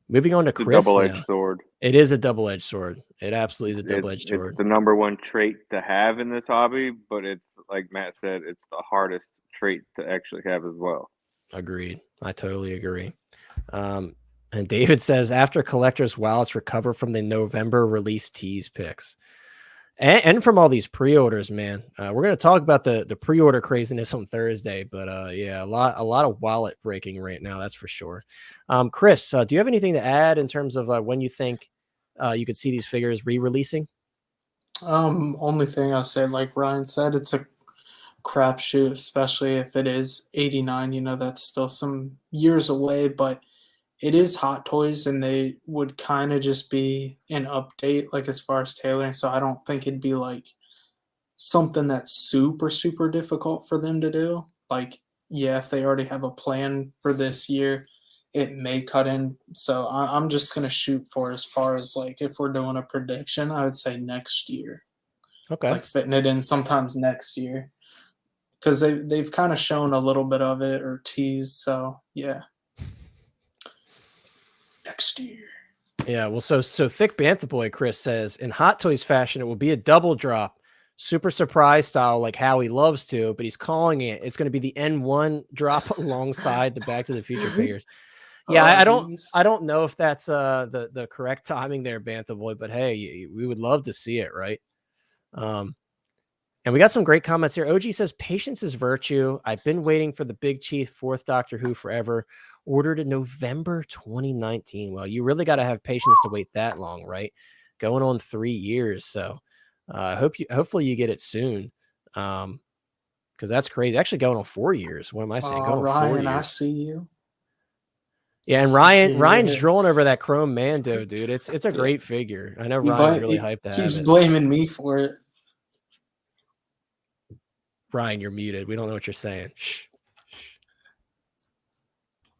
[SPEAKER 1] Moving on to Chris.
[SPEAKER 3] Double-edged sword.
[SPEAKER 1] It is a double-edged sword. It absolutely is a double-edged sword.
[SPEAKER 3] It's the number one trait to have in this hobby, but it's like Matt said, it's the hardest trait to actually have as well.
[SPEAKER 1] Agreed. I totally agree. And David says, after collectors' wallets recover from the November release tease picks and from all these pre-orders, man, we're going to talk about the pre-order craziness on Thursday, but yeah, a lot of wallet breaking right now. That's for sure. Chris, do you have anything to add in terms of when you think you could see these figures re-releasing?
[SPEAKER 4] Only thing I'll say, like Ryan said, it's a crapshoot, especially if it is 89. You know, that's still some years away, but it is Hot Toys, and they would kind of just be an update, like as far as tailoring. So I don't think it'd be like something that's super, super difficult for them to do. Like, yeah, if they already have a plan for this year, it may cut in. So I'm just going to shoot for, as far as like if we're doing a prediction, I would say next year.
[SPEAKER 1] Okay.
[SPEAKER 4] Like fitting it in sometimes next year, because they've kind of shown a little bit of it or teased. So yeah. Next year.
[SPEAKER 1] Yeah, well, so Thick Bantha Boy Chris says, in Hot Toys fashion, it will be a double drop, super surprise style, like Howie loves to, but he's calling it's going to be the N1 drop alongside the Back to the Future figures. Yeah, I don't know if that's the correct timing there, Bantha Boy, but hey, we would love to see it, right? And we got some great comments here. OG says, patience is virtue. I've been waiting for the Big Chief 4th Doctor Who forever. Ordered in November 2019. Well, you really got to have patience to wait that long, right? Going on 3 years. So hopefully you get it soon. Because that's crazy. Actually going on 4 years. What am I saying? Going
[SPEAKER 4] Ryan,
[SPEAKER 1] on 4 years.
[SPEAKER 4] I see you.
[SPEAKER 1] Yeah, and Ryan's drooling over that Chrome Mando, dude. It's a great figure. I know Ryan's really hyped to have it.
[SPEAKER 4] Keeps blaming me for it.
[SPEAKER 1] Ryan, you're muted. We don't know what you're saying. Shh.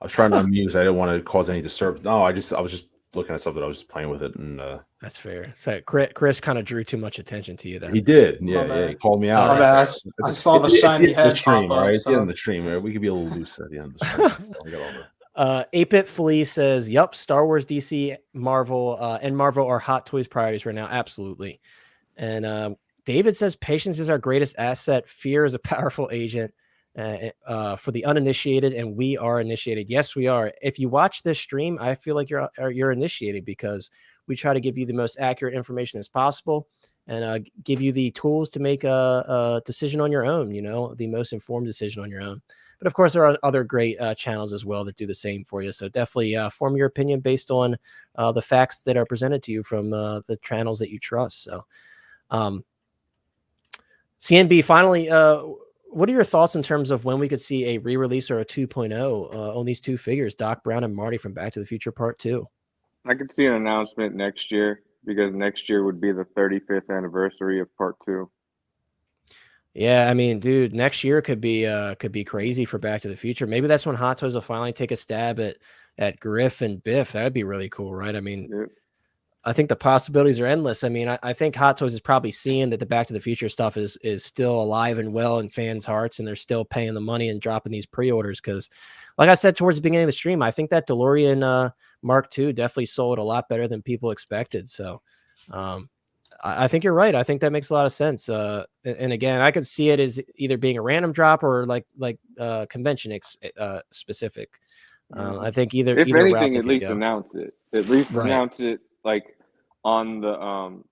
[SPEAKER 2] I was trying to unmute because I didn't want to cause any disturbance. No, I was just looking at something. I was just playing with it, and
[SPEAKER 1] that's fair. So Chris kind of drew too much attention to you there.
[SPEAKER 2] He did. Yeah, he called me out.
[SPEAKER 4] I saw the shiny head
[SPEAKER 2] stream,
[SPEAKER 4] pop up.
[SPEAKER 2] Right? It's the end of the stream. We could be a little loose at the end of the stream. We got all the
[SPEAKER 1] 8-Bit Flea says, "Yup, Star Wars, DC, Marvel, and Marvel are Hot Toys priorities right now. Absolutely." And David says, "Patience is our greatest asset. Fear is a powerful agent." For the uninitiated, and we are initiated. Yes, we are. If you watch this stream, I feel like you're initiated, because we try to give you the most accurate information as possible, and give you the tools to make a decision on your own. You know, the most informed decision on your own. But of course, there are other great channels as well that do the same for you. So definitely form your opinion based on the facts that are presented to you from the channels that you trust. So, CNB, finally. What are your thoughts in terms of when we could see a re-release or a 2.0 on these two figures, Doc Brown and Marty from Back to the Future Part 2?
[SPEAKER 3] I could see an announcement next year, because next year would be the 35th anniversary of Part 2.
[SPEAKER 1] Yeah, I mean, dude, next year could be crazy for Back to the Future. Maybe that's when Hot Toys will finally take a stab at Griff and Biff. That would be really cool, right? I mean, I think the possibilities are endless. I mean, I think Hot Toys is probably seeing that the Back to the Future stuff is still alive and well in fans' hearts, and they're still paying the money and dropping these pre-orders. Because, like I said towards the beginning of the stream, I think that DeLorean Mark II definitely sold a lot better than people expected. So, I think you're right. I think that makes a lot of sense. And again, I could see it as either being a random drop or like convention specific. I think either
[SPEAKER 3] if
[SPEAKER 1] route
[SPEAKER 3] anything,
[SPEAKER 1] they
[SPEAKER 3] at
[SPEAKER 1] could
[SPEAKER 3] least
[SPEAKER 1] go.
[SPEAKER 3] announce it. At least
[SPEAKER 1] Right.
[SPEAKER 3] announce it like on the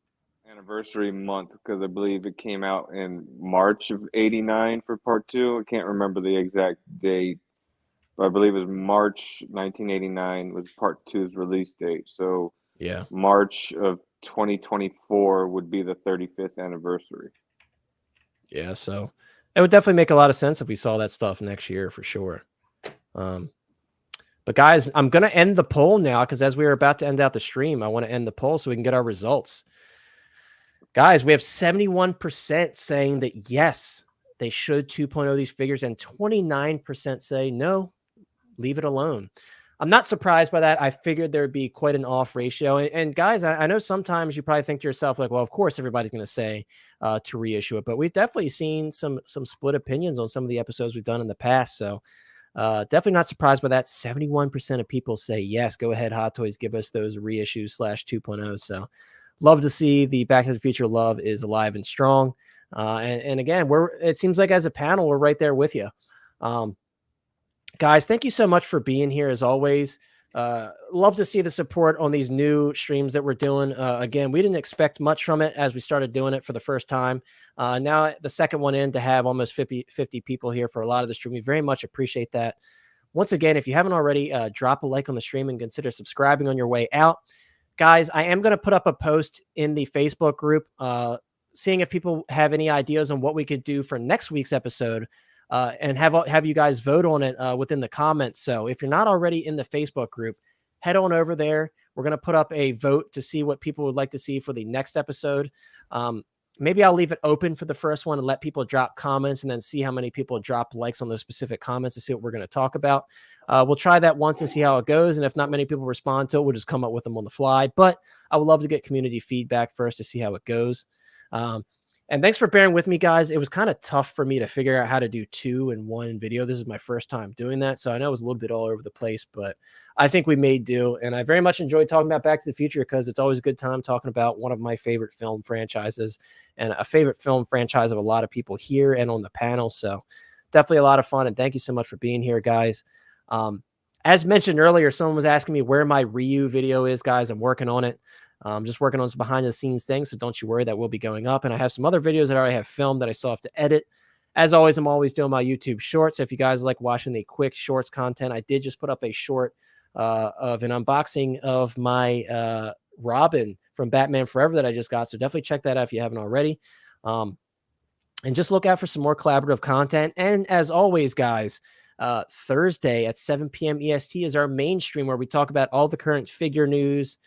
[SPEAKER 3] anniversary month, because I believe it came out in March of '89 for part 2. I can't remember the exact date, but I believe it was March 1989 was part 2's release date. So
[SPEAKER 1] Yeah.
[SPEAKER 3] March of 2024 would be the 35th anniversary.
[SPEAKER 1] Yeah, so it would definitely make a lot of sense if we saw that stuff next year for sure. But guys, I'm going to end the poll now because as we were about to end out the stream, I want to end the poll so we can get our results. Guys, we have 71% saying that yes, they should 2.0 these figures, and 29% say no, leave it alone. I'm not surprised by that. I figured there'd be quite an off ratio. And guys, I know sometimes you probably think to yourself, like, well, of course, everybody's going to say to reissue it. But we've definitely seen some split opinions on some of the episodes we've done in the past. So definitely not surprised by that. 71% of people say, yes, go ahead, Hot Toys, give us those reissues /2.0. So love to see the Back to the Future love is alive and strong. And again, it seems like as a panel, we're right there with you. Guys, thank you so much for being here as always. Love to see the support on these new streams that we're doing. Again, we didn't expect much from it as we started doing it for the first time. Now the second one in to have almost 50 people here for a lot of the stream. We very much appreciate that. Once again, if you haven't already, drop a like on the stream and consider subscribing on your way out. Guys, I am going to put up a post in the Facebook group, seeing if people have any ideas on what we could do for next week's episode. And have you guys vote on it within the comments. So if you're not already in the Facebook group, head on over there. We're going to put up a vote to see what people would like to see for the next episode. Maybe I'll leave it open for the first one and let people drop comments and then see how many people drop likes on those specific comments to see what we're going to talk about. We'll try that once and see how it goes. And if not many people respond to it, we'll just come up with them on the fly. But I would love to get community feedback first to see how it goes. And thanks for bearing with me, guys. It was kind of tough for me to figure out how to do 2 in 1 video. This is my first time doing that, so I know it was a little bit all over the place, but I think we made do. And I very much enjoyed talking about Back to the Future because it's always a good time talking about one of my favorite film franchises and a favorite film franchise of a lot of people here and on the panel. So definitely a lot of fun, and thank you so much for being here, guys. As mentioned earlier, someone was asking me where my Ryu video is, guys. I'm working on it. I'm just working on some behind the scenes things, so don't you worry, that will be going up. And I have some other videos that I already have filmed that I still have to edit. As always, I'm always doing my YouTube shorts. So if you guys like watching the quick shorts content, I did just put up a short of an unboxing of my Robin from Batman Forever that I just got. So definitely check that out if you haven't already. And just look out for some more collaborative content. And as always, guys, Thursday at 7 p.m. EST is our main stream where we talk about all the current figure news,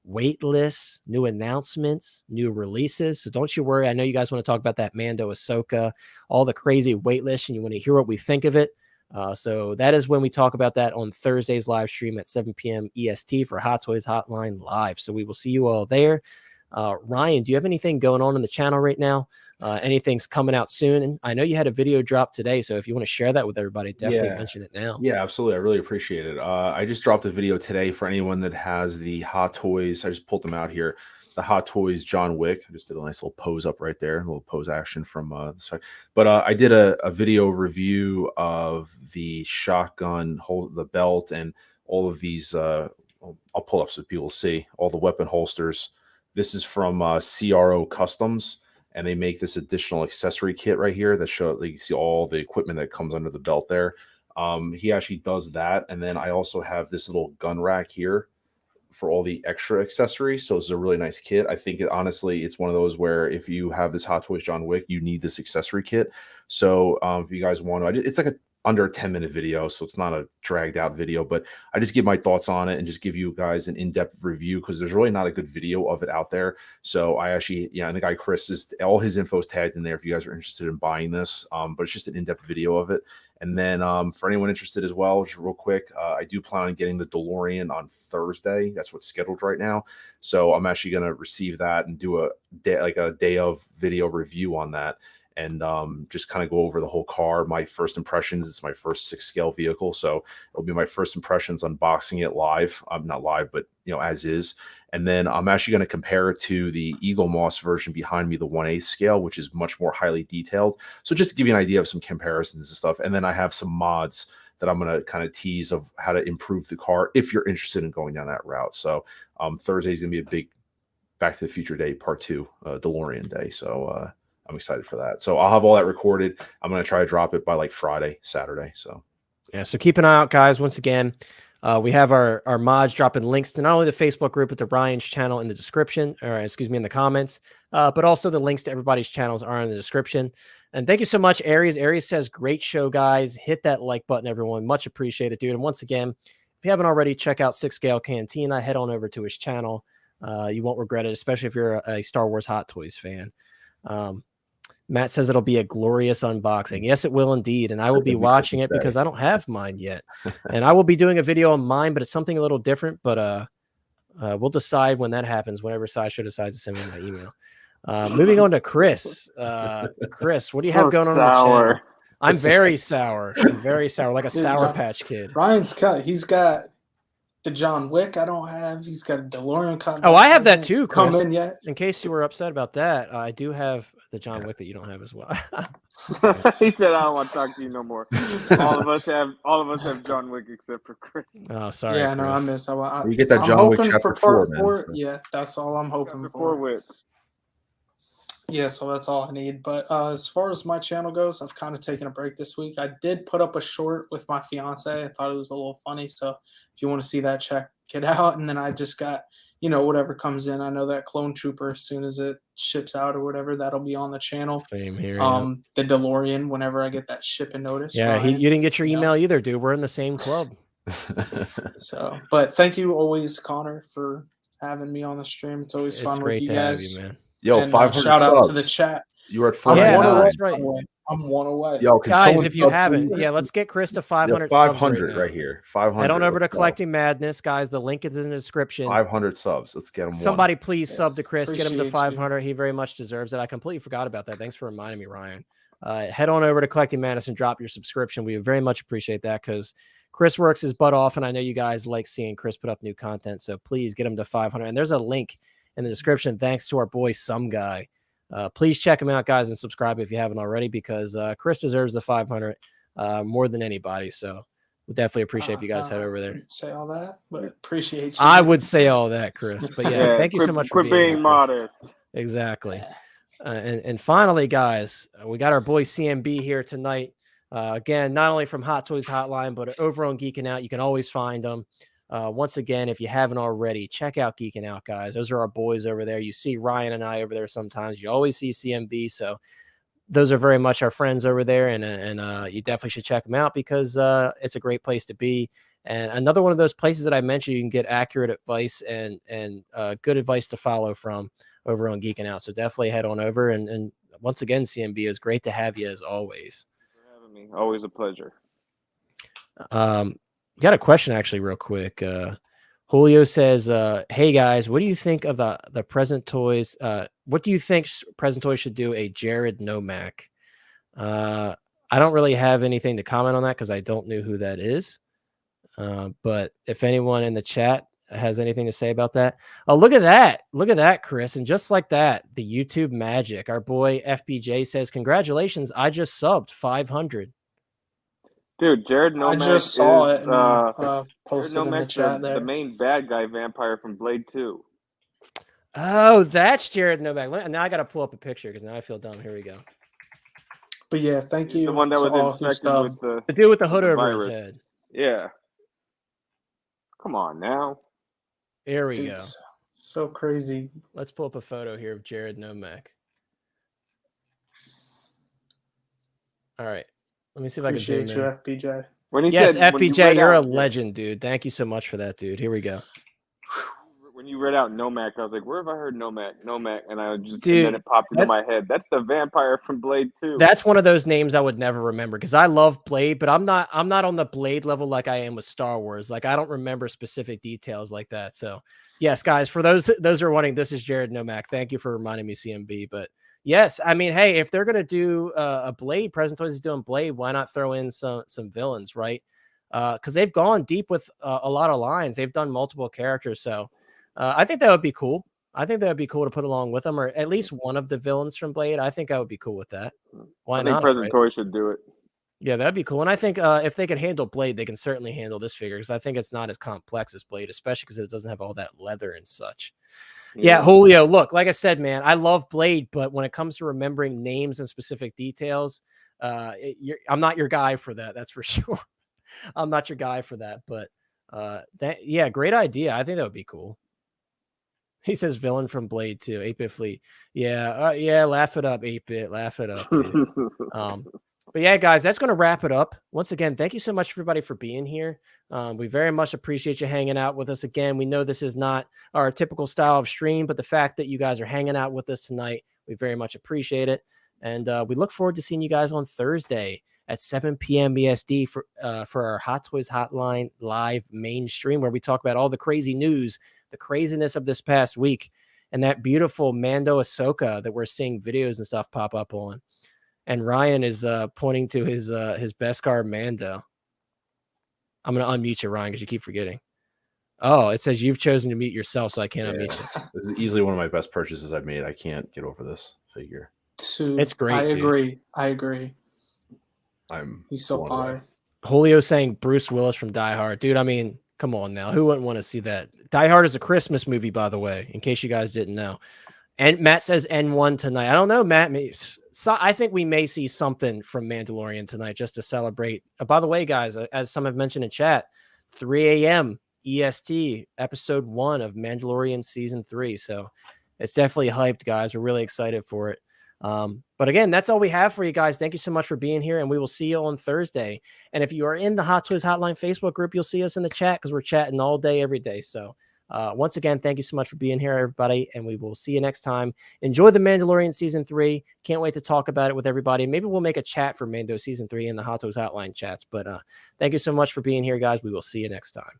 [SPEAKER 1] wait lists, new announcements, new releases. So don't you worry. I know you guys want to talk about that Mando, Ahsoka, all the crazy wait lists, and you want to hear what we think of it. So that is when we talk about that on Thursday's live stream at 7 p.m. EST for Hot Toys Hotline Live. So we will see you all there. Ryan, do you have anything going on in the channel right now? Anything's coming out soon? And I know you had a video drop today, so if you want to share that with everybody, definitely mention it now.
[SPEAKER 2] Yeah, absolutely. I really appreciate it. I just dropped a video today for anyone that has the Hot Toys. I just pulled them out here. The Hot Toys John Wick. I just did a nice little pose up right there, a little pose action from the side. But I did a video review of the shotgun, the belt, and all of these. I'll pull up so people see all the weapon holsters. This is from CRO Customs, and they make this additional accessory kit right here that show you see all the equipment that comes under the belt there. He actually does that, and then I also have this little gun rack here for all the extra accessories. So it's a really nice kit. I think honestly, it's one of those where if you have this Hot Toys John Wick, you need this accessory kit. So if you guys want to, it's like under a 10-minute video, so it's not a dragged out video, but I just give my thoughts on it and just give you guys an in-depth review because there's really not a good video of it out there. So I actually, and the guy Chris, is all his info is tagged in there if you guys are interested in buying this, but it's just an in-depth video of it. And then for anyone interested as well, just real quick, I do plan on getting the DeLorean on Thursday. That's what's scheduled right now. So I'm actually going to receive that and do a day of video review on that, and just kind of go over the whole car, my first impressions. It's my first 6-scale vehicle, so it'll be my first impressions unboxing it live. Not live, but as is. And then I'm actually going to compare it to the Eagle Moss version behind me, the 1/8 scale, which is much more highly detailed. So just to give you an idea of some comparisons and stuff. And then I have some mods that I'm going to kind of tease of how to improve the car if you're interested in going down that route. So Thursday is going to be a big Back to the Future Day Part 2 DeLorean day. So I'm excited for that. So I'll have all that recorded. I'm going to try to drop it by like Friday, Saturday. So
[SPEAKER 1] yeah, so keep an eye out, guys. Once again, we have our mods dropping links to not only the Facebook group, but to Ryan's channel in the description, or excuse me, in the comments, but also the links to everybody's channels are in the description. And thank you so much, Aries. Aries says, great show, guys. Hit that like button, everyone. Much appreciated, dude. And once again, if you haven't already, check out 6-Scale Cantina. Head on over to his channel. You won't regret it, especially if you're a Star Wars Hot Toys fan. Matt says it'll be a glorious unboxing. Yes, it will indeed. And I will be watching it because I don't have mine yet. And I will be doing a video on mine, but it's something a little different. But we'll decide when that happens, whenever Sideshow decides to send me my email. Moving on to Chris. Chris, what do you have going on the channel? I'm very sour. I'm very sour, like a Sour Patch Kid.
[SPEAKER 4] Ryan's cut. He's got the John Wick I don't have. He's got a DeLorean cut.
[SPEAKER 1] Oh, I have that too, Chris.
[SPEAKER 4] Come in yet?
[SPEAKER 1] In case you were upset about that, I do have the John Wick that you don't have as well.
[SPEAKER 3] He said, "I don't want to talk to you no more." All of us have John Wick except for Chris.
[SPEAKER 1] Oh, sorry.
[SPEAKER 4] Yeah,
[SPEAKER 1] Chris.
[SPEAKER 4] no, I miss.
[SPEAKER 2] You get that John Wick chapter 4, man. So.
[SPEAKER 4] Yeah, that's all I'm hoping for. Yeah, so that's all I need. But as far as my channel goes, I've kind of taken a break this week. I did put up a short with my fiance. I thought it was a little funny. So if you want to see that, check it out. And then I just got, whatever comes in. I know that Clone Trooper, as soon as it ships out or whatever, that'll be on the channel.
[SPEAKER 1] Same here.
[SPEAKER 4] The DeLorean, whenever I get that shipping notice.
[SPEAKER 1] Yeah, you didn't get your email either, dude. We're in the same club.
[SPEAKER 4] So, but thank you always, Connor, for having me on the stream. It's always fun with you guys.
[SPEAKER 1] Have you, man.
[SPEAKER 2] Yo,
[SPEAKER 4] and
[SPEAKER 2] 500
[SPEAKER 4] shout
[SPEAKER 2] subs.
[SPEAKER 4] out to the chat.
[SPEAKER 2] You were at
[SPEAKER 1] 499.
[SPEAKER 4] That's
[SPEAKER 1] right.
[SPEAKER 4] I'm one away.
[SPEAKER 2] Yo,
[SPEAKER 1] guys, if you haven't, let's get Chris to 500 subs
[SPEAKER 2] 500 right here. 500.
[SPEAKER 1] Head on over to Collecting Madness, guys. The link is in the description.
[SPEAKER 2] 500 subs. Let's get him.
[SPEAKER 1] Somebody please sub to Chris. Get him to 500.
[SPEAKER 4] You.
[SPEAKER 1] He very much deserves it. I completely forgot about that. Thanks for reminding me, Ryan. Head on over to Collecting Madness and drop your subscription. We very much appreciate that because Chris works his butt off, and I know you guys like seeing Chris put up new content. So please get him to 500. And there's a link in the description. Thanks to our boy, Some Guy. Please check him out, guys, and subscribe if you haven't already, because Chris deserves the 500 more than anybody. So we definitely appreciate if you guys head over there.
[SPEAKER 4] Say all that, but appreciate you.
[SPEAKER 1] I would say all that, Chris. But yeah, thank you so much for
[SPEAKER 3] being modest.
[SPEAKER 1] Exactly. And finally, guys, we got our boy CMB here tonight. Again, not only from Hot Toys Hotline, but over on Geeking Out. You can always find them. Once again, if you haven't already, check out Geeking Out, guys. Those are our boys over there. You see Ryan and I over there sometimes. You always see CMB. So those are very much our friends over there. And you definitely should check them out because it's a great place to be. And another one of those places that I mentioned, you can get accurate advice and good advice to follow from over on Geeking Out. So definitely head on over. And once again, CMB, is great to have you as always.
[SPEAKER 3] Thanks for having me. Always a pleasure.
[SPEAKER 1] Got a question actually real quick. Julio says, hey guys, what do you think of the Present Toys? What do you think Present Toys should do a Jared Nomak? I don't really have anything to comment on that because I don't know who that is. But if anyone in the chat has anything to say about that. Oh, look at that. Look at that, Chris. And just like that, the YouTube magic. Our boy FBJ says, congratulations. I just subbed 500.
[SPEAKER 3] Dude, Jared Nomak.
[SPEAKER 4] I just saw it and
[SPEAKER 3] Jared
[SPEAKER 4] posted in the
[SPEAKER 3] Nomak's
[SPEAKER 4] chat there.
[SPEAKER 3] the main bad guy vampire from Blade 2.
[SPEAKER 1] Oh, that's Jared Nomak. Now I got to pull up a picture because now I feel dumb. Here we go.
[SPEAKER 4] But yeah, thank you.
[SPEAKER 3] The one that was infected with
[SPEAKER 1] the dude with the hood over
[SPEAKER 3] virus.
[SPEAKER 1] his head.
[SPEAKER 3] Yeah. Come on now.
[SPEAKER 1] Here we go.
[SPEAKER 4] So crazy.
[SPEAKER 1] Let's pull up a photo here of Jared Nomak. All right. Let me see if I can zoom in.
[SPEAKER 4] Appreciate you, FBJ.
[SPEAKER 3] When he
[SPEAKER 1] yes,
[SPEAKER 3] said,
[SPEAKER 1] FBJ, you're a legend, dude. Thank you so much for that, dude. Here we go.
[SPEAKER 3] When you read out Nomak, I was like, where have I heard Nomak? Nomak, and I just
[SPEAKER 1] Dude,
[SPEAKER 3] and then it popped into my head. That's the vampire from Blade 2.
[SPEAKER 1] That's one of those names I would never remember because I love Blade, but I'm not on the Blade level like I am with Star Wars. Like I don't remember specific details like that. So yes, guys, for those who are wanting, this is Jared Nomak. Thank you for reminding me, CMB. But yes, I mean, hey, if they're gonna do a Blade, Present Toys is doing Blade, why not throw in some villains, right? Because they've gone deep with a lot of lines. They've done multiple characters, so I think that would be cool. I think that would be cool to put along with them, or at least one of the villains from Blade. I think I would be cool with that. Why
[SPEAKER 3] I think
[SPEAKER 1] not?
[SPEAKER 3] Present
[SPEAKER 1] Right?
[SPEAKER 3] Toy should do it.
[SPEAKER 1] Yeah, that'd be cool. And I think if they could handle Blade, they can certainly handle this figure because I think it's not as complex as Blade, especially because it doesn't have all that leather and such. Yeah, Julio, look, like I said, man, I love Blade, but when it comes to remembering names and specific details, I'm not your guy for that. That's for sure. I'm not your guy for that, but yeah, great idea. I think that would be cool. He says villain from Blade 2, 8-bit fleet. Yeah, yeah, laugh it up, 8-bit, laugh it up, dude. But yeah, guys, that's going to wrap it up. Once again, thank you so much, everybody, for being here. We very much appreciate you hanging out with us again. We know this is not our typical style of stream, but the fact that you guys are hanging out with us tonight, we very much appreciate it. And we look forward to seeing you guys on Thursday at 7 p.m. EST for our Hot Toys Hotline live main stream, where we talk about all the crazy news, the craziness of this past week, and that beautiful Mando Ahsoka that we're seeing videos and stuff pop up on. And Ryan is pointing to his Beskar Mando. I'm going to unmute you, Ryan, because you keep forgetting. Oh, it says you've chosen to mute yourself, so I can't unmute you.
[SPEAKER 2] This is easily one of my best purchases I've made. I can't get over this figure.
[SPEAKER 1] It's great.
[SPEAKER 4] I agree. I agree. He's so fire.
[SPEAKER 1] Julio saying Bruce Willis from Die Hard. Dude, I mean, come on now. Who wouldn't want to see that? Die Hard is a Christmas movie, by the way, in case you guys didn't know. And Matt says N1 tonight. I don't know, Matt. So I think we may see something from Mandalorian tonight just to celebrate. By the way, guys, as some have mentioned in chat, 3 a.m. EST, episode 1 of Mandalorian season 3. So it's definitely hyped, guys. We're really excited for it. But again, that's all we have for you guys. Thank you so much for being here, and we will see you on Thursday. And if you are in the Hot Toys Hotline Facebook group, you'll see us in the chat because we're chatting all day, every day. So once again, thank you so much for being here, everybody, and we will see you next time. Enjoy the Mandalorian season 3. Can't wait to talk about it with everybody. Maybe we'll make a chat for Mando season 3 in the Hot Toys Hotline chats. But thank you so much for being here, guys. We will see you next time.